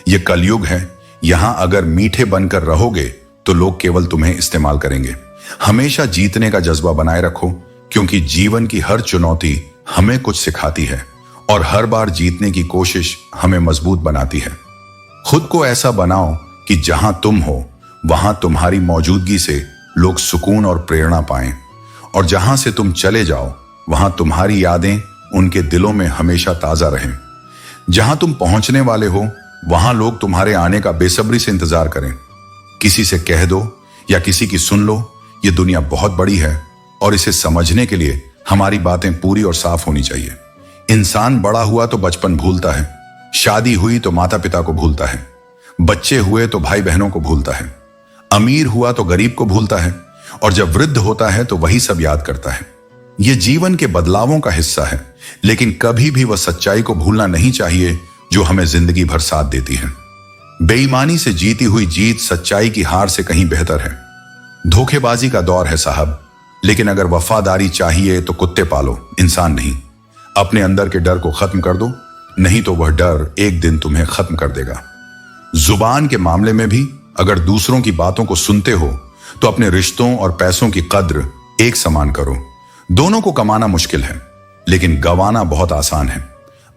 यह कलयुग है। यहां अगर मीठे बनकर रहोगे तो लोग केवल तुम्हें इस्तेमाल करेंगे। हमेशा जीतने का जज्बा बनाए रखो, क्योंकि जीवन की हर चुनौती हमें कुछ सिखाती है और हर बार जीतने की कोशिश हमें मजबूत बनाती है। खुद को ऐसा बनाओ कि जहां तुम हो वहां तुम्हारी मौजूदगी से लोग सुकून और प्रेरणा पाएं, और जहां से तुम चले जाओ वहां तुम्हारी यादें उनके दिलों में हमेशा ताजा रहें। जहां तुम पहुंचने वाले हो वहां लोग तुम्हारे आने का बेसब्री से इंतजार करें। किसी से कह दो या किसी की सुन लो, यह दुनिया बहुत बड़ी है और इसे समझने के लिए हमारी बातें पूरी और साफ होनी चाहिए। इंसान बड़ा हुआ तो बचपन भूलता है, शादी हुई तो माता पिता को भूलता है, बच्चे हुए तो भाई बहनों को भूलता है, अमीर हुआ तो गरीब को भूलता है, और जब वृद्ध होता है तो वही सब याद करता है। यह जीवन के बदलावों का हिस्सा है, लेकिन कभी भी वह सच्चाई को भूलना नहीं चाहिए जो हमें जिंदगी भर साथ देती है। बेईमानी से जीती हुई जीत सच्चाई की हार से कहीं बेहतर है। धोखेबाजी का दौर है साहब, लेकिन अगर वफादारी चाहिए तो कुत्ते पालो, इंसान नहीं। अपने अंदर के डर को खत्म कर दो, नहीं तो वह डर एक दिन तुम्हें खत्म कर देगा। जुबान के मामले में भी अगर दूसरों की बातों को सुनते हो तो अपने रिश्तों और पैसों की कद्र एक समान करो। दोनों को कमाना मुश्किल है, लेकिन गंवाना बहुत आसान है।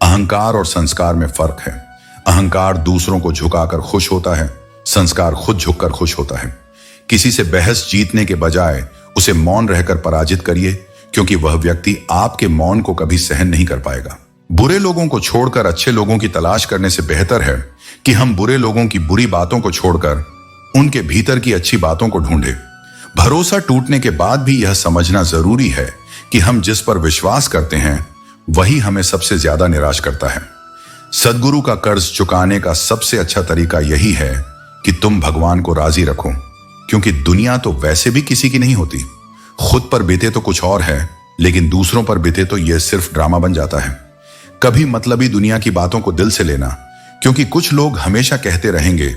अहंकार और संस्कार में फर्क है। अहंकार दूसरों को झुकाकर खुश होता है, संस्कार खुद झुककर खुश होता है। किसी से बहस जीतने के बजाय उसे मौन रहकर पराजित करिए, क्योंकि वह व्यक्ति आपके मौन को कभी सहन नहीं कर पाएगा। बुरे लोगों को छोड़कर अच्छे लोगों की तलाश करने से बेहतर है कि हम बुरे लोगों की बुरी बातों को छोड़कर उनके भीतर की अच्छी बातों को ढूंढें। भरोसा टूटने के बाद भी यह समझना जरूरी है कि हम जिस पर विश्वास करते हैं वही हमें सबसे ज्यादा निराश करता है। सद्गुरु का कर्ज चुकाने का सबसे अच्छा तरीका यही है कि तुम भगवान को राजी रखो, क्योंकि दुनिया तो वैसे भी किसी की नहीं होती। खुद पर बीते तो कुछ और है, लेकिन दूसरों पर बीते तो यह सिर्फ ड्रामा बन जाता है। कभी मतलबी दुनिया की बातों को दिल से लेना, क्योंकि कुछ लोग हमेशा कहते रहेंगे,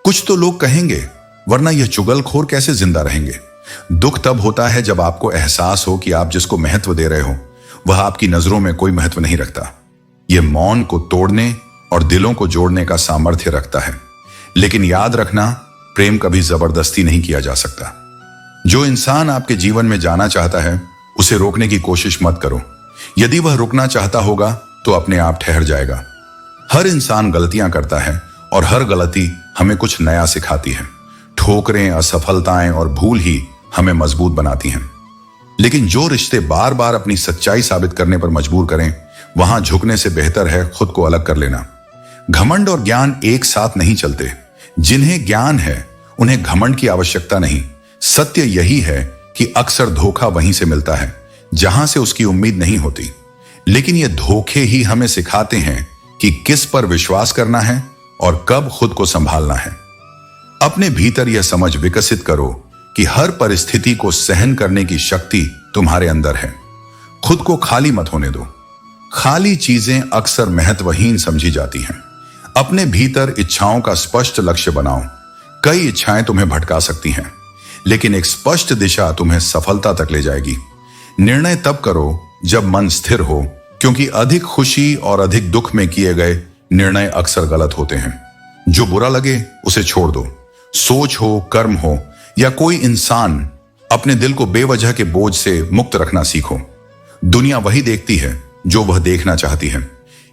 कुछ तो लोग कहेंगे, वरना यह चुगलखोर कैसे जिंदा रहेंगे। दुख तब होता है जब आपको एहसास हो कि आप जिसको महत्व दे रहे हो वह आपकी नजरों में कोई महत्व नहीं रखता। यह मौन को तोड़ने और दिलों को जोड़ने का सामर्थ्य रखता है, लेकिन याद रखना, प्रेम कभी जबरदस्ती नहीं किया जा सकता। जो इंसान आपके जीवन में जाना चाहता है उसे रोकने की कोशिश मत करो। यदि वह रुकना चाहता होगा तो अपने आप ठहर जाएगा। हर इंसान गलतियां करता है और हर गलती हमें कुछ नया सिखाती है। ठोकरें, असफलताएं और भूल ही हमें मजबूत बनाती हैं। लेकिन जो रिश्ते बार बार अपनी सच्चाई साबित करने पर मजबूर करें, वहां झुकने से बेहतर है खुद को अलग कर लेना। घमंड और ज्ञान एक साथ नहीं चलते। जिन्हें ज्ञान है उन्हें घमंड की आवश्यकता नहीं। सत्य यही है कि अक्सर धोखा वहीं से मिलता है जहां से उसकी उम्मीद नहीं होती। लेकिन ये धोखे ही हमें सिखाते हैं कि किस पर विश्वास करना है और कब खुद को संभालना है। अपने भीतर यह समझ विकसित करो कि हर परिस्थिति को सहन करने की शक्ति तुम्हारे अंदर है। खुद को खाली मत होने दो। खाली चीजें अक्सर महत्वहीन समझी जाती हैं। अपने भीतर इच्छाओं का स्पष्ट लक्ष्य बनाओ। कई इच्छाएं तुम्हें भटका सकती हैं, लेकिन एक स्पष्ट दिशा तुम्हें सफलता तक ले जाएगी। निर्णय तब करो जब मन स्थिर हो, क्योंकि अधिक खुशी और अधिक दुख में किए गए निर्णय अक्सर गलत होते हैं। जो बुरा लगे उसे छोड़ दो। सोच हो, कर्म हो या कोई इंसान, अपने दिल को बेवजह के बोझ से मुक्त रखना सीखो। दुनिया वही देखती है जो वह देखना चाहती है,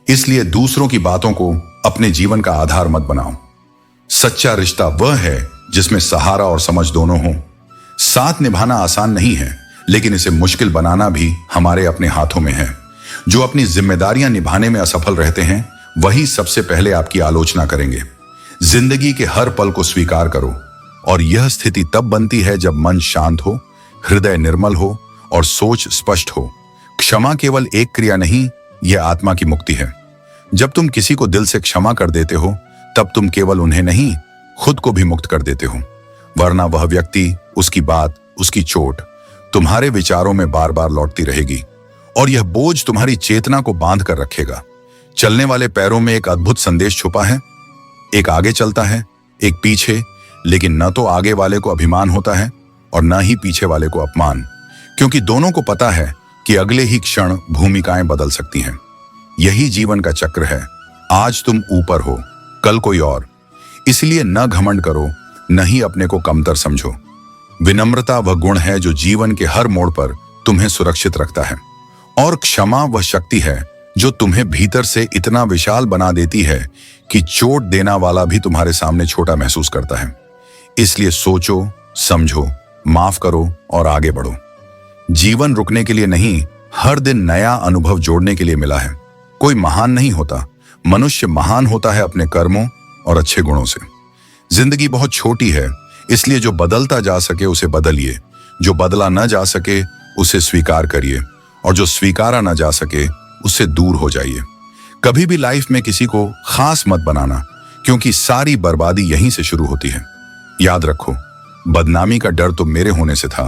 इसलिए दूसरों की बातों को अपने जीवन का आधार मत बनाओ। सच्चा रिश्ता वह है जिसमें सहारा और समझ दोनों हो। साथ निभाना आसान नहीं है, लेकिन इसे मुश्किल बनाना भी हमारे अपने हाथों में है। जो अपनी जिम्मेदारियां निभाने में असफल रहते हैं, वही सबसे पहले आपकी आलोचना करेंगे। जिंदगी के हर पल को स्वीकार करो, और यह स्थिति तब बनती है जब मन शांत हो, हृदय निर्मल हो और सोच स्पष्ट हो। क्षमा केवल एक क्रिया नहीं, यह आत्मा की मुक्ति है। जब तुम किसी को दिल से क्षमा कर देते हो, तब तुम केवल उन्हें नहीं, खुद को भी मुक्त कर देते हो। वरना वह व्यक्ति, उसकी बात, उसकी चोट तुम्हारे विचारों में बार बार लौटती रहेगी, और यह बोझ तुम्हारी चेतना को बांध कर रखेगा। चलने वाले पैरों में एक अद्भुत संदेश छुपा है। एक आगे चलता है, एक पीछे, लेकिन न तो आगे वाले को अभिमान होता है और न ही पीछे वाले को अपमान, क्योंकि दोनों को पता है कि अगले ही क्षण भूमिकाएं बदल सकती हैं। यही जीवन का चक्र है। आज तुम ऊपर हो, कल कोई और। इसलिए न घमंड करो, न ही अपने को कमतर समझो। विनम्रता वह गुण है जो जीवन के हर मोड़ पर तुम्हें सुरक्षित रखता है, और क्षमा वह शक्ति है जो तुम्हें भीतर से इतना विशाल बना देती है कि चोट देना वाला भी तुम्हारे सामने छोटा महसूस करता है। इसलिए सोचो, समझो, माफ करो और आगे बढ़ो। जीवन रुकने के लिए नहीं, हर दिन नया अनुभव जोड़ने के लिए मिला है। कोई महान नहीं होता, मनुष्य महान होता है अपने कर्मों और अच्छे गुणों से। जिंदगी बहुत छोटी है, इसलिए जो बदलता जा सके उसे बदलिए, जो बदला न जा सके उसे स्वीकार करिए, और जो स्वीकारा न जा सके उससे दूर हो जाइए। कभी भी लाइफ में किसी को खास मत बनाना, क्योंकि सारी बर्बादी यहीं से शुरू होती है। याद रखो, बदनामी का डर तो मेरे होने से था,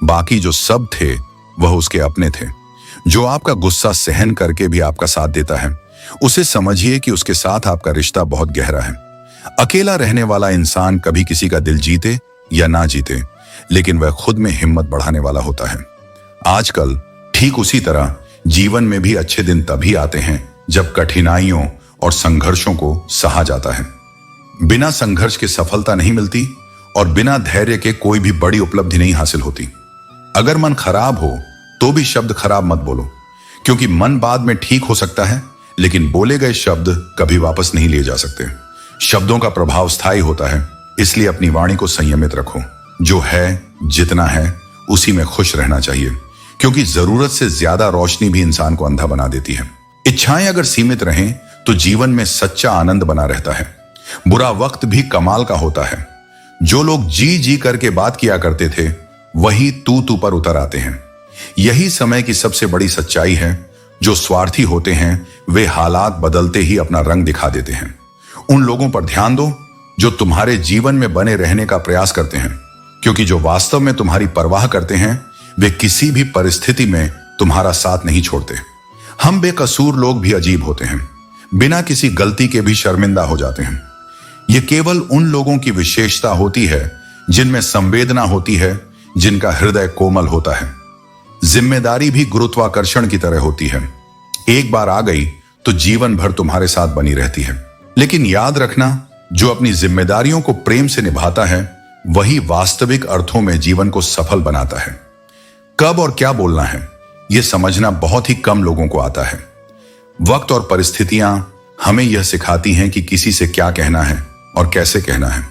बाकी जो सब थे वह उसके अपने थे। जो आपका गुस्सा सहन करके भी आपका साथ देता है, उसे समझिए कि उसके साथ आपका रिश्ता बहुत गहरा है। अकेला रहने वाला इंसान कभी किसी का दिल जीते या ना जीते, लेकिन वह खुद में हिम्मत बढ़ाने वाला होता है। आजकल ठीक उसी तरह जीवन में भी अच्छे दिन तभी आते हैं जब कठिनाइयों और संघर्षों को सहा जाता है। बिना संघर्ष के सफलता नहीं मिलती, और बिना धैर्य के कोई भी बड़ी उपलब्धि नहीं हासिल होती। अगर मन खराब हो तो भी शब्द खराब मत बोलो, क्योंकि मन बाद में ठीक हो सकता है, लेकिन बोले गए शब्द कभी वापस नहीं लिए जा सकते। शब्दों का प्रभाव स्थायी होता है, इसलिए अपनी वाणी को संयमित रखो। जो है, जितना है, उसी में खुश रहना चाहिए, क्योंकि जरूरत से ज्यादा रोशनी भी इंसान को अंधा बना देती है। इच्छाएं अगर सीमित रहें तो जीवन में सच्चा आनंद बना रहता है। बुरा वक्त भी कमाल का होता है। जो लोग जी जी करके बात किया करते थे, वही तू पर उतर आते हैं। यही समय की सबसे बड़ी सच्चाई है। जो स्वार्थी होते हैं, वे हालात बदलते ही अपना रंग दिखा देते हैं। उन लोगों पर ध्यान दो जो तुम्हारे जीवन में बने रहने का प्रयास करते हैं, क्योंकि जो वास्तव में तुम्हारी परवाह करते हैं, वे किसी भी परिस्थिति में तुम्हारा साथ नहीं छोड़ते। हम बेकसूर लोग भी अजीब होते हैं, बिना किसी गलती के भी शर्मिंदा हो जाते हैं। ये केवल उन लोगों की विशेषता होती है जिनमें संवेदना होती है, जिनका हृदय कोमल होता है। जिम्मेदारी भी गुरुत्वाकर्षण की तरह होती है। एक बार आ गई तो जीवन भर तुम्हारे साथ बनी रहती है। लेकिन याद रखना, जो अपनी जिम्मेदारियों को प्रेम से निभाता है, वही वास्तविक अर्थों में जीवन को सफल बनाता है। कब और क्या बोलना है, यह समझना बहुत ही कम लोगों को आता है। वक्त और परिस्थितियां हमें यह सिखाती हैं कि किसी से क्या कहना है और कैसे कहना है।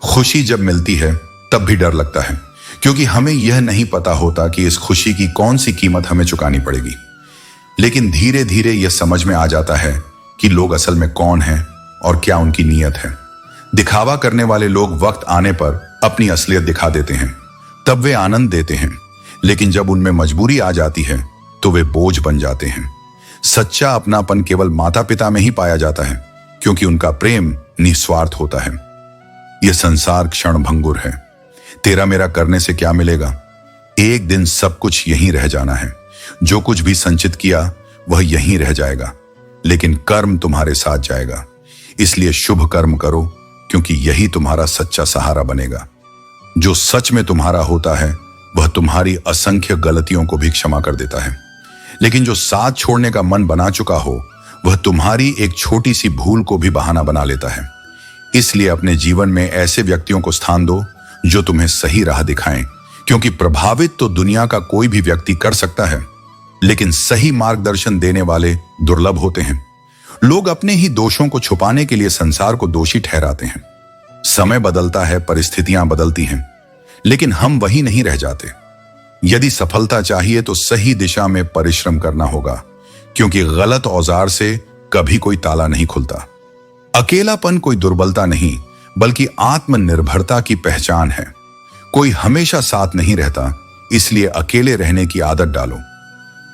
खुशी जब मिलती है तब भी डर लगता है, क्योंकि हमें यह नहीं पता होता कि इस खुशी की कौन सी कीमत हमें चुकानी पड़ेगी। लेकिन धीरे धीरे यह समझ में आ जाता है कि लोग असल में कौन हैं और क्या उनकी नीयत है। दिखावा करने वाले लोग वक्त आने पर अपनी असलियत दिखा देते हैं, तब वे आनंद देते हैं, लेकिन जब उनमें मजबूरी आ जाती है तो वे बोझ बन जाते हैं। सच्चा अपनापन केवल माता पिता में ही पाया जाता है, क्योंकि उनका प्रेम निस्वार्थ होता है। यह संसार क्षण भंगुर है। तेरा मेरा करने से क्या मिलेगा? एक दिन सब कुछ यहीं रह जाना है। जो कुछ भी संचित किया वह यहीं रह जाएगा, लेकिन कर्म तुम्हारे साथ जाएगा। इसलिए शुभ कर्म करो, क्योंकि यही तुम्हारा सच्चा सहारा बनेगा। जो सच में तुम्हारा होता है वह तुम्हारी असंख्य गलतियों को भी क्षमा कर देता है, लेकिन जो साथ छोड़ने का मन बना चुका हो वह तुम्हारी एक छोटी सी भूल को भी बहाना बना लेता है। इसलिए अपने जीवन में ऐसे व्यक्तियों को स्थान दो जो तुम्हें सही राह दिखाएं, क्योंकि प्रभावित तो दुनिया का कोई भी व्यक्ति कर सकता है, लेकिन सही मार्गदर्शन देने वाले दुर्लभ होते हैं। लोग अपने ही दोषों को छुपाने के लिए संसार को दोषी ठहराते हैं। समय बदलता है, परिस्थितियां बदलती हैं, लेकिन हम वही नहीं रह जाते। यदि सफलता चाहिए तो सही दिशा में परिश्रम करना होगा, क्योंकि गलत औजार से कभी कोई ताला नहीं खुलता। अकेलापन कोई दुर्बलता नहीं, बल्कि आत्मनिर्भरता की पहचान है। कोई हमेशा साथ नहीं रहता, इसलिए अकेले रहने की आदत डालो।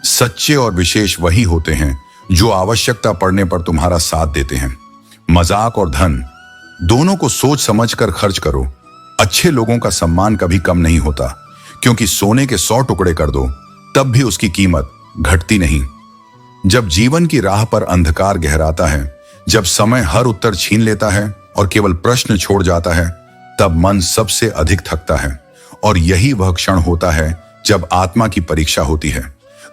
सच्चे और विशेष वही होते हैं जो आवश्यकता पड़ने पर तुम्हारा साथ देते हैं। मजाक और धन दोनों को सोच समझकर खर्च करो। अच्छे लोगों का सम्मान कभी कम नहीं होता, क्योंकि सोने के 100 टुकड़े कर दो तब भी उसकी कीमत घटती नहीं। जब जीवन की राह पर अंधकार गहराता है, जब समय हर उत्तर छीन लेता है और केवल प्रश्न छोड़ जाता है, तब मन सबसे अधिक थकता है। और यही वह क्षण होता है जब आत्मा की परीक्षा होती है।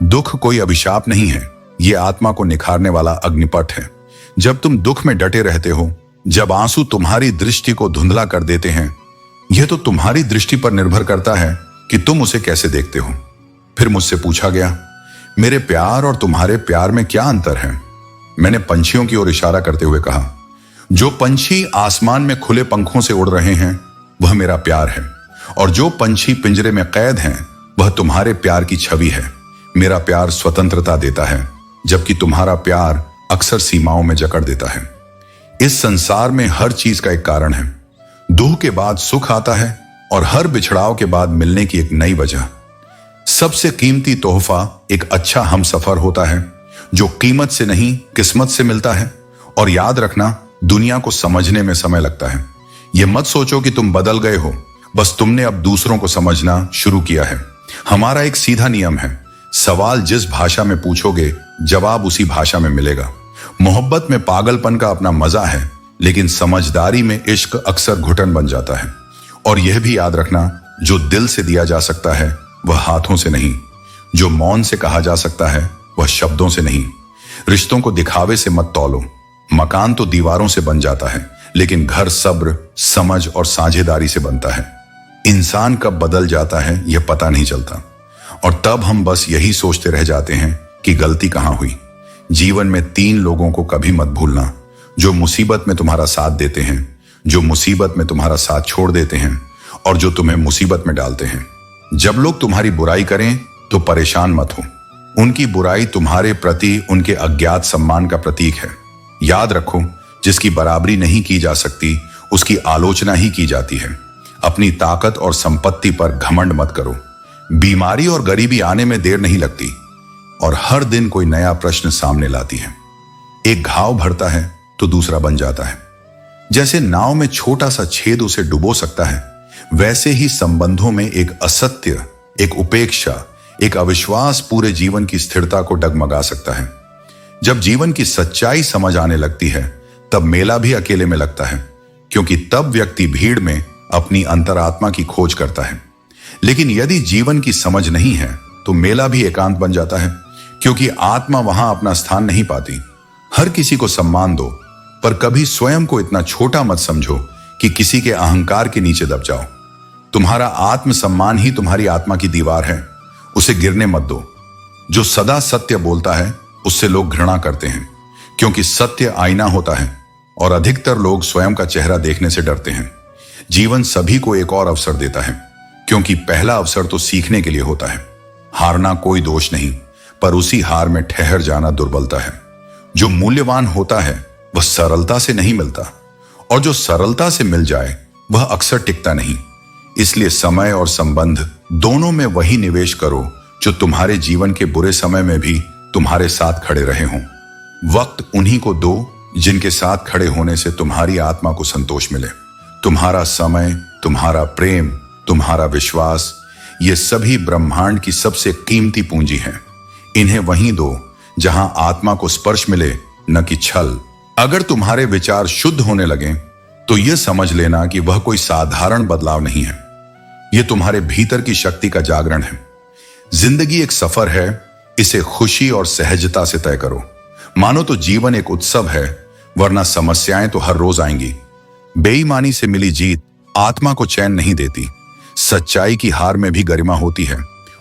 दुख कोई अभिशाप नहीं है, यह आत्मा को निखारने वाला अग्निपथ है। जब तुम दुख में डटे रहते हो, जब आंसू तुम्हारी दृष्टि को धुंधला कर देते हैं, यह तो तुम्हारी दृष्टि पर निर्भर करता है कि तुम उसे कैसे देखते हो। फिर मुझसे पूछा गया, मेरे प्यार और तुम्हारे प्यार में क्या अंतर है? मैंने पंछियों की ओर इशारा करते हुए कहा, जो पंछी आसमान में खुले पंखों से उड़ रहे हैं वह मेरा प्यार है, और जो पंछी पिंजरे में कैद हैं वह तुम्हारे प्यार की छवि है। मेरा प्यार स्वतंत्रता देता है, जबकि तुम्हारा प्यार अक्सर सीमाओं में जकड़ देता है। इस संसार में हर चीज का एक कारण है। दुख के बाद सुख आता है, और हर बिछड़ाव के बाद मिलने की एक नई वजह। सबसे कीमती तोहफा एक अच्छा हमसफर होता है, जो कीमत से नहीं किस्मत से मिलता है। और याद रखना, दुनिया को समझने में समय लगता है। यह मत सोचो कि तुम बदल गए हो, बस तुमने अब दूसरों को समझना शुरू किया है। हमारा एक सीधा नियम है, सवाल जिस भाषा में पूछोगे जवाब उसी भाषा में मिलेगा। मोहब्बत में पागलपन का अपना मजा है, लेकिन समझदारी में इश्क अक्सर घुटन बन जाता है। और यह भी याद रखना, जो दिल से दिया जा सकता है वह हाथों से नहीं, जो मौन से कहा जा सकता है वह शब्दों से नहीं। रिश्तों को दिखावे से मत तौलो। मकान तो दीवारों से बन जाता है, लेकिन घर सब्र, समझ और साझेदारी से बनता है। इंसान कब बदल जाता है यह पता नहीं चलता, और तब हम बस यही सोचते रह जाते हैं कि गलती कहां हुई। जीवन में 3 लोगों को कभी मत भूलना, जो मुसीबत में तुम्हारा साथ देते हैं, जो मुसीबत में तुम्हारा साथ छोड़ देते हैं, और जो तुम्हें मुसीबत में डालते हैं। जब लोग तुम्हारी बुराई करें तो परेशान मत हो। उनकी बुराई तुम्हारे प्रति उनके अज्ञात सम्मान का प्रतीक है। याद रखो, जिसकी बराबरी नहीं की जा सकती उसकी आलोचना ही की जाती है। अपनी ताकत और संपत्ति पर घमंड मत करो। बीमारी और गरीबी आने में देर नहीं लगती, और हर दिन कोई नया प्रश्न सामने लाती है। एक घाव भरता है तो दूसरा बन जाता है। जैसे नाव में छोटा सा छेद उसे डुबो सकता है, वैसे ही संबंधों में एक असत्य, एक उपेक्षा, एक अविश्वास पूरे जीवन की स्थिरता को डगमगा सकता है। जब जीवन की सच्चाई समझ आने लगती है, तब मेला भी अकेले में लगता है, क्योंकि तब व्यक्ति भीड़ में अपनी अंतरात्मा की खोज करता है। लेकिन यदि जीवन की समझ नहीं है तो मेला भी एकांत बन जाता है, क्योंकि आत्मा वहां अपना स्थान नहीं पाती। हर किसी को सम्मान दो, पर कभी स्वयं को इतना छोटा मत समझो कि किसी के अहंकार के नीचे दब जाओ। तुम्हारा आत्मसम्मान ही तुम्हारी आत्मा की दीवार है, उसे गिरने मत दो। जो सदा सत्य बोलता है उससे लोग घृणा करते हैं, क्योंकि सत्य आईना होता है, और अधिकतर लोग स्वयं का चेहरा देखने से डरते हैं। जीवन सभी को एक और अवसर देता है, क्योंकि पहला अवसर तो सीखने के लिए होता है। हारना कोई दोष नहीं, पर उसी हार में ठहर जाना दुर्बलता है। जो मूल्यवान होता है वह सरलता से नहीं मिलता, और जो सरलता से मिल जाए वह अक्सर टिकता नहीं। इसलिए समय और संबंध दोनों में वही निवेश करो जो तुम्हारे जीवन के बुरे समय में भी तुम्हारे साथ खड़े रहे हों। वक्त उन्हीं को दो जिनके साथ खड़े होने से तुम्हारी आत्मा को संतोष मिले। तुम्हारा समय, तुम्हारा प्रेम, तुम्हारा विश्वास, ये सभी ब्रह्मांड की सबसे कीमती पूंजी हैं। इन्हें वहीं दो जहां आत्मा को स्पर्श मिले, न कि छल। अगर तुम्हारे विचार शुद्ध होने लगे तो यह समझ लेना कि वह कोई साधारण बदलाव नहीं है, यह तुम्हारे भीतर की शक्ति का जागरण है। जिंदगी एक सफर है, इसे खुशी और सहजता से तय करो। मानो तो जीवन एक उत्सव है, वरना समस्याएं तो हर रोज आएंगी। बेईमानी से मिली जीत आत्मा को चैन नहीं देती। सच्चाई की हार में भी गरिमा होती है।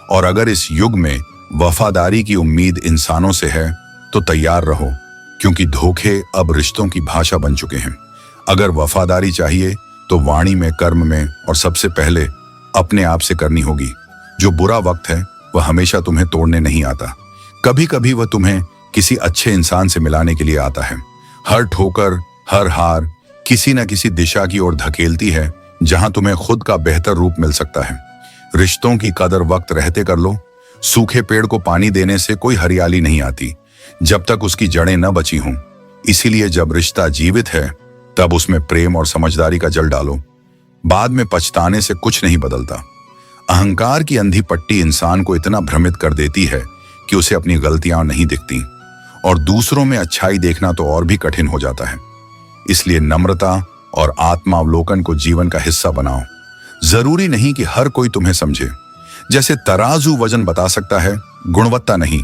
और अगर इस युग में वफादारी की उम्मीद इंसानों से है तो तैयार रहो, क्योंकि धोखे अब रिश्तों की भाषा बन चुके हैं। अगर वफादारी चाहिए तो वाणी में, कर्म में और सबसे पहले अपने आप से करनी होगी। जो बुरा वक्त है वह हमेशा तुम्हें तोड़ने नहीं आता। कभी कभी वह तुम्हें किसी अच्छे इंसान से मिलाने के लिए आता है। हर ठोकर, हर हार किसी न किसी दिशा की ओर धकेलती है जहां तुम्हें खुद का बेहतर रूप मिल सकता है। रिश्तों की कदर वक्त रहते कर लो। सूखे पेड़ को पानी देने से कोई हरियाली नहीं आती जब तक उसकी जड़ें न बची हों। इसीलिए जब रिश्ता जीवित है तब उसमें प्रेम और समझदारी का जल डालो। बाद में पछताने से कुछ नहीं बदलता। अहंकार की अंधी पट्टी इंसान को इतना भ्रमित कर देती है कि उसे अपनी गलतियां नहीं दिखती और दूसरों में अच्छाई देखना तो और भी कठिन हो जाता है। इसलिए नम्रता और आत्मावलोकन को जीवन का हिस्सा बनाओ। जरूरी नहीं कि हर कोई तुम्हें समझे। जैसे तराजू वजन बता सकता है, गुणवत्ता नहीं,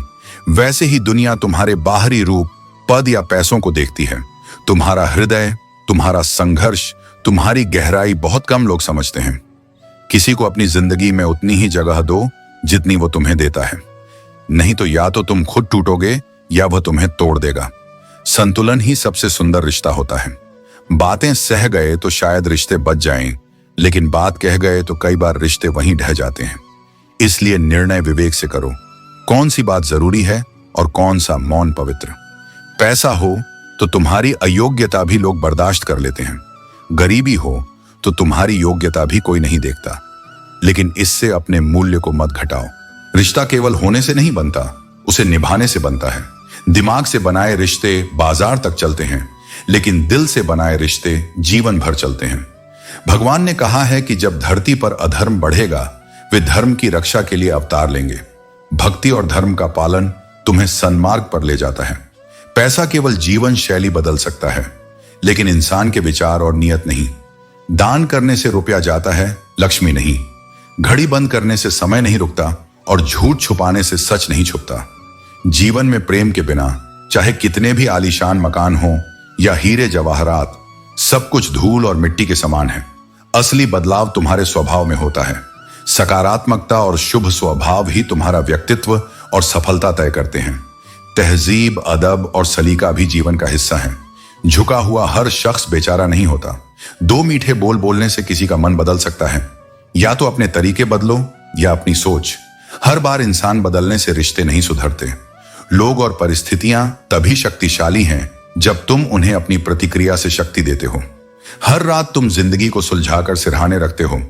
वैसे ही दुनिया तुम्हारे बाहरी रूप, पद या पैसों को देखती है। तुम्हारा हृदय, तुम्हारा संघर्ष, तुम्हारी गहराई बहुत कम लोग समझते हैं। किसी को अपनी जिंदगी में उतनी ही जगह दो जितनी वो तुम्हें देता है। नहीं तो या तो तुम खुद टूटोगे या वह तुम्हें तोड़ देगा। संतुलन ही सबसे सुंदर रिश्ता होता है। बातें सह गए तो शायद रिश्ते बच जाएं, लेकिन बात कह गए तो कई बार रिश्ते वहीं ढह जाते हैं। इसलिए निर्णय विवेक से करो, कौन सी बात जरूरी है और कौन सा मौन पवित्र। पैसा हो तो तुम्हारी अयोग्यता भी लोग बर्दाश्त कर लेते हैं। गरीबी हो तो तुम्हारी योग्यता भी कोई नहीं देखता। लेकिन इससे अपने मूल्य को मत घटाओ। रिश्ता केवल होने से नहीं बनता, उसे निभाने से बनता है। दिमाग से बनाए रिश्ते बाजार तक चलते हैं, लेकिन दिल से बनाए रिश्ते जीवन भर चलते हैं। भगवान ने कहा है कि जब धरती पर अधर्म बढ़ेगा वे धर्म की रक्षा के लिए अवतार लेंगे। भक्ति और धर्म का पालन तुम्हें सन्मार्ग पर ले जाता है। पैसा केवल जीवन शैली बदल सकता है, लेकिन इंसान के विचार और नियत नहीं। दान करने से रुपया जाता है, लक्ष्मी नहीं। घड़ी बंद करने से समय नहीं रुकता और झूठ छुपाने से सच नहीं छुपता। जीवन में प्रेम के बिना चाहे कितने भी आलीशान मकान हो या हीरे जवाहरात, सब कुछ धूल और मिट्टी के समान है। असली बदलाव तुम्हारे स्वभाव में होता है। सकारात्मकता और शुभ स्वभाव ही तुम्हारा व्यक्तित्व और सफलता तय करते हैं। तहजीब, अदब और सलीका भी जीवन का हिस्सा है। झुका हुआ हर शख्स बेचारा नहीं होता। दो मीठे बोल बोलने से किसी का मन बदल सकता है। या तो अपने तरीके बदलो या अपनी सोच। हर बार इंसान बदलने से रिश्ते नहीं सुधरते। लोग और परिस्थितियां तभी शक्तिशाली हैं जब तुम उन्हें अपनी प्रतिक्रिया से शक्ति देते हो। हर रात तुम जिंदगी को सुलझाकर सिरहाने रखते हो,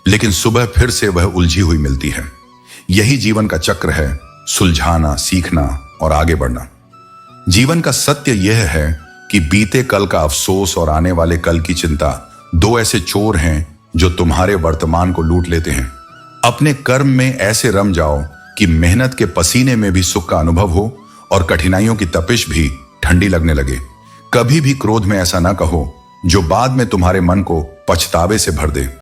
लेकिन सुबह फिर से वह उलझी हुई मिलती है। यही जीवन का चक्र है, सुलझाना, सीखना और आगे बढ़ना। जीवन का सत्य यह है कि बीते कल का अफसोस और आने वाले कल की चिंता दो ऐसे चोर हैं जो तुम्हारे वर्तमान को लूट लेते हैं। अपने कर्म में ऐसे रम जाओ कि मेहनत के पसीने में भी सुख का अनुभव हो और कठिनाइयों की तपिश भी ठंडी लगने लगे। कभी भी क्रोध में ऐसा ना कहो जो बाद में तुम्हारे मन को पछतावे से भर दे।